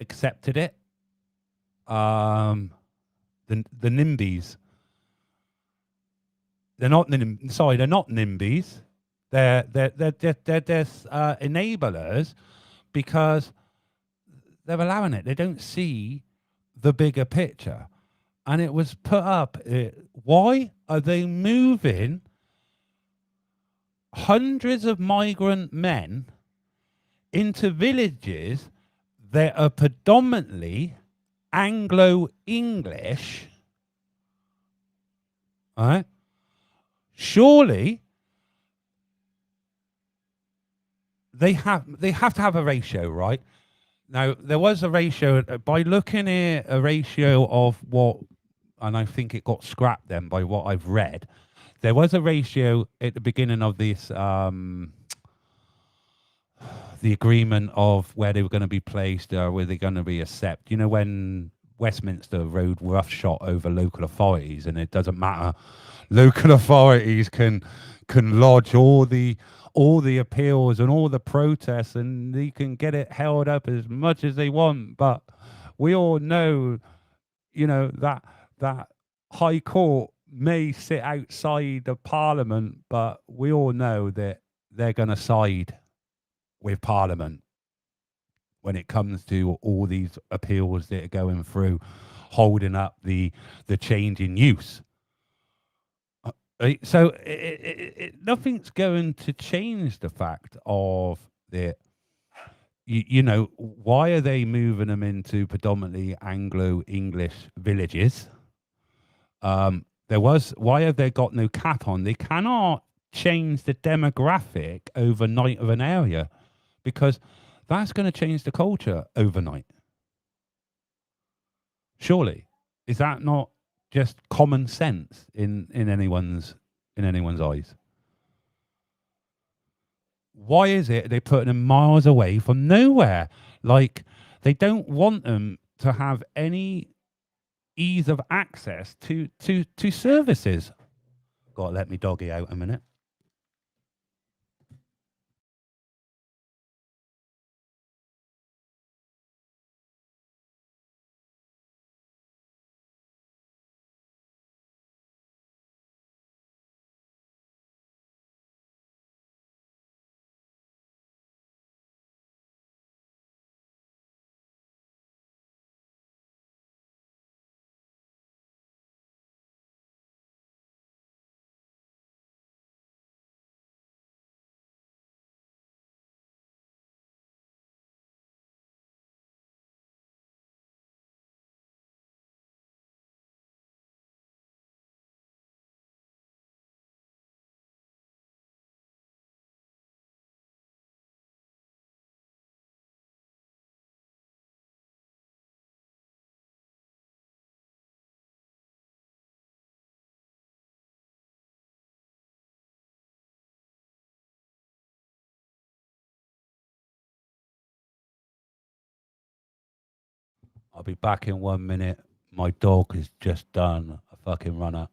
accepted it. The NIMBYs. They're not NIMBYs. They're enablers because they're allowing it. They don't see the bigger picture. And it was put up. Why are they moving hundreds of migrant men into villages that are predominantly Anglo-English? All right? Surely they have to have a ratio, right? Now, there was a ratio, by looking at a ratio of what, and I think it got scrapped then by what I've read, there was a ratio at the beginning of this, the agreement of where they were going to be placed, where they're going to be accepted. You know, when Westminster rode roughshod over local authorities, and it doesn't matter, local authorities can lodge all the appeals and all the protests, and they can get it held up as much as they want. But we all know, you know, that High Court may sit outside of Parliament, but we all know that they're going to side with Parliament when it comes to all these appeals that are going through, holding up the change in use. So nothing's going to change the fact of that. You know, why are they moving them into predominantly Anglo-English villages? Why have they got no cap on? They cannot change the demographic overnight of an area, because that's going to change the culture overnight. Surely, is that not just common sense in anyone's eyes? Why is it they're putting them miles away from nowhere? Like, they don't want them to have any ease of access to services. Gotta let me doggy out a minute. I'll be back in 1 minute. My dog has just done a fucking runner.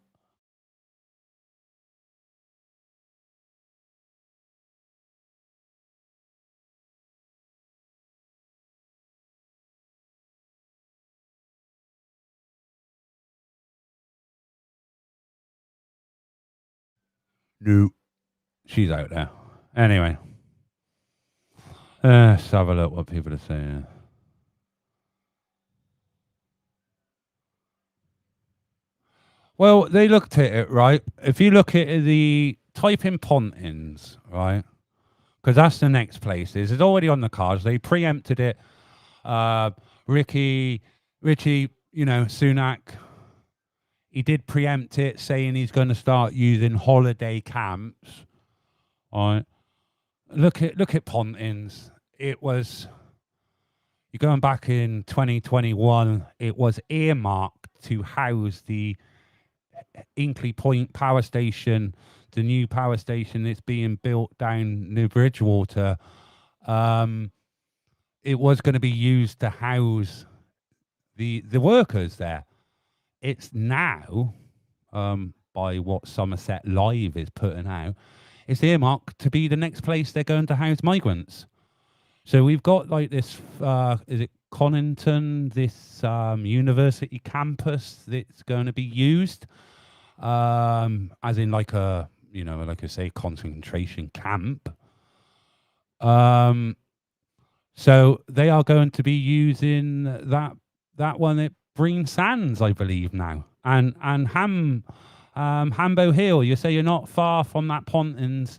No, she's out there. Anyway, let's have a look what people are saying. Well, they looked at it, right? If you look at the type in Pontins, right? Because that's the next place. It's already on the cards. They preempted it. Richie, Sunak, he did preempt it, saying he's going to start using holiday camps. All right. Look at Pontins. It was, you're going back in 2021, it was earmarked to house the Inkley Point power station, the new power station that's being built down near Bridgewater. It was going to be used to house the workers there. It's now, by what Somerset Live is putting out, it's earmarked to be the next place they're going to house migrants. So we've got like this, is it Conington, this university campus that's going to be used as in like a, like I say, concentration camp. So they are going to be using that one at Breen Sands, I believe now, and Hambo Hill. You say you're not far from that Pontins.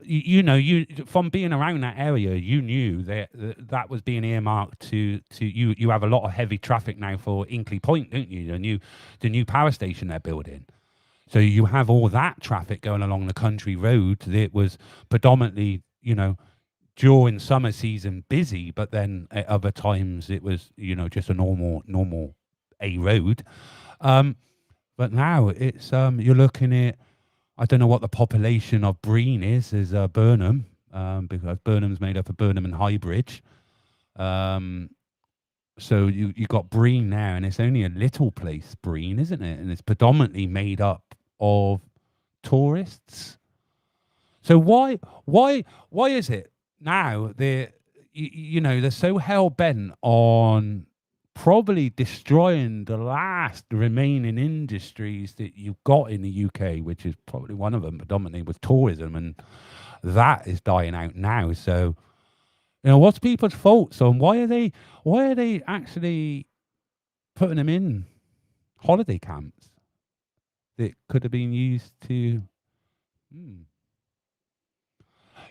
You from being around that area, you knew that was being earmarked to you. You have a lot of heavy traffic now for Inkley Point, don't you? The new power station they're building. So you have all that traffic going along the country road that was predominantly, during summer season busy, but then at other times it was, just a normal A road. But now it's you're looking at, I don't know what the population of Breen is Burnham, because Burnham's made up of Burnham and Highbridge. So you got Breen now, and it's only a little place, Breen, isn't it? And it's predominantly made up of tourists. So why is it now they're so hell bent on probably destroying the last remaining industries that you've got in the UK, which is probably one of them predominantly with tourism, and that is dying out now. So, what's people's thoughts on why are they actually putting them in holiday camps that could have been used to?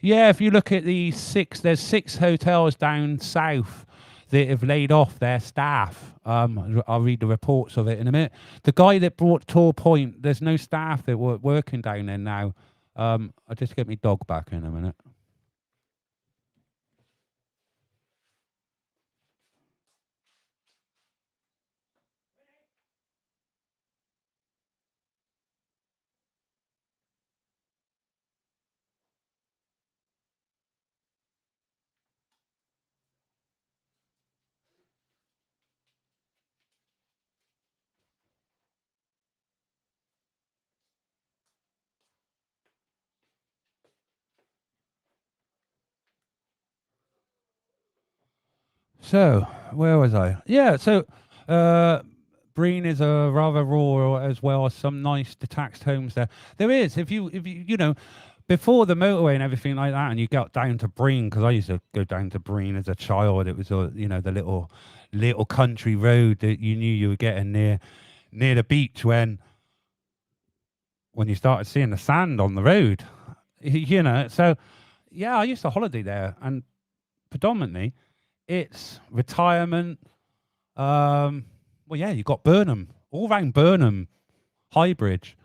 Yeah, if you look at there's 6 hotels down south that have laid off their staff. I'll read the reports of it in a minute. The guy that brought Tor Point, there's no staff that were working down there now. I'll just get my dog back in a minute. So, where was I? Yeah, so Breen is a rather rural, as well as some nice detached homes there. There is, if you before the motorway and everything like that, and you got down to Breen, because I used to go down to Breen as a child. It was the little country road that you knew you were getting near the beach when you started seeing the sand on the road. So yeah, I used to holiday there, and predominantly it's retirement. Well, yeah, you got Burnham, all around Burnham, Highbridge,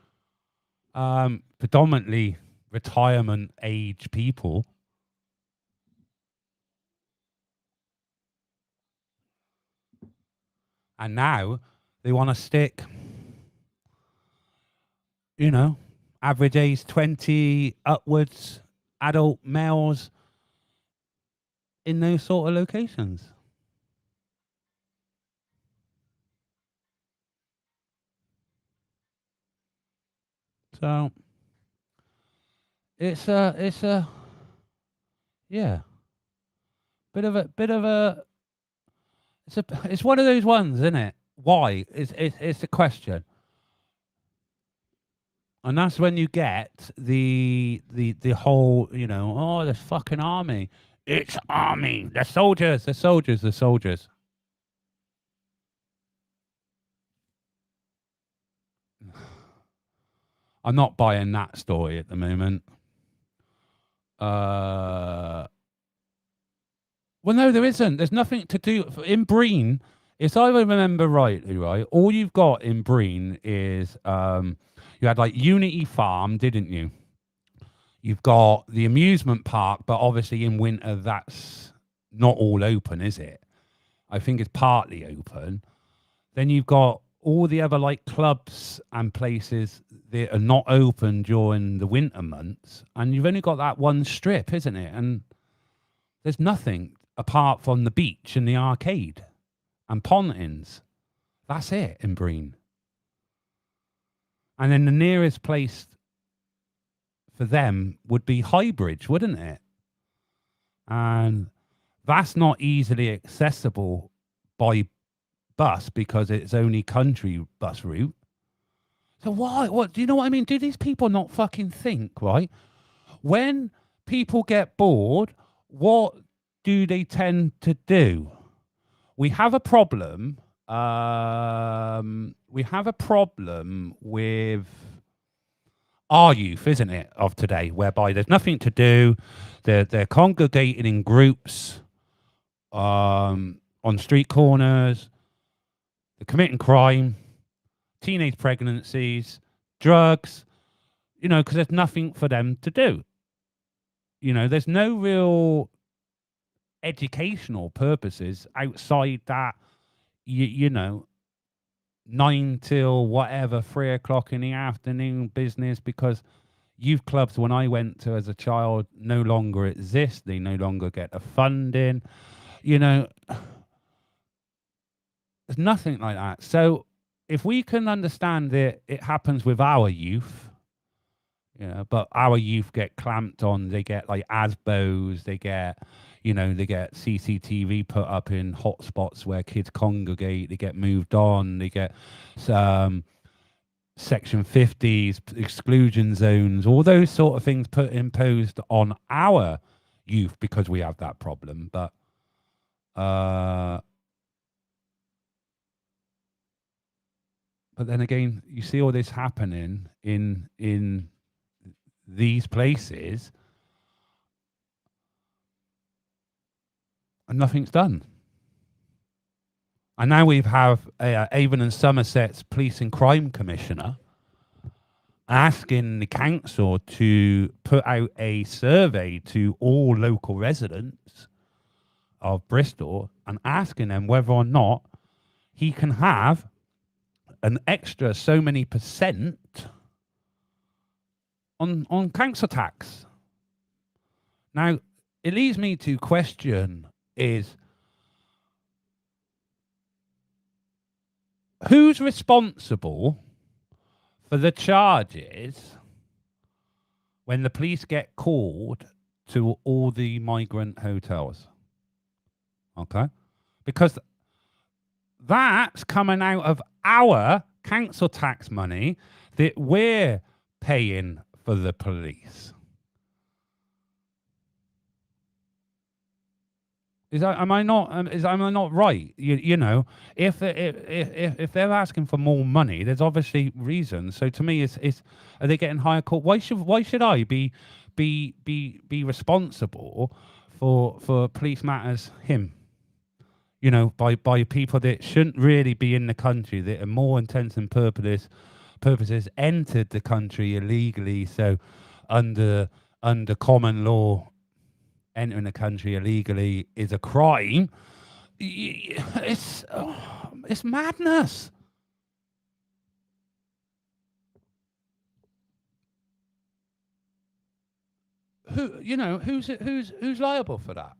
predominantly retirement age people. And now they want to stick, average age 20 upwards, adult males in those sort of locations. So it's yeah, it's one of those ones, isn't it? Why? It's the question. And that's when you get the whole, you know, oh, the fucking army. It's army. The soldiers, the soldiers, the soldiers. I'm not buying that story at the moment. Well, no, there isn't. There's nothing to do in Breen. If I remember rightly, right, all you've got in Breen is you had like Unity Farm, didn't you? You've got the amusement park, but obviously in winter that's not all open, is it? I think it's partly open. Then you've got all the other like clubs and places that are not open during the winter months, and you've only got that one strip, isn't it? And there's nothing apart from the beach and the arcade and Pontins. That's it in Breen. And then the nearest place for them would be Highbridge, wouldn't it? And that's not easily accessible by bus because it's only country bus route. So why? What do you know what I mean? Do these people not fucking think, right? When people get bored, what do they tend to do? We have a problem. We have a problem with our youth, isn't it, of today, whereby there's nothing to do. They're congregating in groups on street corners. They're committing crime, teenage pregnancies, drugs, you know, because there's nothing for them to do. You know, there's no real educational purposes outside that, you know, 9 till whatever, 3 o'clock in the afternoon business, because youth clubs, when I went to as a child, no longer exist. They no longer get the funding. You know, there's nothing like that. So if we can understand that it happens with our youth, you know, but our youth get clamped on, they get like ASBOs, they get, you know, they get CCTV put up in hotspots where kids congregate, they get moved on, they get Section 50s, exclusion zones, all those sort of things imposed on our youth because we have that problem. But then again, you see all this happening in these places, and nothing's done. And now we have Avon and Somerset's Police and Crime Commissioner asking the council to put out a survey to all local residents of Bristol and asking them whether or not he can have an extra so many % on council tax. Now, it leads me to question is, who's responsible for the charges when the police get called to all the migrant hotels? Okay? Because that's coming out of our council tax money that we're paying for the police. Am I not right? You know, if they're asking for more money, there's obviously reasons. So to me, it's are they getting higher court? Why should I be responsible for police matters? You know, by people that shouldn't really be in the country, that are more intents and purposes entered the country illegally. So under common law, entering the country illegally is a crime. It's madness. Who's liable for that?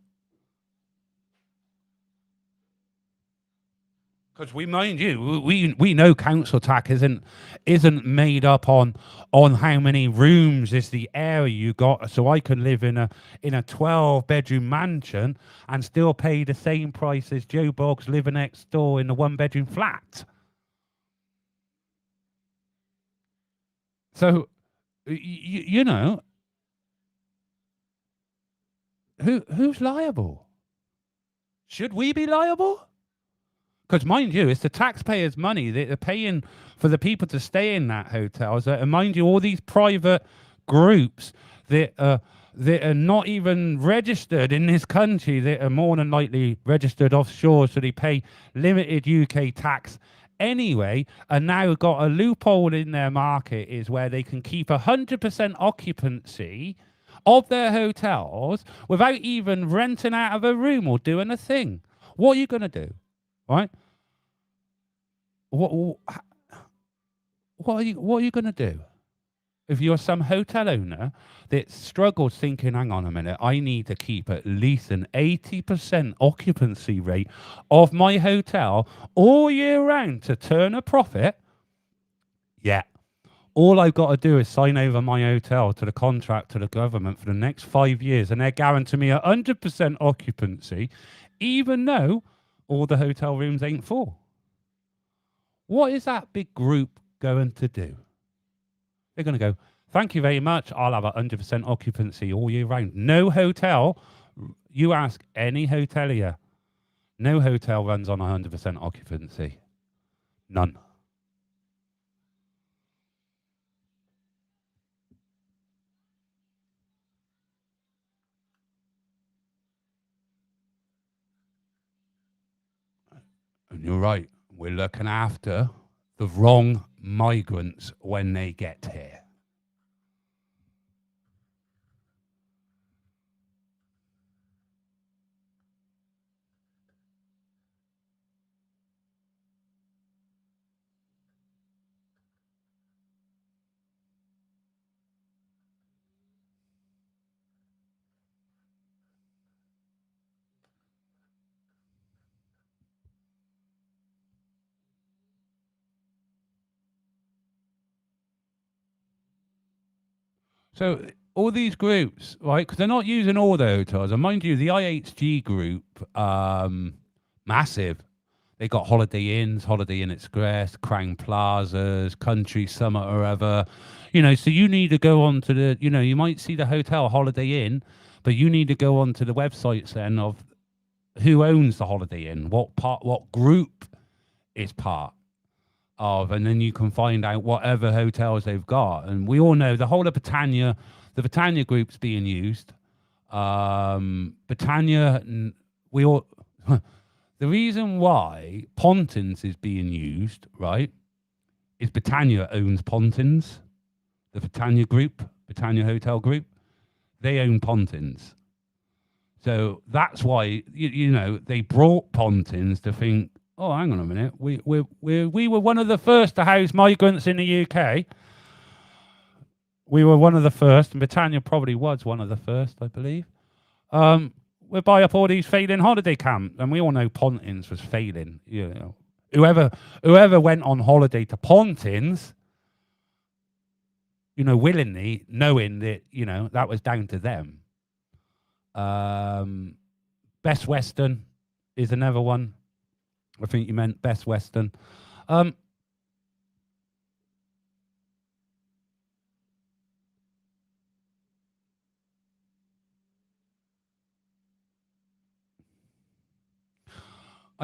Because we mind you, we know council tax isn't made up on how many rooms is the area you got. So I could live in a 12-bedroom mansion and still pay the same price as Joe Boggs living next door in a 1-bedroom flat. So you know, who's liable? Should we be liable? Because mind you, it's the taxpayers' money that they're paying for the people to stay in that hotel. So, and mind you, all these private groups that are not even registered in this country, that are more than likely registered offshore, so they pay limited UK tax anyway, and now got a loophole in their market is where they can keep 100% occupancy of their hotels without even renting out of a room or doing a thing. What are you going to do? Right? What are you going to do if you're some hotel owner that struggles thinking, hang on a minute, I need to keep at least an 80% occupancy rate of my hotel all year round to turn a profit? Yeah. All I've got to do is sign over my hotel to the contract to the government for the next 5 years, and they're guaranteeing me 100% occupancy, even though all the hotel rooms ain't full. What is that big group going to do? They're going to go, thank you very much, I'll have 100% occupancy all year round. No hotel, you ask any hotelier, no hotel runs on 100% occupancy. None. And you're right, we're looking after the wrong migrants when they get here. So all these groups, right, because they're not using all the hotels. And mind you, the IHG group, massive. They got Holiday Inns, Holiday Inn Express, Crown Plazas, Country Summit or whatever. You know, so you need to go on to the, you know, you might see the hotel Holiday Inn, but you need to go on to the websites then of who owns the Holiday Inn, what group is part of, and then you can find out whatever hotels they've got. And we all know the whole of Britannia, the Britannia group's being used. Britannia, we all, the reason why Pontins is being used, right, is Britannia owns Pontins, the Britannia group, Britannia Hotel Group, they own Pontins. So that's why, you know, they brought Pontins to think, oh, hang on a minute. We were one of the first to house migrants in the UK. We were one of the first, and Britannia probably was one of the first, I believe. We buy up all these failing holiday camps, and we all know Pontins was failing. You know, whoever went on holiday to Pontins, you know, willingly, knowing that, you know, that was down to them. Best Western is another one. I think you meant Best Western. I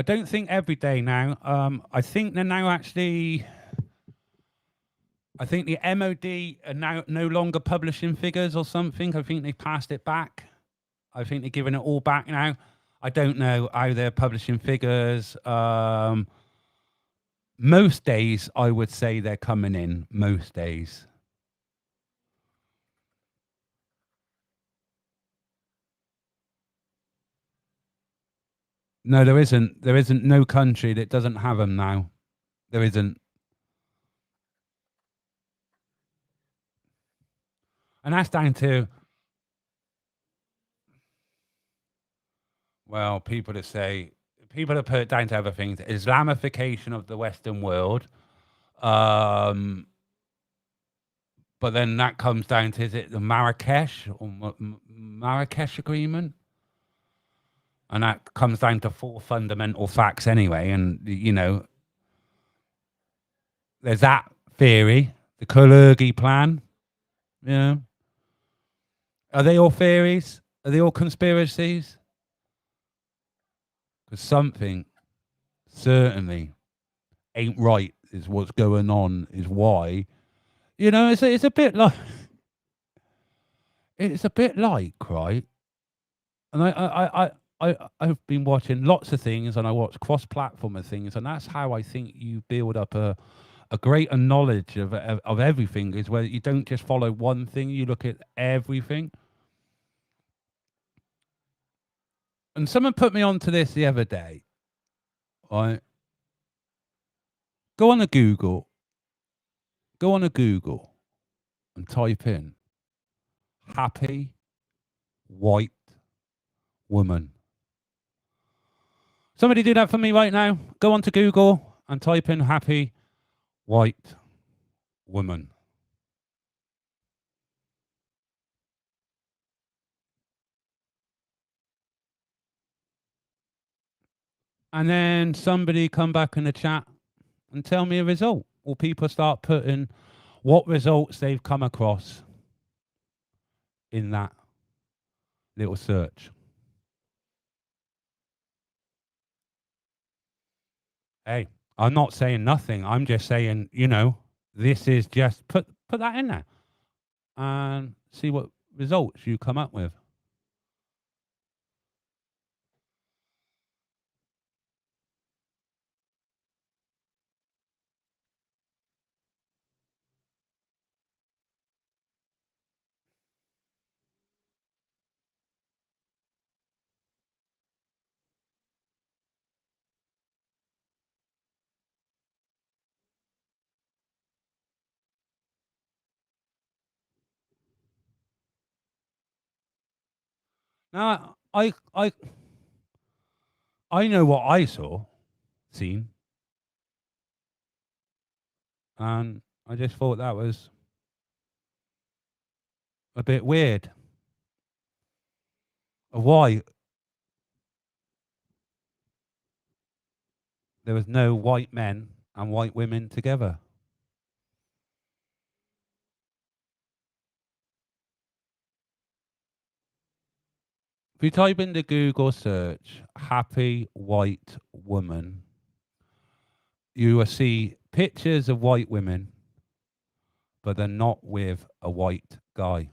don't think every day now. I think they're now actually, I think the MOD are now no longer publishing figures or something. I think they passed it back. I think they're giving it all back now. I don't know how they're publishing figures. Most days, I would say they're coming in. Most days. No, there isn't. There isn't no country that doesn't have them now. There isn't. And that's down to, well, people that say people have put it down to other things. Islamification of the Western world. But then that comes down to, is it the Marrakesh or Marrakesh Agreement? And that comes down to 4 fundamental facts anyway. And, you know, there's that theory, the Kalergi plan. You know, are they all theories? Are they all conspiracies? Because something certainly ain't right is what's going on, is why. You know, it's a bit like, right? And I've been watching lots of things, and I watch cross-platform of things, and that's how I think you build up a greater knowledge of everything, is where you don't just follow one thing, you look at everything. And someone put me onto this the other day, right? Go on to Google and type in happy white woman. Somebody do that for me right now. Go on to Google and type in happy white woman. And then somebody come back in the chat and tell me a result. Or people start putting what results they've come across in that little search. Hey, I'm not saying nothing. I'm just saying, you know, this is just put that in there and see what results you come up with. Now, I know what I seen, and I just thought that was a bit weird. Why there was no white men and white women together? If you type into Google search happy white woman, you will see pictures of white women, but they're not with a white guy.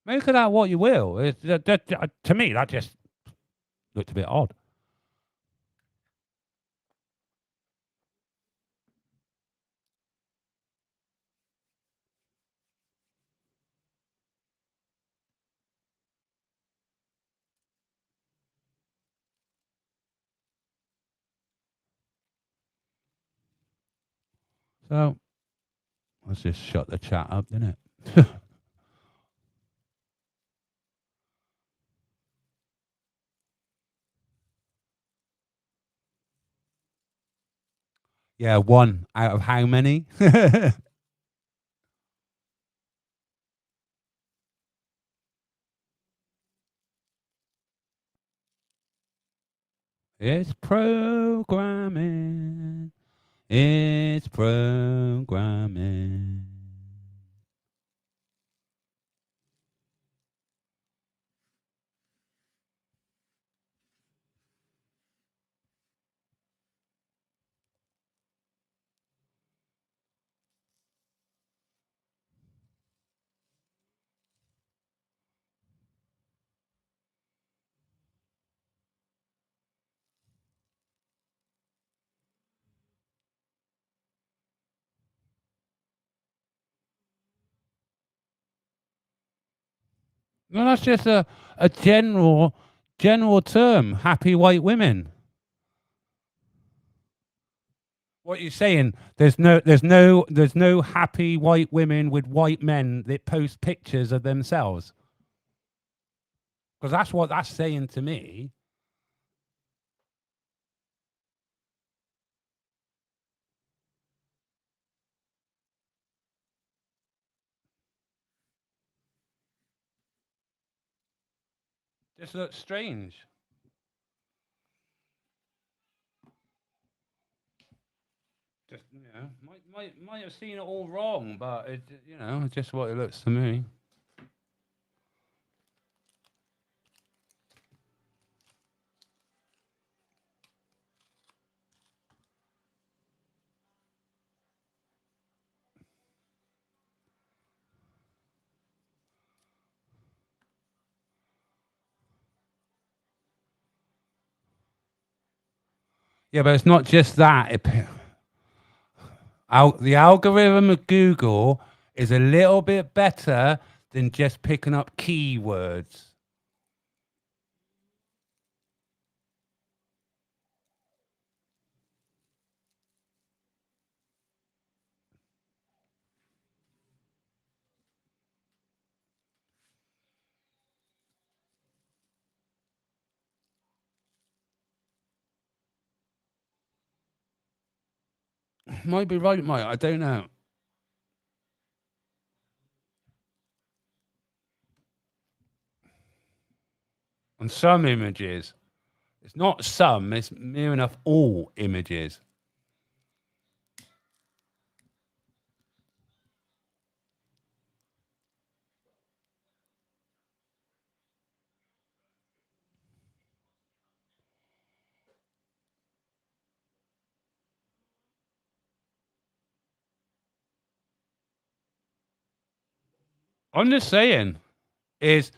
Make of that what you will. To me, that just looked a bit odd. So let's just shut the chat up, didn't it? Yeah, 1 out of how many? It's programming. It's programming. Well, that's just a general term. Happy white women. What you're saying? There's no happy white women with white men that post pictures of themselves. Because that's what that's saying to me. This looks strange. Just, you know, might have seen it all wrong, but it, you know, just what it looks to me. Yeah, but it's not just that. The algorithm of Google is a little bit better than just picking up keywords. Might be right, Mike. I don't know. On some images, it's not some, it's near enough all images. I'm just saying, it's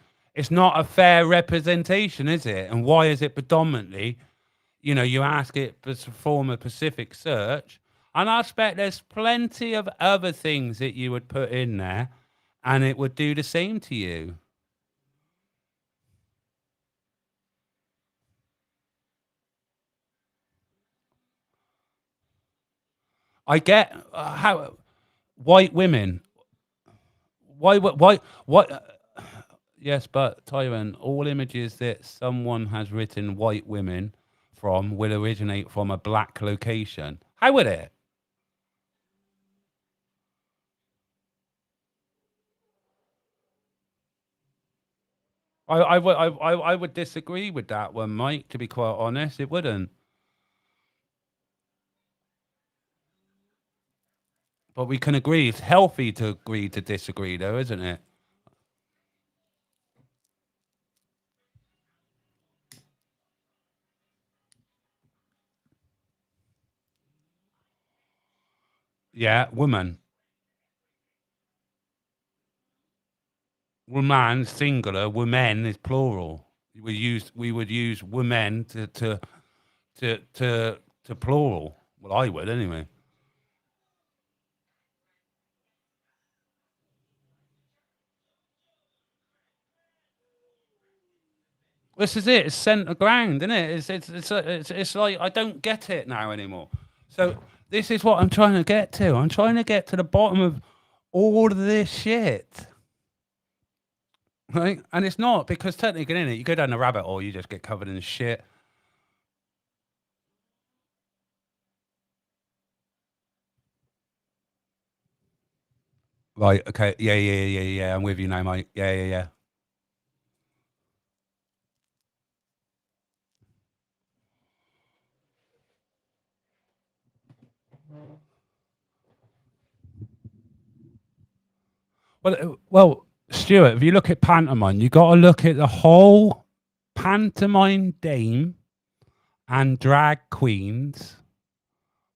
not a fair representation, is it? And why is it predominantly, you know, you ask it to perform a specific search, and I expect there's plenty of other things that you would put in there, and it would do the same to you. I get how white women. Why? Yes, but Tyrone, all images that someone has written white women from will originate from a black location. How would it? I would disagree with that one, Mike. To be quite honest, it wouldn't. But we can agree. It's healthy to agree to disagree, though, isn't it? Yeah, woman. Woman singular. Women is plural. We would use women to plural. Well, I would anyway. This is it. It's centre ground, isn't it? It's like I don't get it now anymore. So this is what I'm trying to get to. I'm trying to get to the bottom of all of this shit, right? And it's not because technically, in it, you go down the rabbit hole, you just get covered in shit. Right. Okay. Yeah. I'm with you now, mate. Yeah. Well, Stuart, if you look at pantomime, you got to look at the whole pantomime dame and drag queens,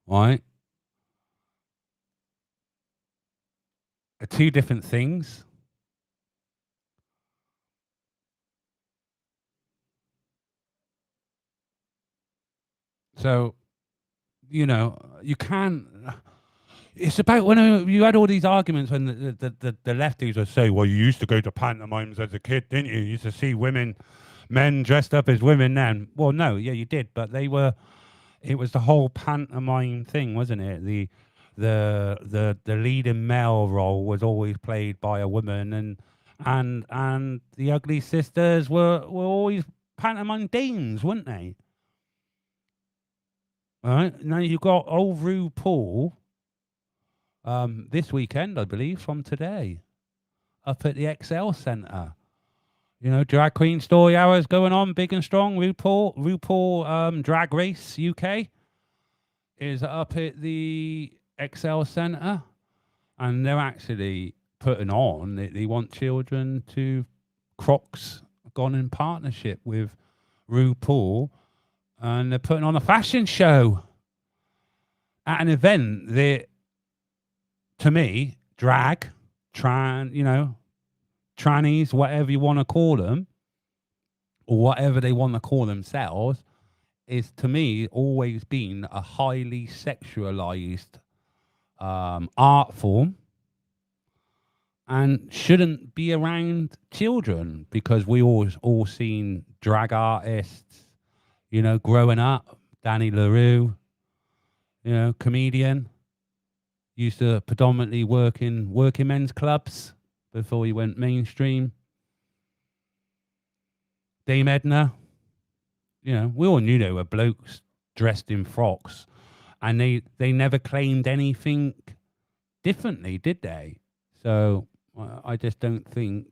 right? Are two different things. So, you know, you can't. It's about when you had all these arguments when the lefties would say, well, you used to go to pantomimes as a kid, didn't you? You used to see men dressed up as women then. Well, no, yeah, you did, but it was the whole pantomime thing, wasn't it? The leading male role was always played by a woman, and the Ugly Sisters were always pantomime dames, weren't they? All right. Now you got old RuPaul this weekend, I believe, from today, up at the XL Centre. You know, drag queen story hours going on, big and strong. RuPaul Drag Race UK is up at the XL Centre, and they're actually putting on. They want children to Crocs gone in partnership with RuPaul, and they're putting on a fashion show at an event that, to me, drag, trannies, whatever you want to call them, or whatever they want to call themselves, is, to me, always been a highly sexualized art form, and shouldn't be around children, because we all seen drag artists, you know, growing up. Danny LaRue, you know, comedian, used to predominantly work in working men's clubs before he went mainstream. Dame Edna, you know, we all knew they were blokes dressed in frocks, and they never claimed anything differently, did they? So I just don't think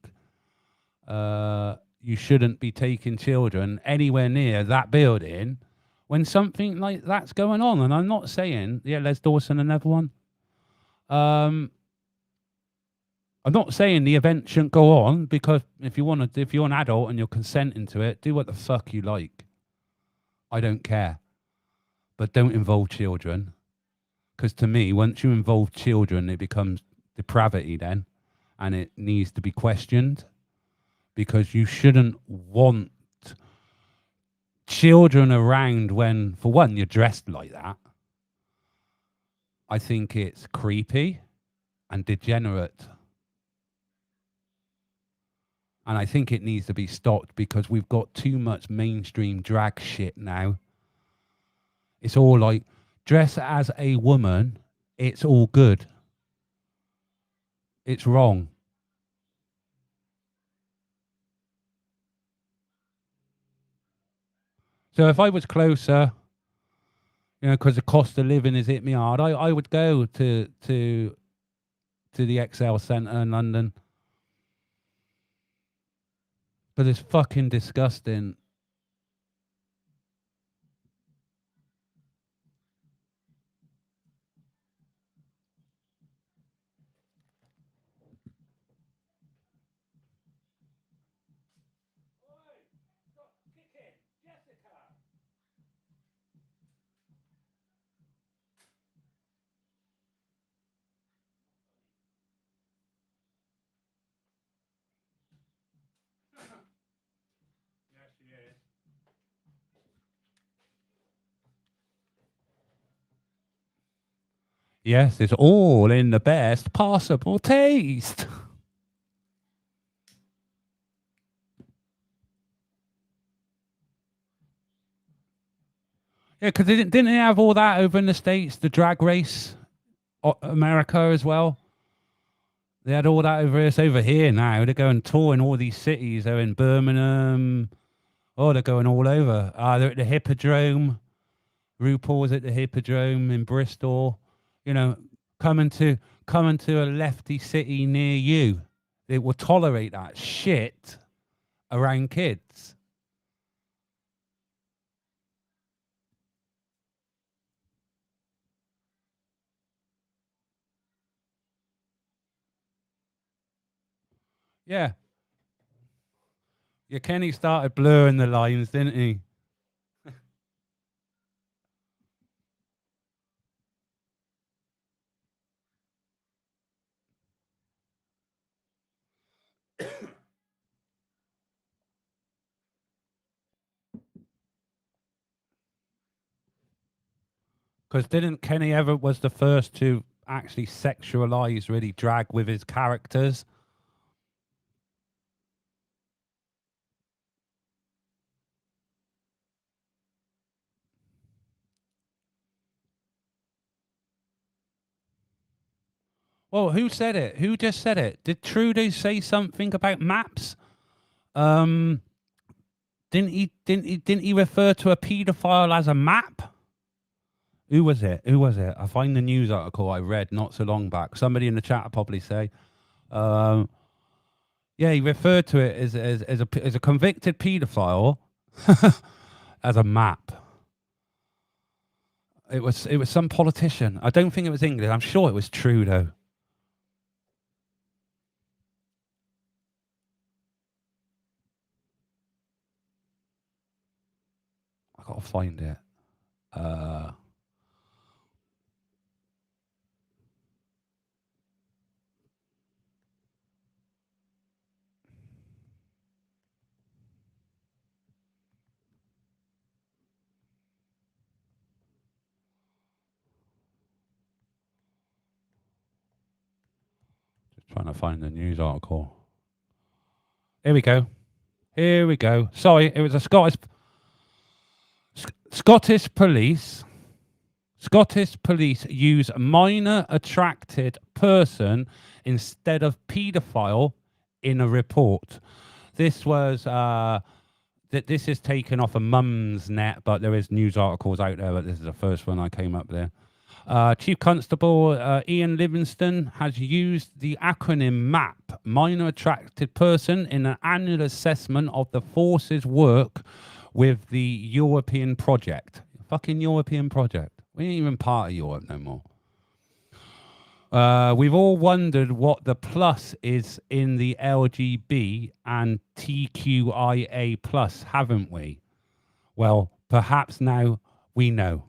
you shouldn't be taking children anywhere near that building when something like that's going on. And I'm not saying, yeah, Les Dawson, another one. I'm not saying the event shouldn't go on, because if you're an adult and you're consenting to it, do what the fuck you like. I don't care. But don't involve children. Because to me, once you involve children, it becomes depravity then. And it needs to be questioned. Because you shouldn't want children around when, for one, you're dressed like that. I think it's creepy and degenerate. And I think it needs to be stopped, because we've got too much mainstream drag shit now. It's all like, dress as a woman, it's all good. It's wrong. So if I was closer, you know, because the cost of living is hit me hard, I would go to the XL Centre in London. But it's fucking disgusting. Yes, it's all in the best possible taste. Yeah, because didn't they have all that over in the States, the Drag Race, America as well? They had all that over. It's over here now. They're going touring all these cities. They're in Birmingham. Oh, they're going all over. They're at the Hippodrome. RuPaul's at the Hippodrome in Bristol. You know, coming to a lefty city near you. It will tolerate that shit around kids. Yeah. Yeah, Kenny started blurring the lines, didn't he? Because didn't Kenny ever was the first to actually sexualize really drag with his characters? Well, who said it? Who just said it? Did Trudeau say something about maps? Didn't he refer to a paedophile as a map? Who was it? Who was it? I find the news article I read not so long back. Somebody in the chat will probably say. Yeah, he referred to it as a convicted paedophile as a map. It was some politician. I don't think it was English. I'm sure it was Trudeau. I gotta find it. Just trying to find the news article. Here we go. Here we go. Sorry, it was a Scottish police use minor attracted person instead of paedophile in a report. This was this is taken off a Mum's Net, but there is news articles out there. But this is the first one I came up there. Chief Constable Ian Livingston has used the acronym MAP, minor attracted person, in an annual assessment of the force's work with the European project. Fucking European project. We ain't even part of Europe no more. We've all wondered what the plus is in the LGB and TQIA plus, haven't we? Well, perhaps now we know,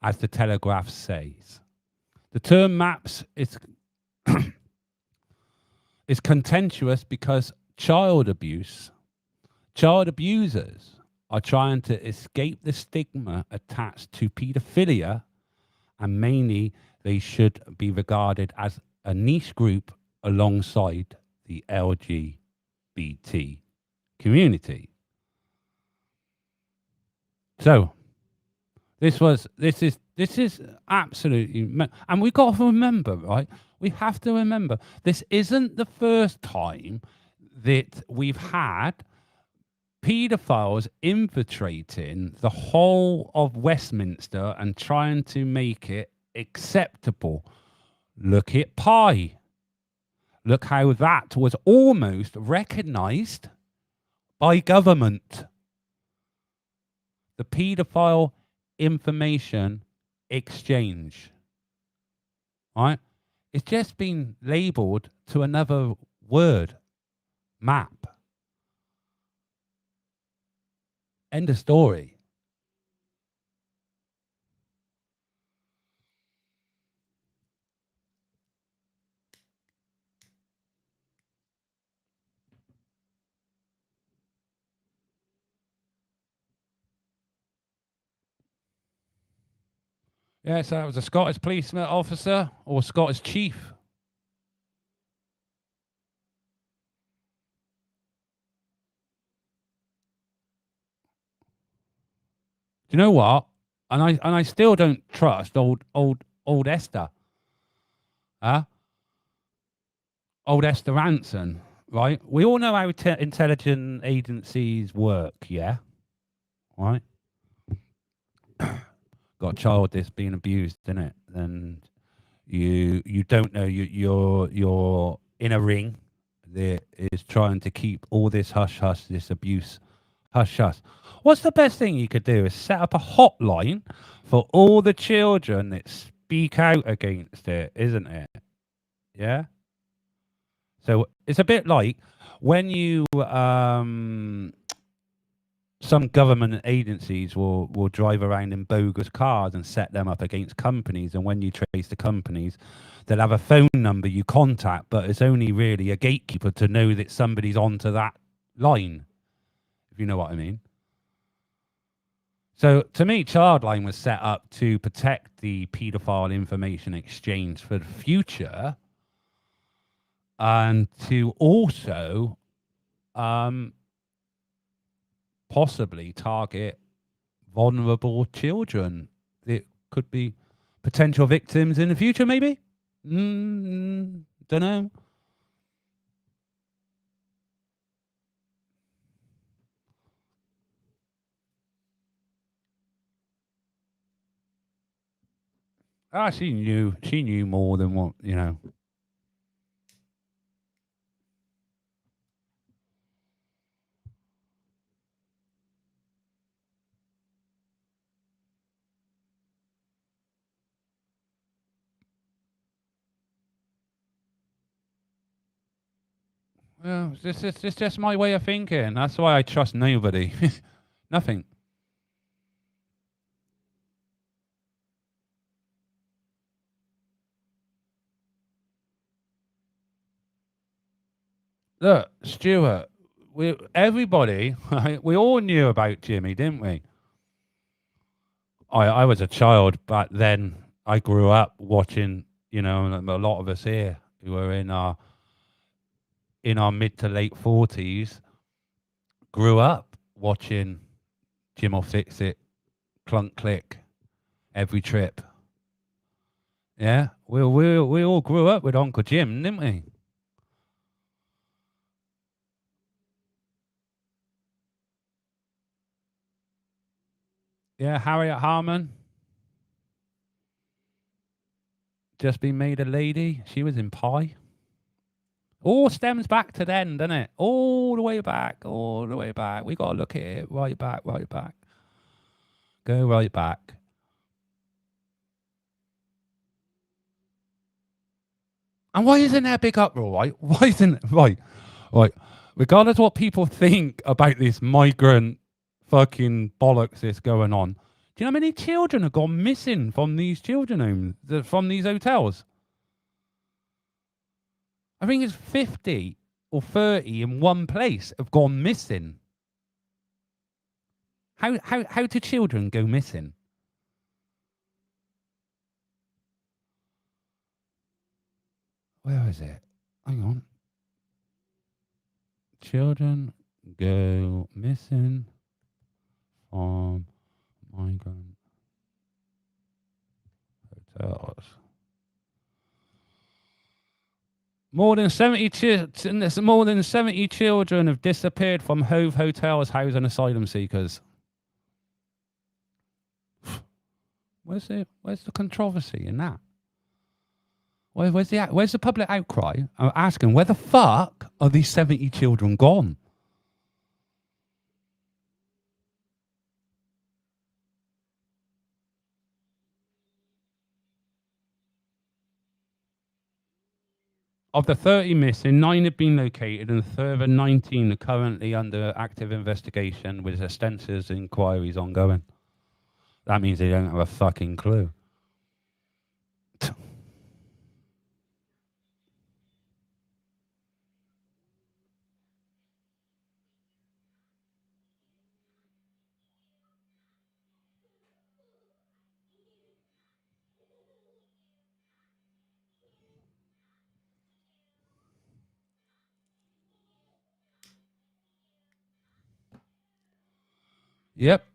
as the Telegraph says. The term MAPS is is contentious because child abusers are trying to escape the stigma attached to paedophilia, and mainly they should be regarded as a niche group alongside the LGBT community. So this is absolutely, and we've got to remember, right? We have to remember, this isn't the first time that we've had paedophiles infiltrating the whole of Westminster and trying to make it acceptable. Look at Pi. Look how that was almost recognised by government. The paedophile information exchange. Right? It's just been labelled to another word. MAP. End of story. Yeah, so it was a Scottish policeman officer or Scottish chief. Do you know what? And I still don't trust old Esther. Old Esther Ranson, right? We all know how intelligence agencies work, yeah? Right? Got a child that's being abused, isn't it? And you don't know you're in a ring that is trying to keep all this hush hush, this abuse hush hush. What's the best thing you could do is set up a hotline for all the children that speak out against it, isn't it? Yeah. So it's a bit like when you some government agencies will drive around in bogus cars and set them up against companies, and when you trace the companies, they'll have a phone number you contact, but it's only really a gatekeeper to know that somebody's onto that line, if you know what I mean. So to me, Childline was set up to protect the paedophile information exchange for the future, and to also possibly target vulnerable children that could be potential victims in the future, maybe? Don't know. Ah, she knew. She knew more than what, you know. Well, it's just my way of thinking. That's why I trust nobody. Nothing. Look, Stuart, everybody, we all knew about Jimmy, didn't we? I was a child, but then I grew up watching, you know, a lot of us here who were in our mid to late 40s grew up watching Jim'll Fix It, Clunk Click, Every Trip. Yeah, we all grew up with Uncle Jim, didn't we? Yeah, Harriet Harman. Just been made a lady. She was in Pie. All stems back to then, doesn't it? All the way back, all the way back. We got to look at it right back, right back. Go right back. And why isn't there a big uproar, right? Why isn't, right. Regardless of what people think about this migrant fucking bollocks that's going on, do you know how many children have gone missing from these children homes, from these hotels? I think it's 50 or 30 in one place have gone missing. How do children go missing? Where is it? Hang on. Children go missing from migrant hotels. More than 70 children have disappeared from Hove Hotels housing asylum seekers. Where's the controversy in that? Where's the public outcry? I'm asking, where the fuck are these 70 children gone? Of the 30 missing, 9 have been located and a further 19 are currently under active investigation with extensive inquiries ongoing. That means they don't have a fucking clue. Yep.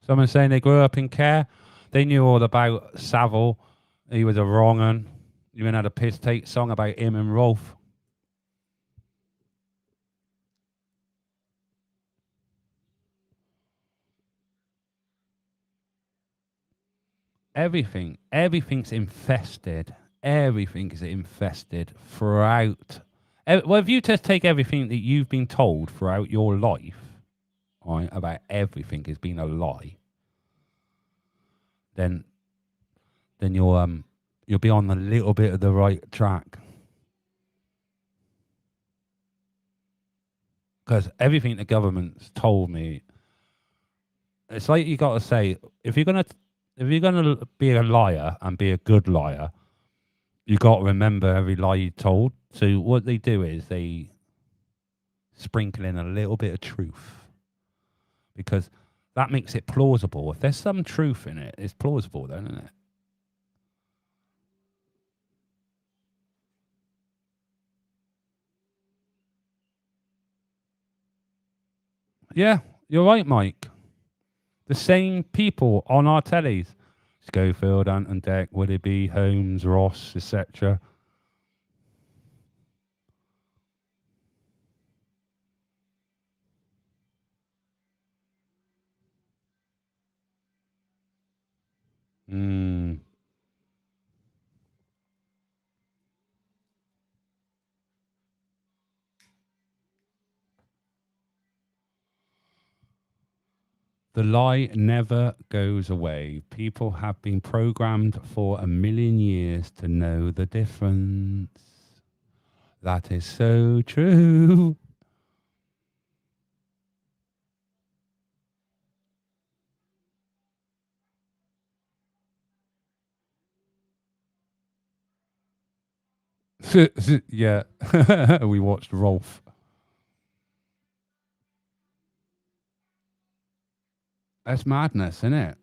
Someone saying they grew up in care. They knew all about Savile. He was a wrong un. You even had a piss take song about him and Rolf. Everything's infested. Everything is infested throughout. Well, if you just take everything that you've been told throughout your life, right, about everything has been a lie, then you'll be on a little bit of the right track. Because everything the government's told me, it's like you got to say, if you're gonna be a liar and be a good liar, you got to remember every lie you told. So what they do is they sprinkle in a little bit of truth, because that makes it plausible. If there's some truth in it, it's plausible then, isn't it? Yeah, you're right, Mike. The same people on our tellies. Schofield, Anton Deck, Willoughby, Holmes, Ross, etc. Mm. The lie never goes away. People have been programmed for 1,000,000 years to know the difference. That is so true. Yeah, we watched Rolf. That's madness, isn't it?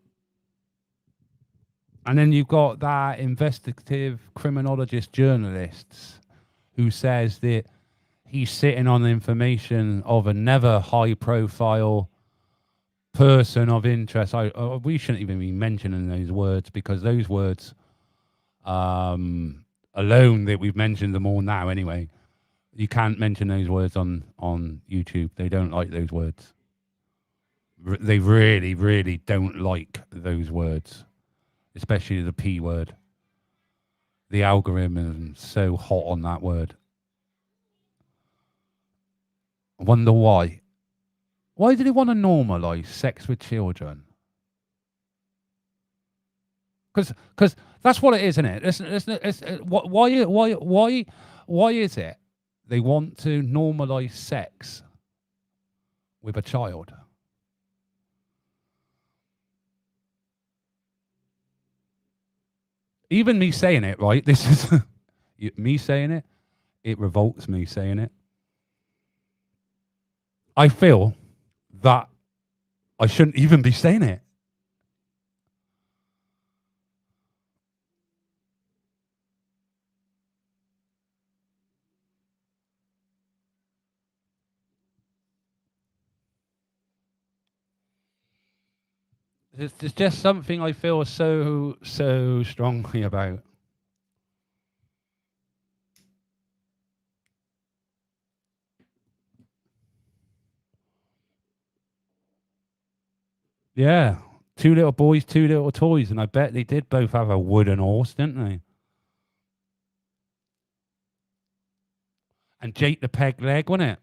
And then you've got that investigative criminologist journalists who says that he's sitting on the information of another high-profile person of interest. We shouldn't even be mentioning those words because those words alone, that we've mentioned them all now anyway, you can't mention those words on YouTube. They don't like those words. They really, really don't like those words, especially the P word. The algorithm is so hot on that word. I wonder why. Why do they want to normalize sex with children? Because that's what it is, isn't it? Why is it they want to normalize sex with a child? Even me saying it, right? This is me saying it. It revolts me saying it. I feel that I shouldn't even be saying it. It's just something I feel so strongly about. Yeah. 2 little boys, 2 little toys, and I bet they did both have a wooden horse, didn't they? And Jake the peg leg, wasn't it?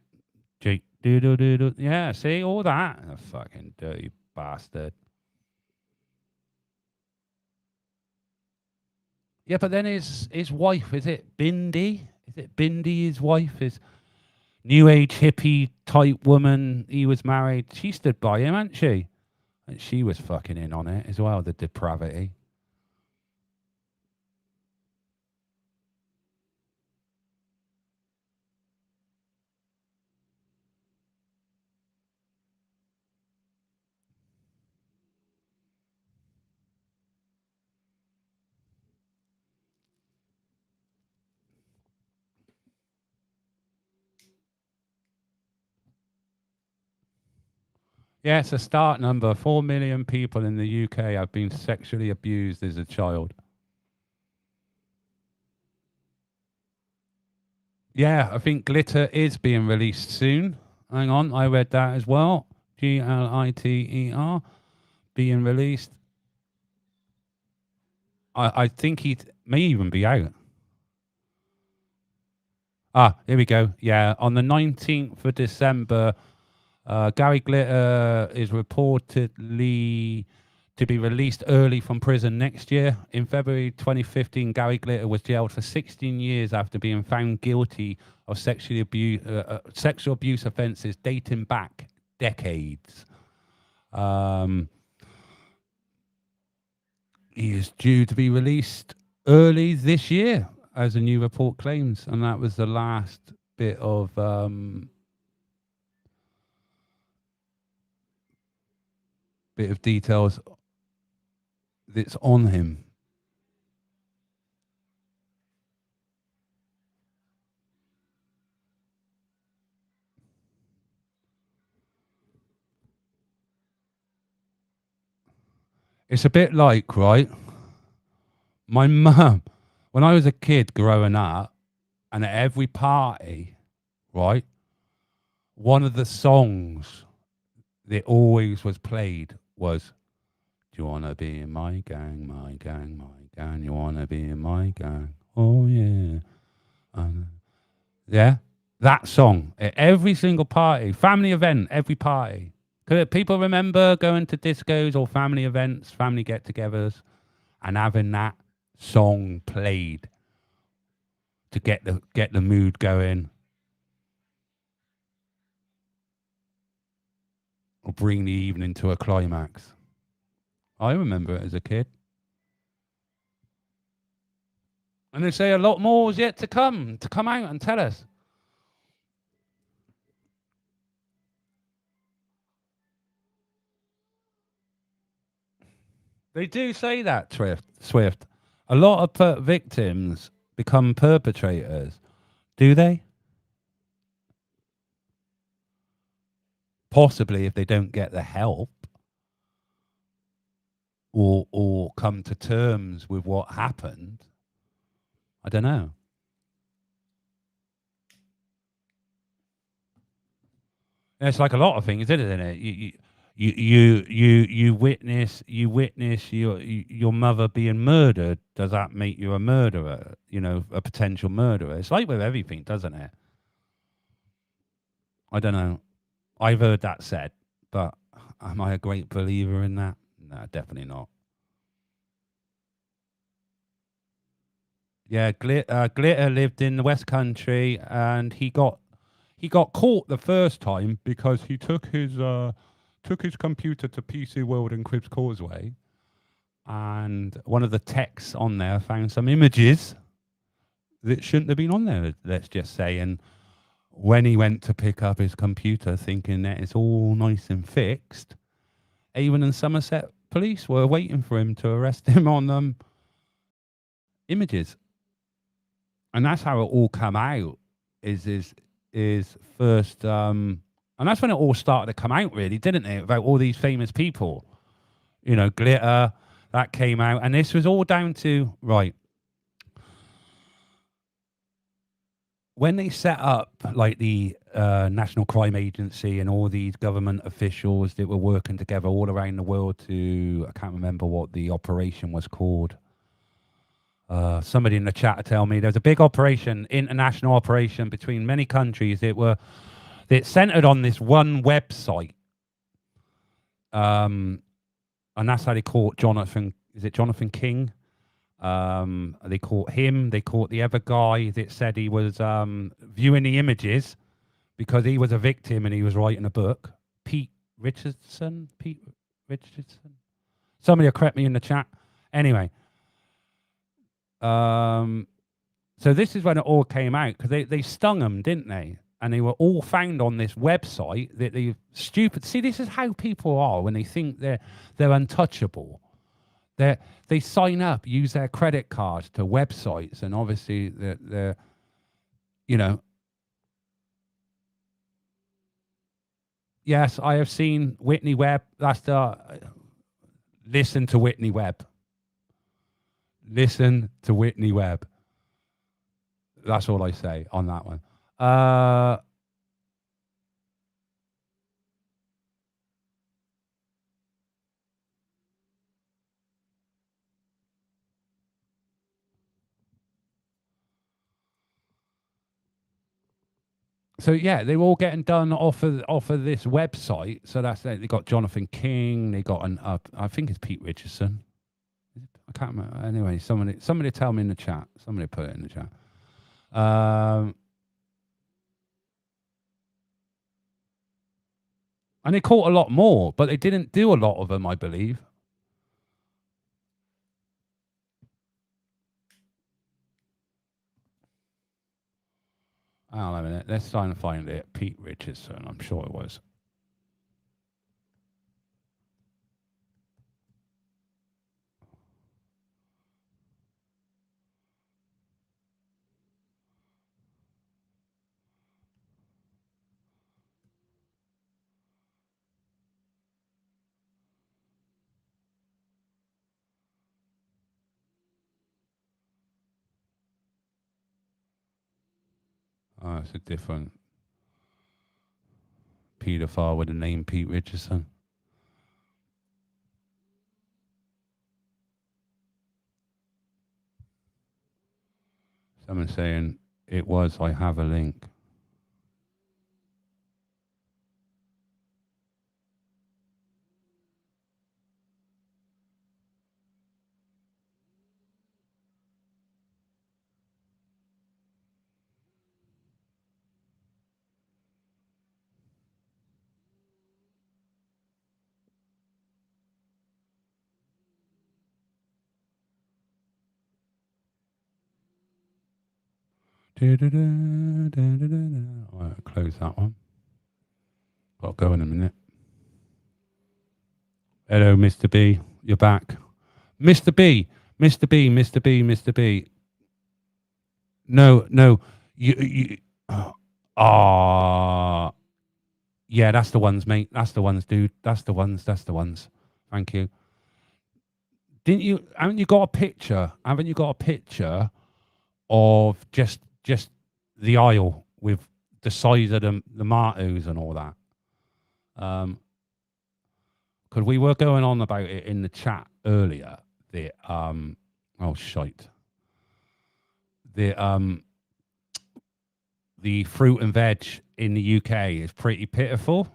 Jake, do. Yeah, see, all that. A fucking dirty bastard. Yeah, but then his wife, is it Bindi? Is it Bindi, his wife? His new age hippie type woman he was married. She stood by him, hadn't she? And she was fucking in on it as well, the depravity. Yeah, it's a start number. 4 million people in the UK have been sexually abused as a child. Yeah, I think Glitter is being released soon. Hang on, I read that as well. Gliter being released. I think he may even be out. Ah, here we go. Yeah, on the 19th of December, Gary Glitter is reportedly to be released early from prison next year. In February 2015, Gary Glitter was jailed for 16 years after being found guilty of sexual abuse offences dating back decades. He is due to be released early this year, as a new report claims, and that was the last bit of details that's on him. It's a bit like, right? My mum, when I was a kid growing up, and at every party, right, one of the songs that always was played was, "Do you want to be in my gang, my gang, my gang? You want to be in my gang? Oh, yeah." Yeah, that song at every single party, family event, every party. Could people remember going to discos or family events, family get-togethers, and having that song played to get the mood going, or bring the evening to a climax? I remember it as a kid. And they say a lot more is yet to come out and tell us. They do say that, Swift. A lot of victims become perpetrators. Do they? Possibly if they don't get the help or come to terms with what happened. I don't know. It's like a lot of things, isn't it? You witness your mother being murdered. Does that make you a murderer? You know, a potential murderer. It's like with everything, doesn't it? I don't know. I've heard that said, but am I a great believer in that? No, definitely not. Yeah, Glitter lived in the West Country, and he got caught the first time because he took his computer to PC World and Cribs Causeway, and one of the techs on there found some images that shouldn't have been on there, let's just say. And when he went to pick up his computer thinking that it's all nice and fixed, Avon and Somerset police were waiting for him to arrest him on images. And that's how it all come out, is first, and that's when it all started to come out, really, didn't it? About all these famous people, you know, Glitter, that came out, and this was all down to, right, when they set up like the National Crime Agency and all these government officials that were working together all around the world to, I can't remember what the operation was called. Somebody in the chat will tell me there's a big operation, international operation between many countries that centered on this one website. And that's how they caught Jonathan. Is it Jonathan King? They caught him. They caught the other guy that said he was viewing the images because he was a victim and he was writing a book. Pete Richardson. Somebody will correct me in the chat. Anyway. So this is when it all came out, because they stung them, didn't they? And they were all found on this website that they stupid. See, this is how people are when they think they're untouchable. They sign up, use their credit cards to websites, and obviously they're you know. Yes, I have seen Whitney Webb. That's the listen to Whitney Webb. Listen to Whitney Webb. That's all I say on that one. So yeah, they were all getting done off of this website. So that's it. They got Jonathan King. They got I think it's Pete Richardson. I can't remember. Anyway, somebody tell me in the chat. Somebody put it in the chat. And they caught a lot more, but they didn't do a lot of them, I believe. Hang on a minute. Let's try and find it. Pete Richardson. I'm sure it was. it's a different paedophile with the name Pete Richardson. Someone saying it was. I have a link. All right, close that one. Got to go in a minute. Hello, Mr. B. You're back. Mr. B. Mr. B. Mr. B. Mr. B. No. You. Yeah, that's the ones, mate. That's the ones, dude. That's the ones. Thank you. Haven't you got a picture? Haven't you got a picture of just the aisle with the size of the tomatoes and all that? Because we were going on about it in the chat earlier. The fruit and veg in the UK is pretty pitiful,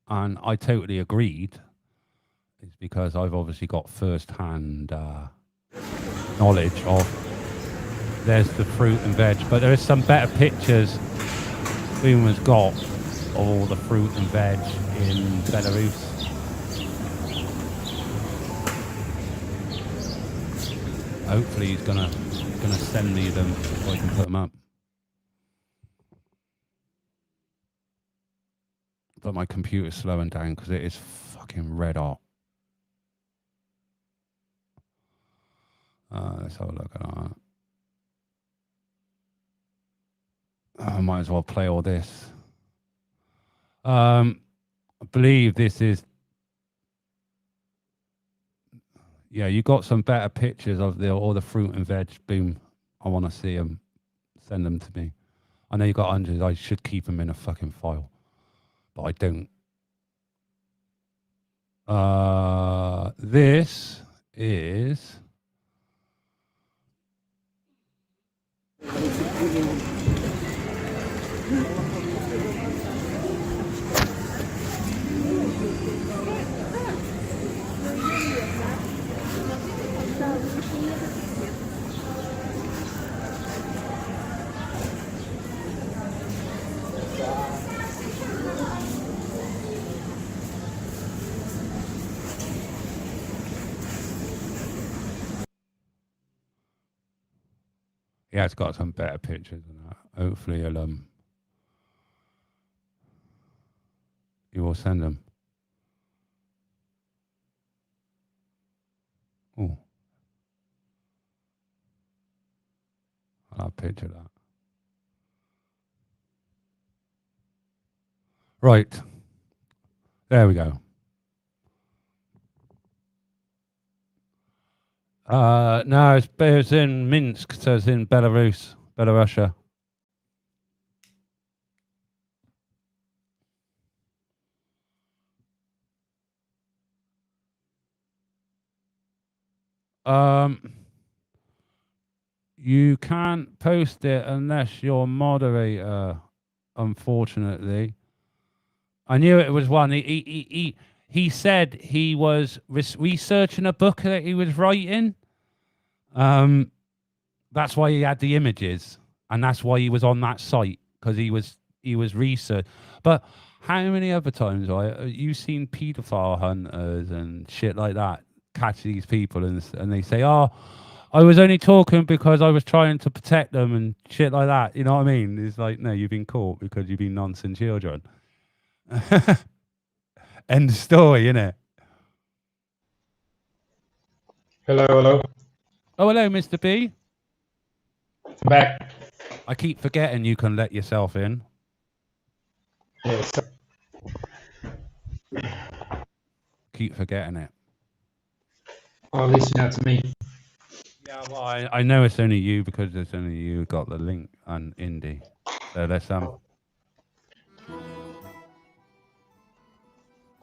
and I totally agreed. It's because I've obviously got first-hand knowledge of. There's the fruit and veg, but there is some better pictures Boomer's got of all the fruit and veg in Belarus. Hopefully he's gonna send me them so I can put them up. But my computer's slowing down because it is fucking red hot. Let's have a look at that. I might as well play all this. I believe this is. Yeah, you got some better pictures of all the fruit and veg. Boom. I want to see them. Send them to me. I know you got hundreds. I should keep them in a fucking file, but I don't. This is. Yeah, it's got some better pictures than that. Hopefully, you will send them. Oh, I'll picture that. Right, there we go. No, it's in Minsk, so it's in Belarusia. You can't post it unless you're moderator, unfortunately. I knew it was one. He said he was researching a book that he was writing. That's why he had the images, and that's why he was on that site, because he was research. But how many other times you seen paedophile hunters and shit like that catch these people and they say, "Oh, I was only talking because I was trying to protect them," and shit like that. You know what I mean? It's like, no, you've been caught because you've been nonsense children. End story, innit? Hello. Oh, hello, Mr. B. Back. I keep forgetting you can let yourself in. Yes. Keep forgetting it. Oh, listen out to me. Yeah, well, I know it's only you because it's only you who got the link on Indie. So let's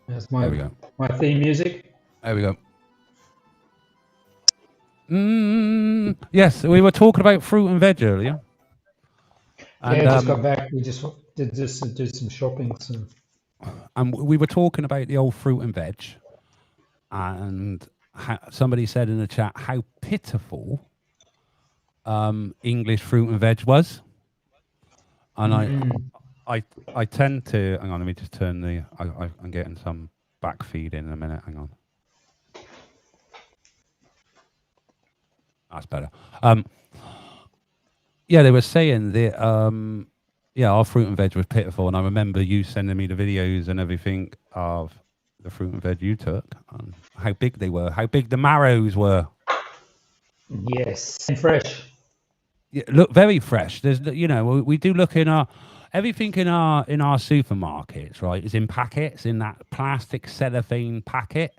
That's there we go. my theme music. There we go. Yes, we were talking about fruit and veg earlier. And, Yeah, just got back. We just did some shopping. So. And we were talking about the old fruit and veg, and somebody said in the chat how pitiful English fruit and veg was, and I tend to hang on. Let me just turn the. I'm getting some back feed in a minute. Hang on. That's better. Yeah, they were saying that. Yeah, our fruit and veg was pitiful, and I remember you sending me the videos and everything of the fruit and veg you took, and how big they were, how big the marrows were. Yes, and fresh. Yeah, look very fresh. There's, you know, we do look in our everything in our supermarkets, right? Is in packets, in that plastic cellophane packet,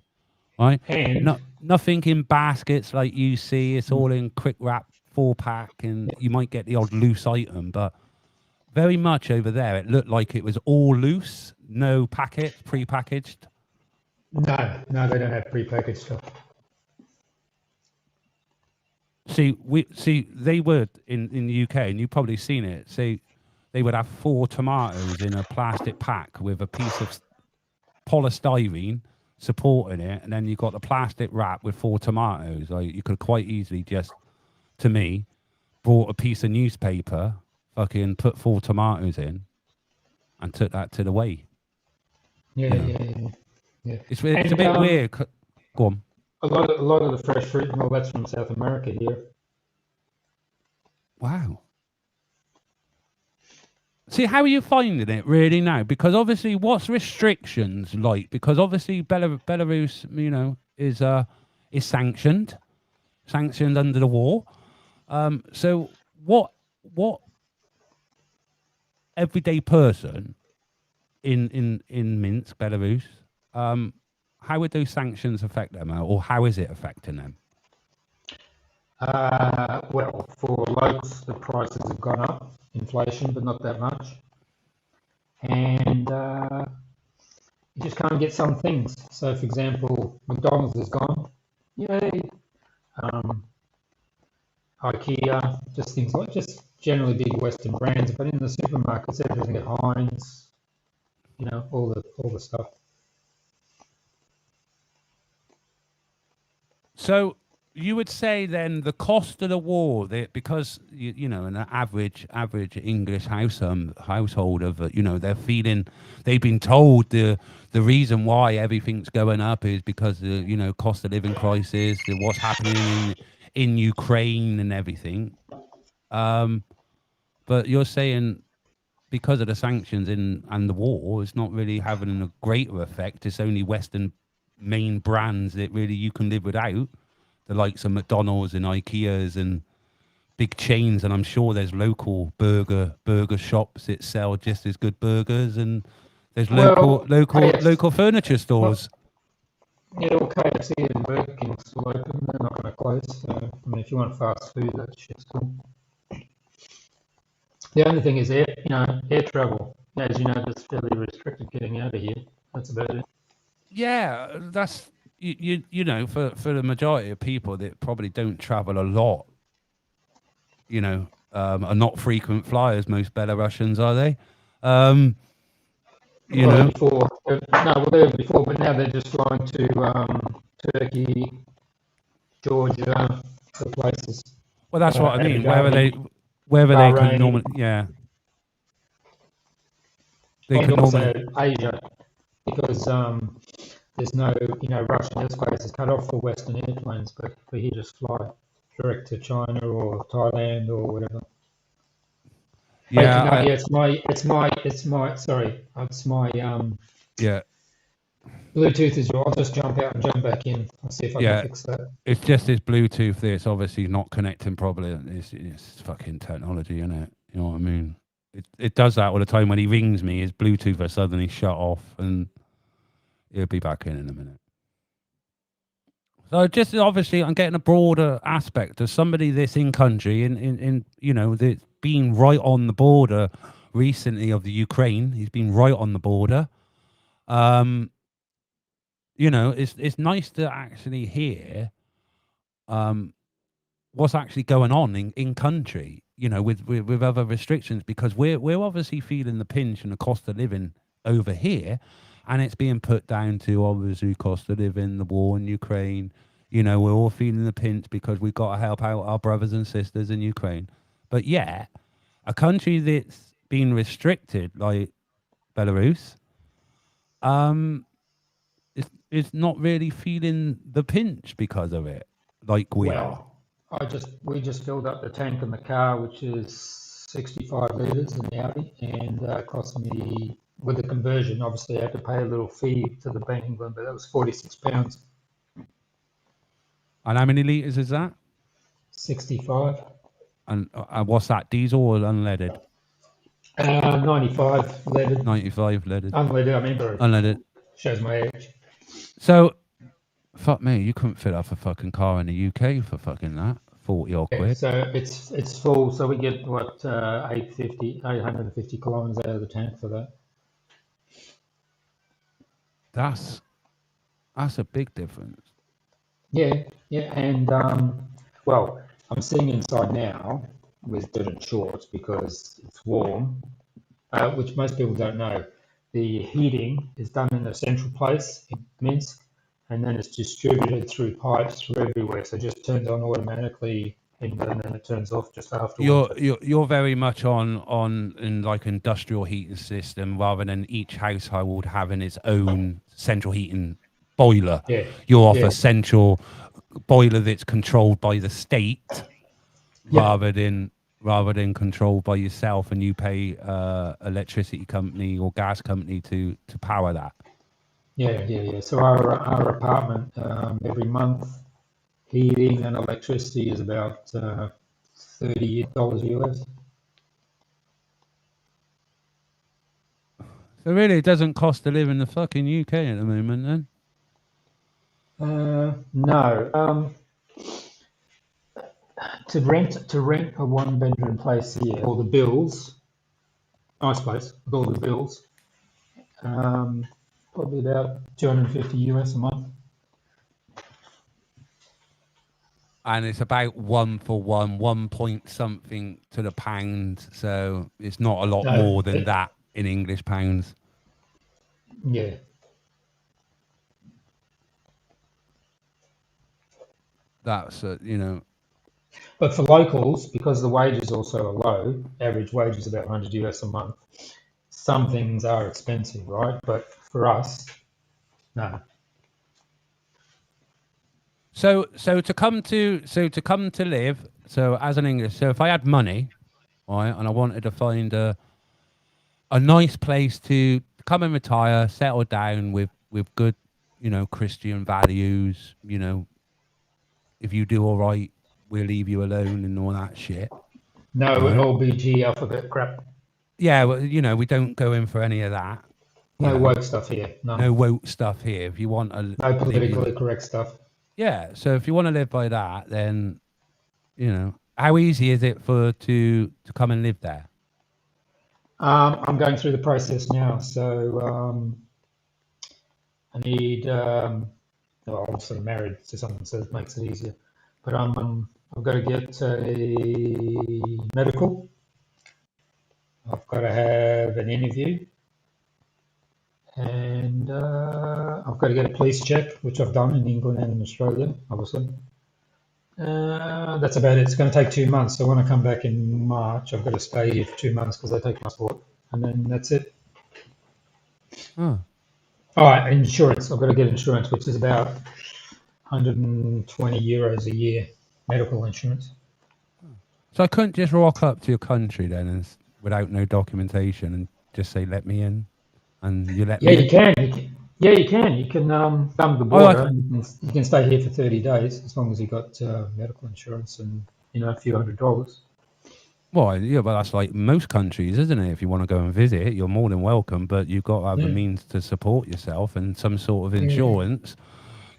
right? And Nothing in baskets like you see. It's all in quick wrap 4-pack, and you might get the odd loose item, but. Very much over there, it looked like it was all loose, no packet, pre-packaged. No, they don't have pre-packaged stuff. See, they would in the UK, and you've probably seen it. See, they would have 4 tomatoes in a plastic pack with a piece of polystyrene supporting it, and then you've got the plastic wrap with 4 tomatoes. Like you could quite easily just, to me, brought a piece of newspaper. Fucking put 4 tomatoes in and took that to the weigh. Yeah. It's a bit weird. Go on. A lot of the fresh fruit and all that's from South America here. Wow. See, how are you finding it really now? Because obviously, what's restrictions like? Because obviously, Belarus, you know, is sanctioned under the war. So what everyday person in Minsk, Belarus, how would those sanctions affect them, or how is it affecting them? Well, for loads, the prices have gone up, inflation, but not that much. And you just can't get some things. So, for example, McDonald's is gone. Yay. IKEA, just things like just generally big Western brands, but in the supermarkets, everything at Heinz, you know, all the stuff. So you would say then the cost of the war, because you know, an average English household of you know, they've been told the reason why everything's going up is because the, you know, cost of living crisis, what's happening in Ukraine and everything. But you're saying because of the sanctions and the war, it's not really having a greater effect. It's only Western main brands that really you can live without, the likes of McDonald's and IKEAs and big chains. And I'm sure there's local burger shops that sell just as good burgers, and there's local furniture stores. Yeah, well, KFC and Burger King are still open. They're not going to close. So, I mean, if you want fast food, that shit's cool. The only thing is air travel. As you know, that's fairly restricted getting out of here. That's about it. Yeah, that's you know, for the majority of people that probably don't travel a lot, you know, are not frequent flyers. Most Belarusians, are they? You know, before, they were before, but now they're just flying to Turkey, Georgia, the places. Well, that's what I mean. Wherever they can normally, yeah. They can also Asia, because there's no, you know, Russian airspace is cut off for Western airplanes, but here just fly direct to China or Thailand or whatever. Yeah, it's my yeah. Bluetooth is I'll just jump out and jump back in. I'll see if I can fix that. It's just this Bluetooth there. It's obviously not connecting properly. It's fucking technology, isn't it? You know what I mean? It does that all the time. When he rings me, his Bluetooth will suddenly shut off, and he'll be back in a minute. So just obviously, I'm getting a broader aspect of somebody that's in country, in you know, that's being right on the border recently of the Ukraine. He's been right on the border. You know, it's nice to actually hear what's actually going on in country, you know, with other restrictions, because we're obviously feeling the pinch and the cost of living over here, and it's being put down to obviously cost of living, the war in Ukraine. You know, we're all feeling the pinch because we've got to help out our brothers and sisters in Ukraine. But yet, a country that's been restricted like Belarus, is not really feeling the pinch because of it, like we are. We just filled up the tank in the car, which is 65 litres in the Audi, and cost me, with the conversion, obviously I had to pay a little fee to the Bank of England, but that was £46. And how many litres is that? 65. And what's that, diesel or unleaded? 95 leaded. 95 leaded. Unleaded, I remember. Unleaded. Shows my age. So, fuck me, you couldn't fill up a fucking car in the UK for fucking that. 40 odd quid. So it's full, so we get what, 850 kilometres out of the tank for that. That's a big difference. Yeah, and well, I'm sitting inside now with dirt and shorts because it's warm, which most people don't know. The heating is done in a central place in Minsk, and then it's distributed through pipes through everywhere. So it just turns on automatically, and then it turns off just afterwards. You're very much on in like industrial heating system rather than each household having its own central heating boiler. Yeah. You're off a central boiler that's controlled by the state, rather than controlled by yourself, and you pay electricity company or gas company to power that. Yeah. So our apartment every month, heating and electricity is about $30 US. So really, it doesn't cost to live in the fucking UK at the moment, then? No. To rent a one-bedroom place here, all the bills, nice place with all the bills, probably about $250 US a month. And it's about 1 for 1 point something to the pound, so it's not a lot more than that in English pounds. Yeah. That's you know. But for locals, because the wages also are low, average wage is about 100 US a month. Some things are expensive, right? But for us, no. So to come to live, so as an English, so if I had money, right, and I wanted to find a nice place to come and retire, settle down with good, you know, Christian values, you know, if you do all right, we'll leave you alone and all that shit. No, right? LBG alphabet crap. Yeah, well, you know, we don't go in for any of that. No woke stuff here. No woke stuff here. If you want a no politically correct stuff. Yeah, so if you want to live by that, then, you know, how easy is it to come and live there? I'm going through the process now, so I need. Well, obviously married to someone, so it makes it easier. But I've got to get a medical. I've got to have an interview, and I've got to get a police check, which I've done in England and in Australia, obviously. That's about it. It's going to take 2 months. So when I come back in March, I've got to stay here for 2 months because they take my passport, and then that's it. Oh. All right, insurance. I've got to get insurance, which is about 120 euros a year, medical insurance. So I couldn't just rock up to your country then and without no documentation and just say, let me in, and you let me in? You can. You can come to the border and you can stay here for 30 days as long as you've got medical insurance and, you know, a few $100s. Well, yeah, but that's like most countries, isn't it? If you want to go and visit, you're more than welcome, but you've got to have the means to support yourself and some sort of insurance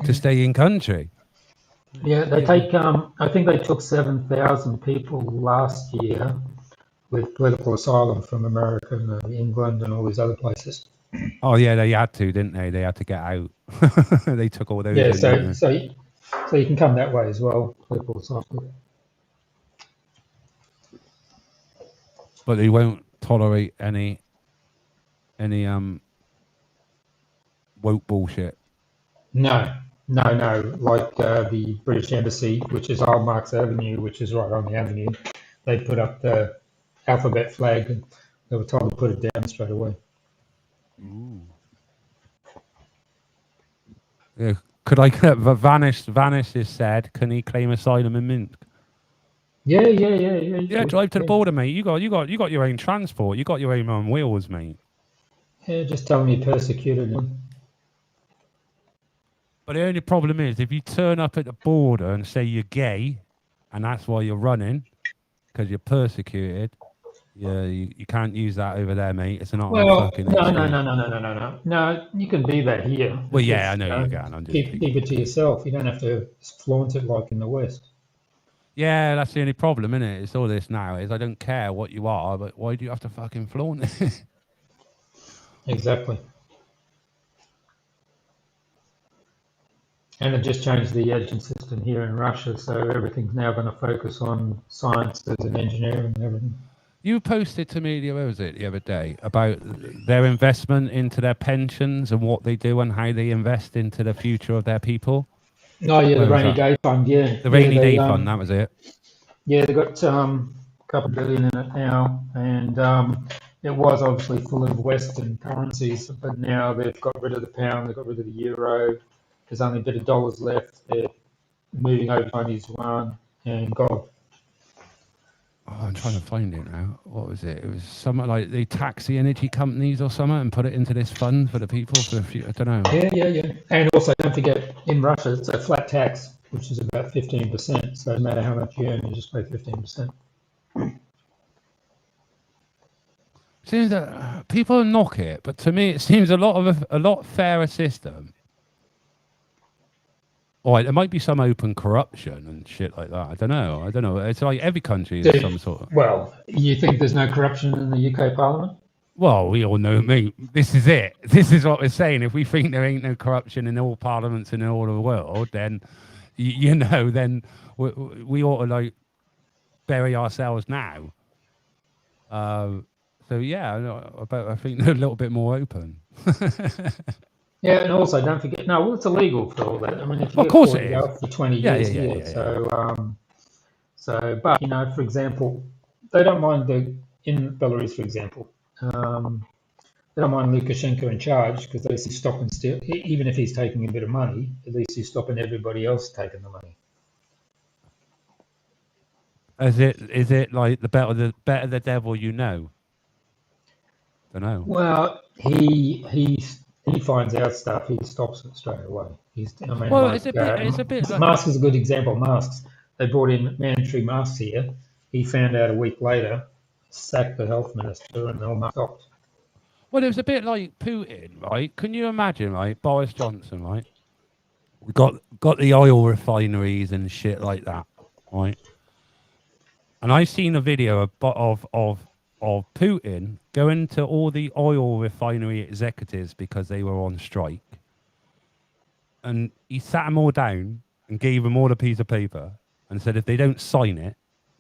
to stay in country. Yeah, they take, I think they took 7,000 people last year with political asylum from America and England and all these other places. Oh yeah, they had to, didn't they? They had to get out. They took all those. Yeah, in, so you can come that way as well, political asylum. But they won't tolerate any woke bullshit. No. Like the British Embassy, which is Old Marks Avenue, which is right on the avenue, they put up the alphabet flag and they were told to put it down straight away. Ooh. Yeah. Could I get Vanish is said, can he claim asylum in Minsk? Yeah. Yeah, drive to the border, mate. You got your own transport. You got your own on wheels, mate. Yeah, just tell me persecuted him. But the only problem is if you turn up at the border and say you're gay, and that's why you're running, because you're persecuted. Yeah, you can't use that over there, mate. It's not fucking. No. You can be that here. Well, yeah, I know you can. I'm just keep it to yourself. You don't have to flaunt it like in the West. Yeah, that's the only problem, isn't it? It's all this now. Is I don't care what you are, but why do you have to fucking flaunt it? Exactly. And it just changed the education system here in Russia, so everything's now going to focus on sciences and engineering and everything. You posted to me the other day about their investment into their pensions and what they do and how they invest into the future of their people. Oh yeah, the rainy day fund, yeah. The rainy day fund, that was it. Yeah, they got a couple billion in it now, and it was obviously full of Western currencies, but now they've got rid of the pound, they've got rid of the euro. There's only a bit of dollars left. They're moving over Chinese yuan and gold. Oh, I'm trying to find it now. What was it? It was something like they tax the energy companies or something and put it into this fund for the people. For I don't know. Yeah. And also, don't forget, in Russia, it's a flat tax, which is about 15%. So no matter how much you earn, you just pay 15%. Seems that people knock it, but to me, it seems a lot fairer system. All right, there might be some open corruption and shit like that. I don't know. It's like every country is some sort of... Well, you think there's no corruption in the UK Parliament? Well, we all know, mate. This is it. This is what we're saying. If we think there ain't no corruption in all parliaments in all of the world, then, then we ought to, like, bury ourselves now. So, yeah, I think they're a little bit more open. Yeah, and also don't forget. No, well, it's illegal for all that. I mean, if you of course it is. For 20 years, yeah. So, but for example, they don't mind in Belarus, for example, they don't mind Lukashenko in charge because at least he's stopping still. Even if he's taking a bit of money, at least he's stopping everybody else taking the money. Is it like the better the devil you know? I don't know. Well, he finds out stuff, he stops it straight away. It's a bit like... Masks is a good example. Masks, they brought in mandatory masks here. He found out a week later, sacked the health minister, and all masks stopped. Well, it was a bit like Putin, right? Can you imagine, right? Boris Johnson, right? We got the oil refineries and shit like that, right? And I seen a video of Putin going to all the oil refinery executives because they were on strike. And he sat them all down and gave them all a piece of paper and said if they don't sign it,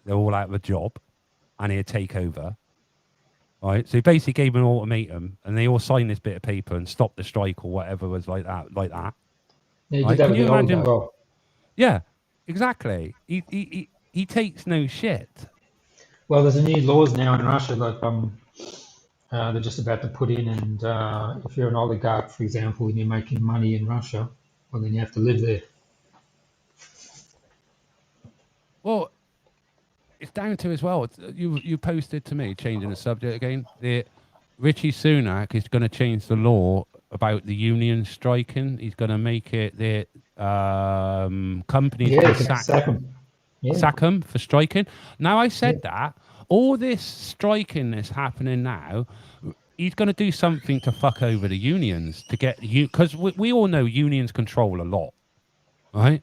they're all out of a job and he'd take over. Right? So he basically gave them an ultimatum and they all signed this bit of paper and stopped the strike or whatever was like that. Yeah, right? Can you imagine? Well. Yeah, exactly. He takes no shit. Well, there's a new laws now in Russia that they're just about to put in, and if you're an oligarch, for example, and you're making money in Russia, well, then you have to live there. Well, it's down to as well. You posted to me, changing the subject again. Rishi Sunak is going to change the law about the union striking. He's going to make it that companies can sack them. Yeah. Sack them for striking. Now, I said that all this striking that's happening now, he's going to do something to fuck over the unions to get you, because we all know unions control a lot, right?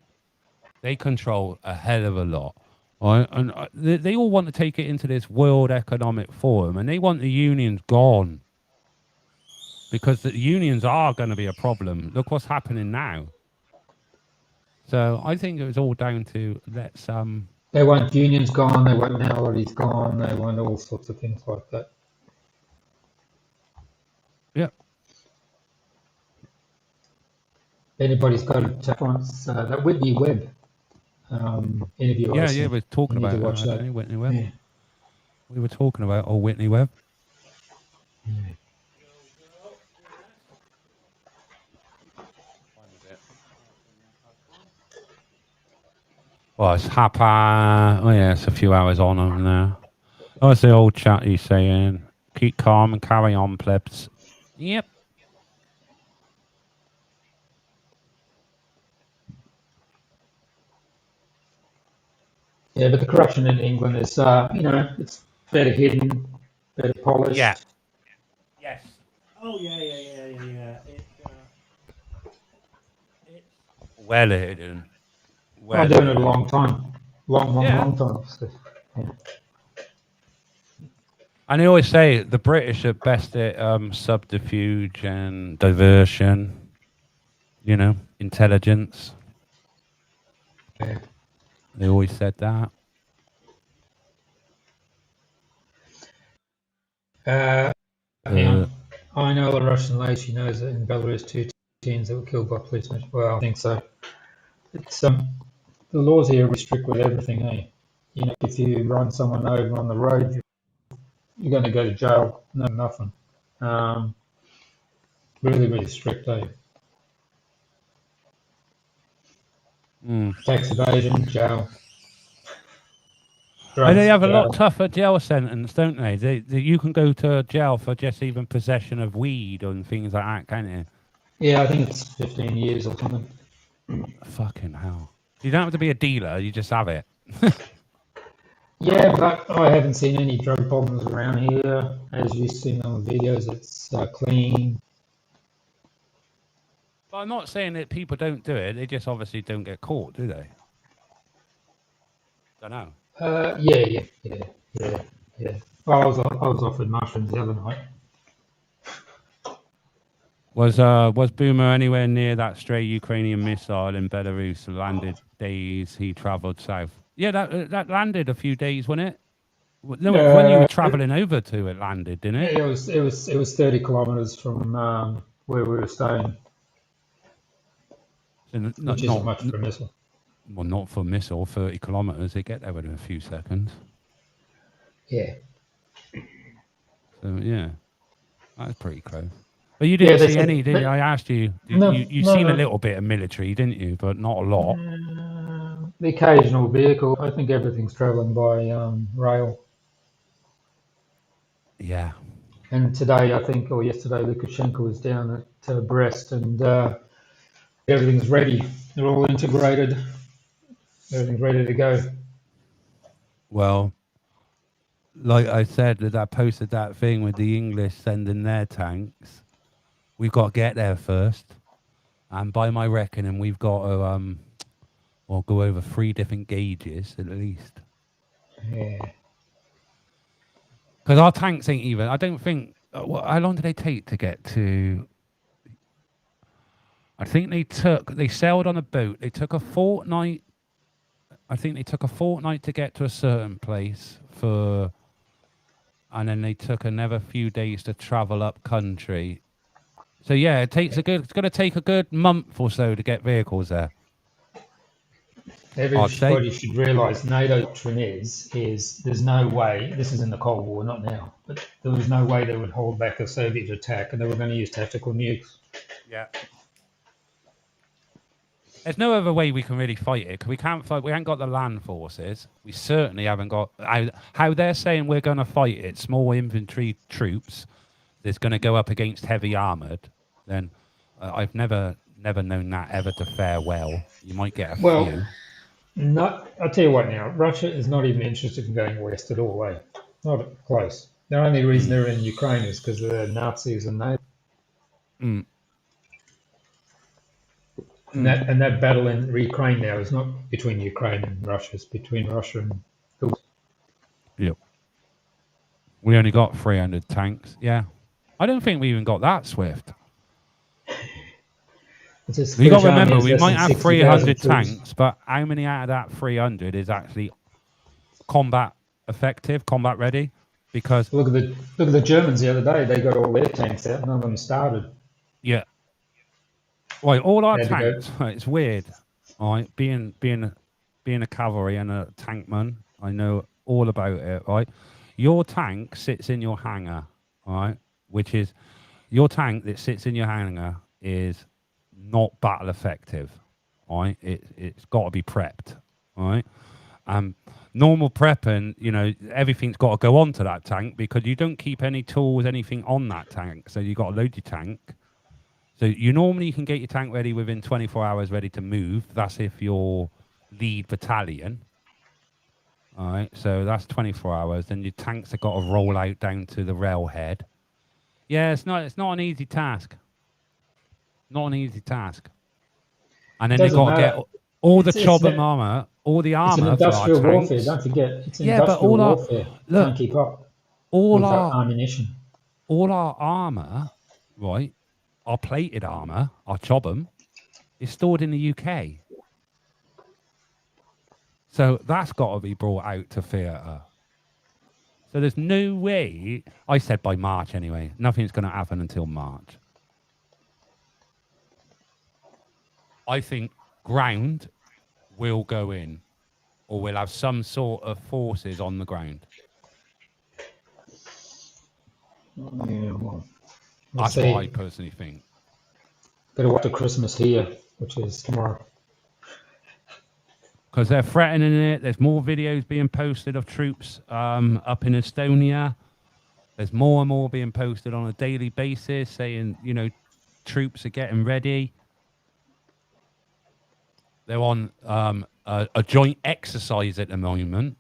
They control a hell of a lot. And they all want to take it into this World Economic Forum, and they want the unions gone. Because the unions are going to be a problem. Look what's happening now. So I think it was all down to They want unions gone, they want minorities gone, they want all sorts of things like that. Yeah. Anybody's got to check once that Whitney Webb interview. Yeah, we're talking about Whitney Webb. Yeah. We were talking about old Whitney Webb. Yeah. Well, it's oh yeah, it's a few hours on over there. Oh, it's the old chat he's saying. Keep calm and carry on, plebs. Yep. Yeah, but the corruption in England is, it's better hidden, better polished. Yeah. Yes. Oh, yeah. It's well hidden. I've done it a long time. Long time. So, yeah. And they always say the British are best at subterfuge and diversion, intelligence. Yeah. They always said that. I know the Russian lady knows that in Belarus 2 teens that were killed by policemen. Well, I think so. It's the laws here restrict with everything, eh? If you run someone over on the road, you're going to go to jail. No, nothing. Really, really strict, eh? Tax evasion, jail. And they have a lot tougher jail sentence, don't they? You can go to jail for just even possession of weed and things like that, can't you? Yeah, I think it's 15 years or something. Fucking hell. You don't have to be a dealer, you just have it. Yeah, but I haven't seen any drug problems around here. As you've seen on the videos, it's clean. But I'm not saying that people don't do it, they just obviously don't get caught, do they? Don't know. Yeah. Well, I was offered mushrooms the other night. Was Boomer anywhere near that stray Ukrainian missile in Belarus landed days he travelled south? Yeah, that landed a few days, wasn't it? No, when you were travelling over to it landed, didn't it? It was 30 kilometres from where we were staying. So which isn't much for a missile. Well, not for a missile, 30 kilometres. They get there within a few seconds. Yeah. So, yeah. That's pretty close. But you didn't see any, did you? I asked you. You've seen a little bit of military, didn't you? But not a lot. The occasional vehicle. I think everything's travelling by rail. Yeah. And today, I think, or yesterday, Lukashenko was down at Brest and everything's ready. They're all integrated. Everything's ready to go. Well, like I said, that I posted that thing with the English sending their tanks. We've got to get there first. And by my reckoning, we've got to go over 3 different gauges at least. Yeah. Because our tanks ain't even, I don't think, how long did they take to get to? I think they sailed on a boat. They took a fortnight. I think they took a fortnight to get to a certain place and then they took another few days to travel up country. So yeah, it's going to take a good month or so to get vehicles there. Everybody should realise NATO doctrine is there's no way, this is in the Cold War, not now, but there was no way they would hold back a Soviet attack and they were going to use tactical nukes. Yeah. There's no other way we can really fight it, because we can't fight. We haven't got the land forces. We certainly haven't got how they're saying we're going to fight it. Small infantry troops that's going to go up against heavy armoured. Then I've never known that ever to fare well. You might get a few. I'll tell you what now. Russia is not even interested in going west at all, eh? Not close. The only reason they're in Ukraine is because of the Nazis and NATO. And that battle in Ukraine now is not between Ukraine and Russia; it's between Russia and. Yep. We only got 300 tanks. Yeah, I don't think we even got that swift. You got to remember, we might have 300 tanks, but how many out of that 300 is actually combat effective, combat ready? Because look at the Germans the other day; they got all their tanks out. None of them started. Yeah. Right, all our tanks. Right, it's weird. All right, being a cavalry and a tankman, I know all about it. Right, your tank sits in your hangar. All right, which is your tank that sits in your hangar is not battle effective. All right, it's got to be prepped. All right, normal prepping, you know, everything's got to go onto that tank because you don't keep any tools, anything on that tank. So you got to load your tank. So you normally can get your tank ready within 24 hours, ready to move. That's if you're lead battalion. All right, so that's 24 hours. Then your tanks have got to roll out down to the railhead. Yeah, it's not an easy task. Not an easy task. And then they've got to get all the Chobham armor, all the armor. It's an industrial warfare. Don't forget, it's industrial warfare. Look, can't keep up. All our ammunition, all our armor, right? Our plated armor, our Chobham, is stored in the UK. So that's got to be brought out to theatre. So there's no way. I said by March anyway. Nothing's going to happen until March. I think ground will go in, or we'll have some sort of forces on the ground. Yeah, well, that's what I personally think. Better watch the Christmas here, which is tomorrow. Because they're threatening it. There's more videos being posted of troops up in Estonia. There's more and more being posted on a daily basis saying, you know, troops are getting ready. They're on a joint exercise at the moment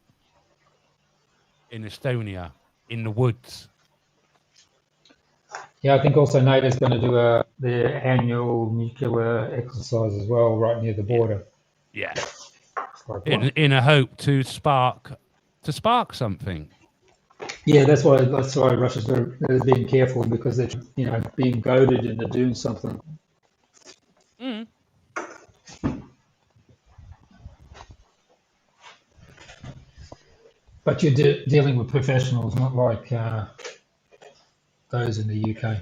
in Estonia, in the woods. Yeah, I think also NATO's going to do their annual nuclear exercise as well, right near the border. Yeah. In a hope to spark something. Yeah, that's why Russia's being careful, because they're, you know, being goaded into doing something. Mm. But you're dealing with professionals, not like those in the UK.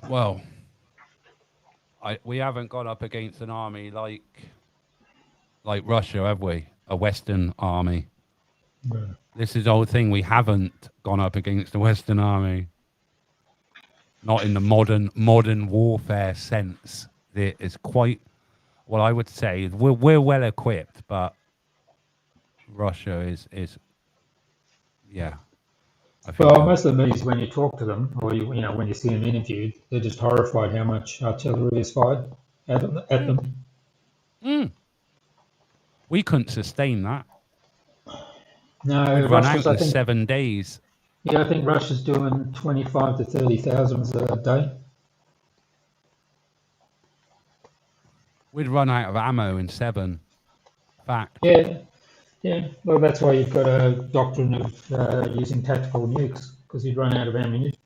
Well, we haven't gone up against an army like Russia, have we? A Western army. Yeah. This is the whole thing. We haven't gone up against a Western army. Not in the modern warfare sense. It is quite, well, I would say we're well equipped, but Russia is yeah. Well, most of the media, when you talk to them, or you know, when you see them interviewed, they're just horrified how much artillery is fired at them. Mm. We couldn't sustain that. No, we'd run out in 7 days. Yeah, I think Russia's doing 25 to 30,000 a day. We'd run out of ammo in 7. Fact. Yeah. Well, that's why you've got a doctrine of using tactical nukes, because you'd run out of ammunition.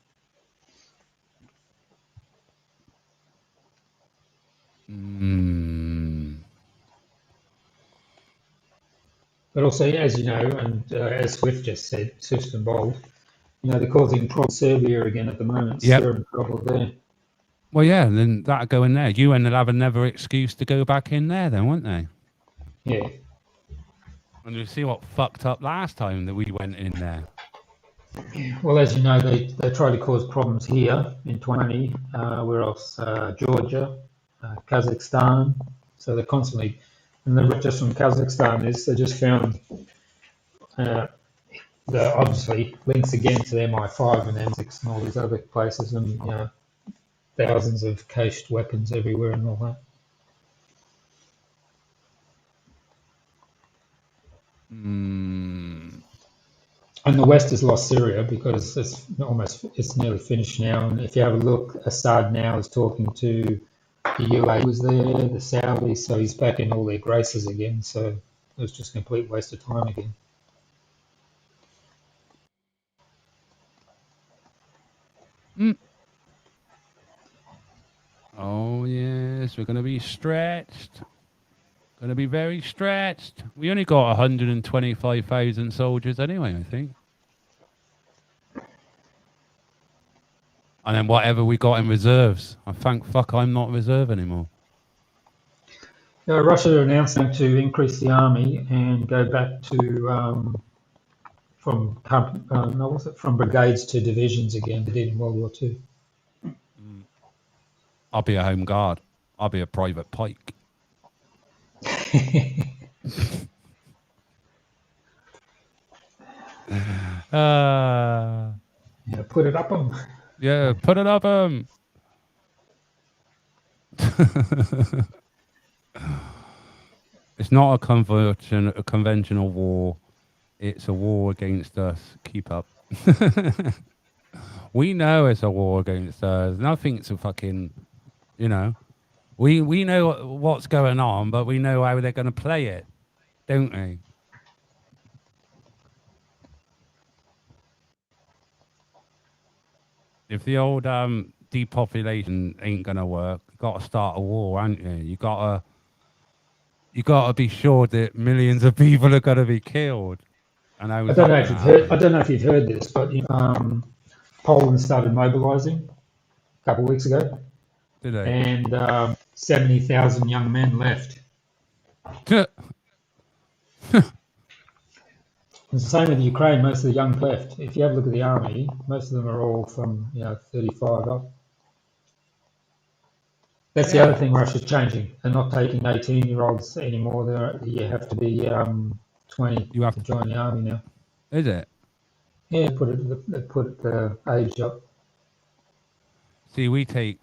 But also, as you know, and as Swift just said, Swift and Bold, you know, they're causing problems in Serbia again at the moment. Yep. Serbia trouble there. Well, yeah, then that'll go in there. UN will have another excuse to go back in there then, won't they? Yeah. And you see what fucked up last time that we went in there. Well, as you know, they try to cause problems here in 2020. Where else? Georgia, Kazakhstan. So they're constantly, and just from Kazakhstan is they just found obviously links again to the MI5 and M6 and all these other places, and you know, thousands of cached weapons everywhere and all that. And the West has lost Syria because it's nearly finished now. And if you have a look, Assad now is talking to The UAE was there, the Saudis, so he's back in all their graces again. So it was just a complete waste of time again. Oh yes, we're going to be stretched. Going to be very stretched. We only got 125,000 soldiers anyway, I think. And then whatever we got in reserves. I thank fuck I'm not reserve anymore. Russia announced to increase the army and go back to from brigades to divisions again. They did in World War II. I'll be a home guard. I'll be a private pike. Yeah, put it up them. Yeah, put it up them. It's not a conventional war. It's a war against us. Keep up. We know it's a war against us. Nothing's a fucking, you know. We know what's going on, but we know how they're going to play it, don't we? If the old depopulation ain't going to work, you got to start a war, haven't you? You got to be sure that millions of people are going to be killed. And I don't know if you've heard this, but Poland started mobilizing a couple of weeks ago. Did they? And 70,000 young men left. It's the same with Ukraine. Most of the young left. If you have a look at the army, most of them are all from 35 up. That's the other thing Russia's changing. They're not taking 18-year-olds anymore. You have to be 20 to join the army now. Is it? Yeah, they put the age up. See, we take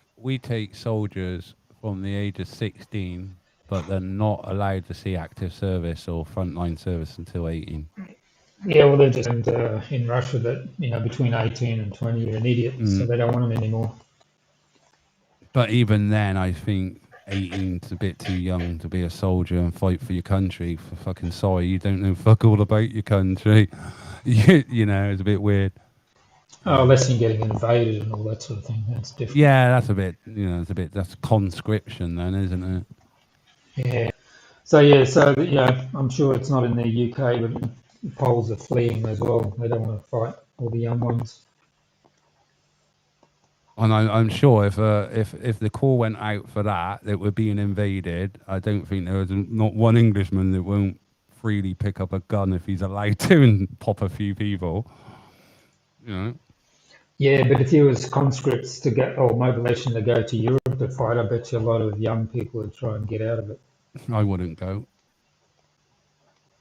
soldiers from the age of 16, but they're not allowed to see active service or frontline service until 18. Yeah, well, they're just in Russia that between 18 and 20 you're an idiot, so they don't want them anymore. But even then, I think 18's a bit too young to be a soldier and fight for your country. For fucking sorry, you don't know fuck all about your country. You know, it's a bit weird. Oh, unless you're getting invaded and all that sort of thing, that's different. Yeah, that's a bit. That's conscription, then, isn't it? Yeah. So I'm sure it's not in the UK, but Poles are fleeing as well. They don't want to fight all the young ones. And I'm sure if the call went out for that we're being invaded, I don't think there was not one Englishman that won't freely pick up a gun if he's allowed to and pop a few people. You know. Yeah, but if you was conscripts to get or mobilization to go to Europe to fight, I bet you a lot of young people would try and get out of it. I wouldn't go.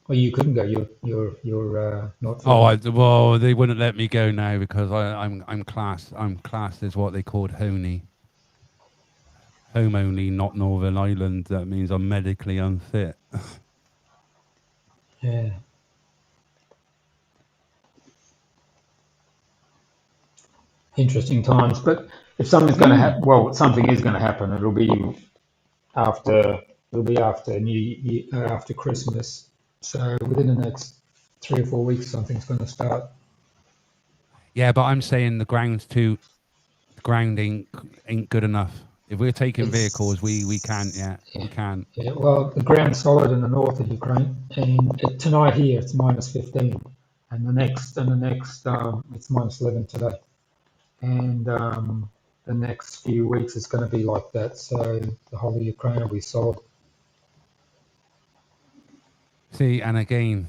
Well, you couldn't go. You're not. Well, they wouldn't let me go now because I'm classed. I'm classed as what they called HONY. Home only, not Northern Ireland. That means I'm medically unfit. Yeah. Interesting times, but if something's going to happen, well, something is going to happen. It'll be after New Year, after Christmas. So within the next 3 or 4 weeks, something's going to start. Yeah, but I'm saying the ground ain't good enough. If we're taking vehicles, we can't yet. Yeah. We can. Yeah, well, the ground's solid in the north of Ukraine, and tonight here it's -15, and the next it's -11 today, and the next few weeks it's going to be like that. So the whole of Ukraine will be solid. See, and again,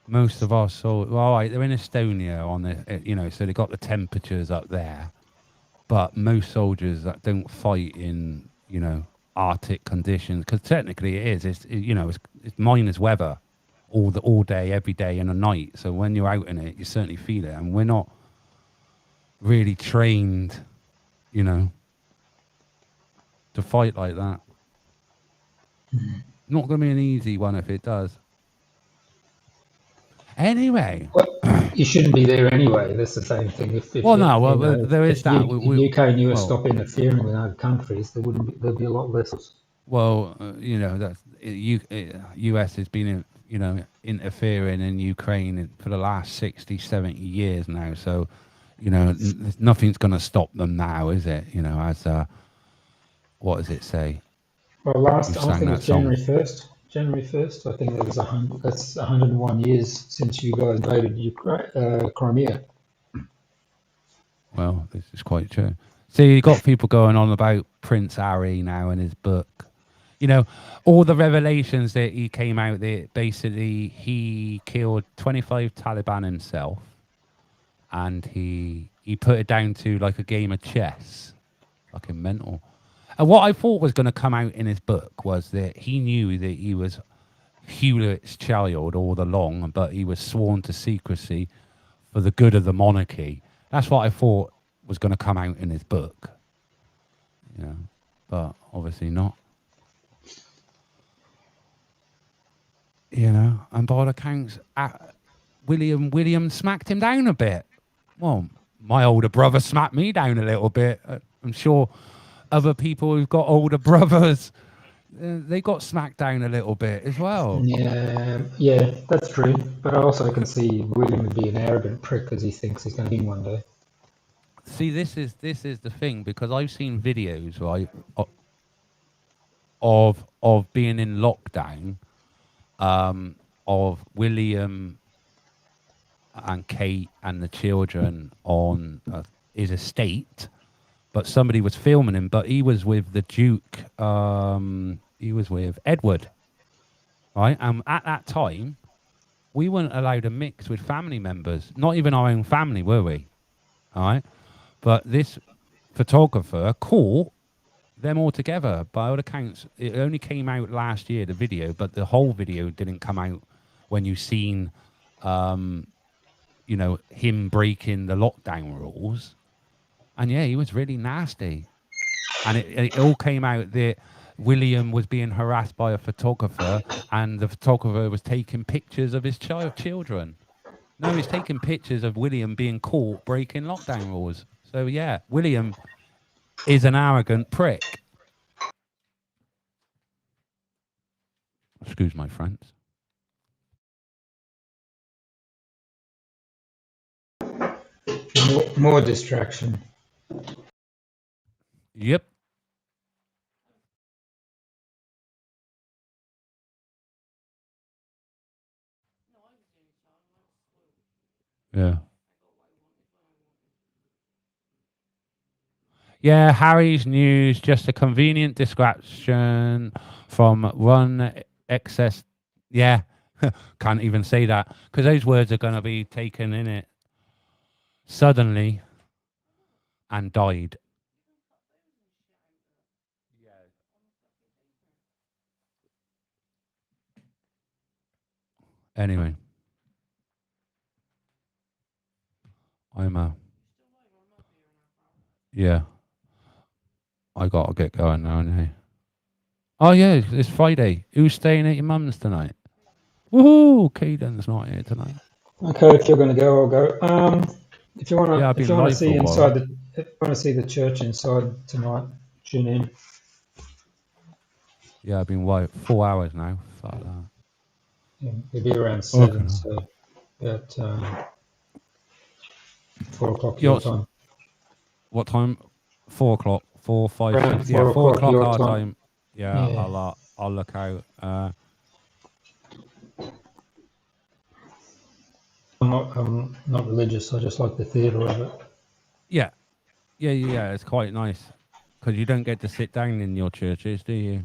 most of our soldiers, well, all right, they're in Estonia on the, so they got the temperatures up there. But most soldiers that don't fight in, Arctic conditions, because technically it is, it's minus weather all day, every day, and a night. So when you're out in it, you certainly feel it. And we're not really trained, to fight like that. Not going to be an easy one if it does. Anyway. Well, you shouldn't be there anyway. That's the same thing. If Well, no, well, there is that. If UK and US stop interfering with other countries, there'd be a lot less. Well, you know, that's US has been, you know, interfering in Ukraine for the last 60, 70 years now. So, you know, nothing's going to stop them now, is it? You know, as what does it say? Well, I think it was January 1st. January 1st, I think that's 101 years since you guys invaded Crimea. Well, this is quite true. See, you got people going on about Prince Harry now in his book. You know, all the revelations that he came out that basically he killed 25 Taliban himself, and he put it down to like a game of chess. Fucking mental. And what I thought was going to come out in his book was that he knew that he was Hewlett's child all along, but he was sworn to secrecy for the good of the monarchy. That's what I thought was going to come out in his book. You know, but obviously not. You know, and by all accounts, William smacked him down a bit. Well, my older brother smacked me down a little bit. I'm sure other people who've got older brothers, they got smacked down a little bit as well. Yeah, that's true. But I also can see William would be an arrogant prick because he thinks he's going to win one day. See, this is the thing, because I've seen videos, right, of being in lockdown, of William and Kate and the children on his estate, but somebody was filming him, but he was with the Duke, he was with Edward, right? And at that time, we weren't allowed to mix with family members, not even our own family, were we? All right? But this photographer caught them all together. By all accounts, it only came out last year, the video, but the whole video didn't come out when you seen, you know, him breaking the lockdown rules. And yeah, he was really nasty. And it all came out that William was being harassed by a photographer, and the photographer was taking pictures of his children. No, he's taking pictures of William being caught breaking lockdown rules. So yeah, William is an arrogant prick. Excuse my French. More distraction. Yep. Yeah. Yeah, Harry's news, just a convenient distraction from run excess. Yeah, can't even say that, because those words are going to be taken in it suddenly and died. Anyway, yeah, I gotta get going now, anyway. Oh yeah, it's Friday. Who's staying at your mum's tonight? Woohoo! Caden's not here tonight. Okay, if you're going to go, I'll go. If you want to, Yeah, if you want to see inside if you want to see the church inside tonight, tune in. Yeah, I've been 4 hours now. Fuck that. Yeah, it'll be around 7, so about 4 o'clock your time. What time? 4 o'clock. 4, 5, Around 6. Yeah, 4 o'clock your our time. time. Yeah, Yeah. I'll look out. I'm not religious. I just like the theatre of it. Yeah. It's quite nice, because you don't get to sit down in your churches, do you?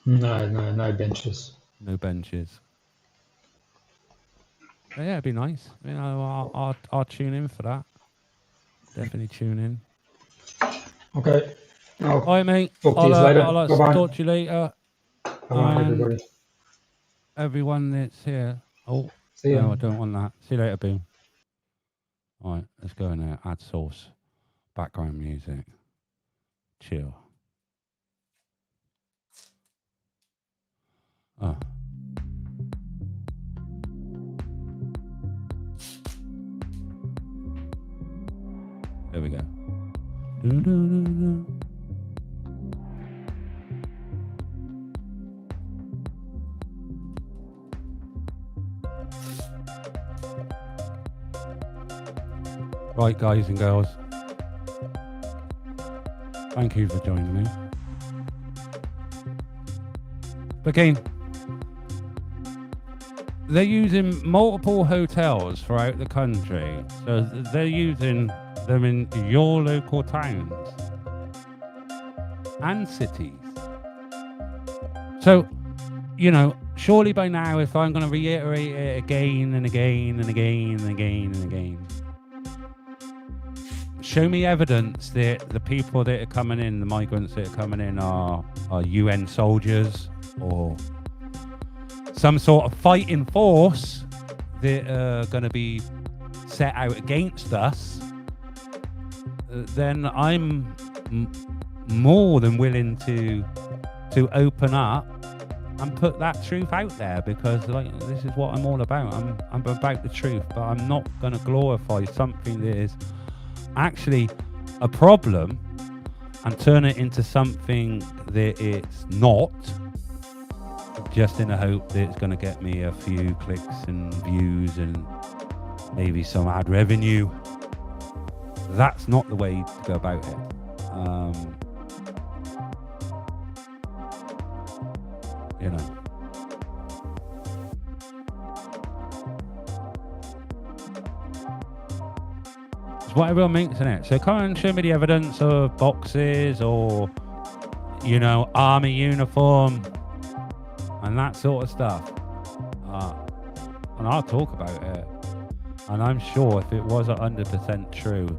No benches. No benches. But yeah, it'd be nice. You know, I'll tune in for that. Definitely tune in. Okay. All right, mate. Talk to you later. I'll Bye-bye. talk to you later. Bye, everybody. Everyone that's here. Oh, see ya. No, I don't want that. See you later, Boom. All right, let's go in there. Add source. Background music. Chill. Oh. There we go. Do-do-do-do. Right, guys and girls. Thank you for joining me. Again, they're using multiple hotels throughout the country. So they're using them in your local towns and cities. So, you know, surely by now, if I'm going to reiterate it again and again and again and again and again, show me evidence that the people that are coming in, the migrants that are coming in are UN soldiers or some sort of fighting force that are going to be set out against us, then I'm more than willing to open up and put that truth out there, because like this is what I'm all about. I'm about the truth, but I'm not going to glorify something that is actually a problem and turn it into something that it's not, just in the hope that it's going to get me a few clicks and views and maybe some ad revenue. That's not the way to go about it. You know. It's what everyone makes in it. So come and show me the evidence of boxes or, you know, army uniform and that sort of stuff. And I'll talk about it. And I'm sure if it was 100% true,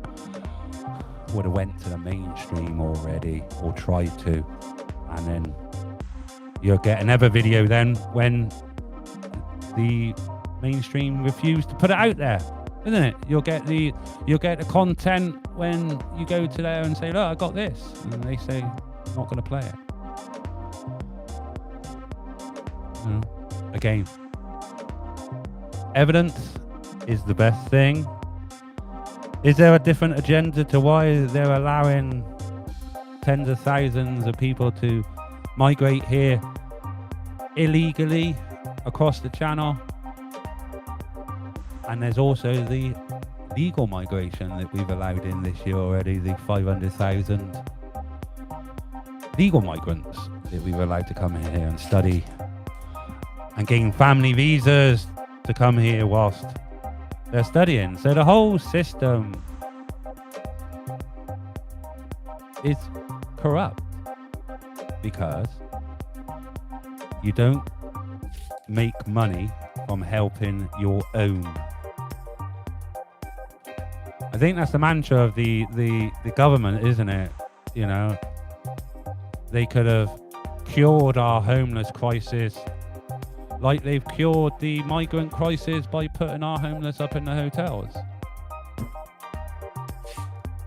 would have went to the mainstream already or tried to. And then you'll get another video then when the mainstream refused to put it out there, isn't it? You'll get the content when you go to there and say, look, I got this, and they say I'm not going to play it. You know? Again, evidence is the best thing. Is there a different agenda to why they're allowing tens of thousands of people to migrate here illegally across the channel? And there's also the legal migration that we've allowed in this year already, the 500,000 legal migrants that we've allowed to come in here and study and gain family visas to come here whilst they're studying. So the whole system is corrupt because you don't make money from helping your own. I think that's the mantra of the government, isn't it? You know, they could have cured our homeless crisis like they've cured the migrant crisis by putting our homeless up in the hotels.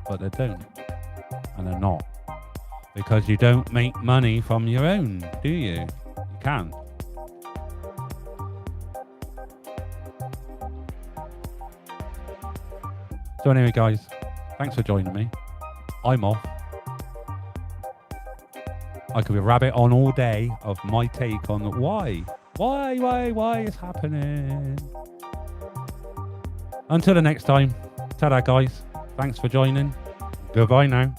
But they don't. And they're not. Because you don't make money from your own, do you? You can't. So anyway, guys, thanks for joining me. I'm off. I could be rabbit on all day of my take on why it's happening. Until the next time, ta-da, guys. Thanks for joining. Goodbye now.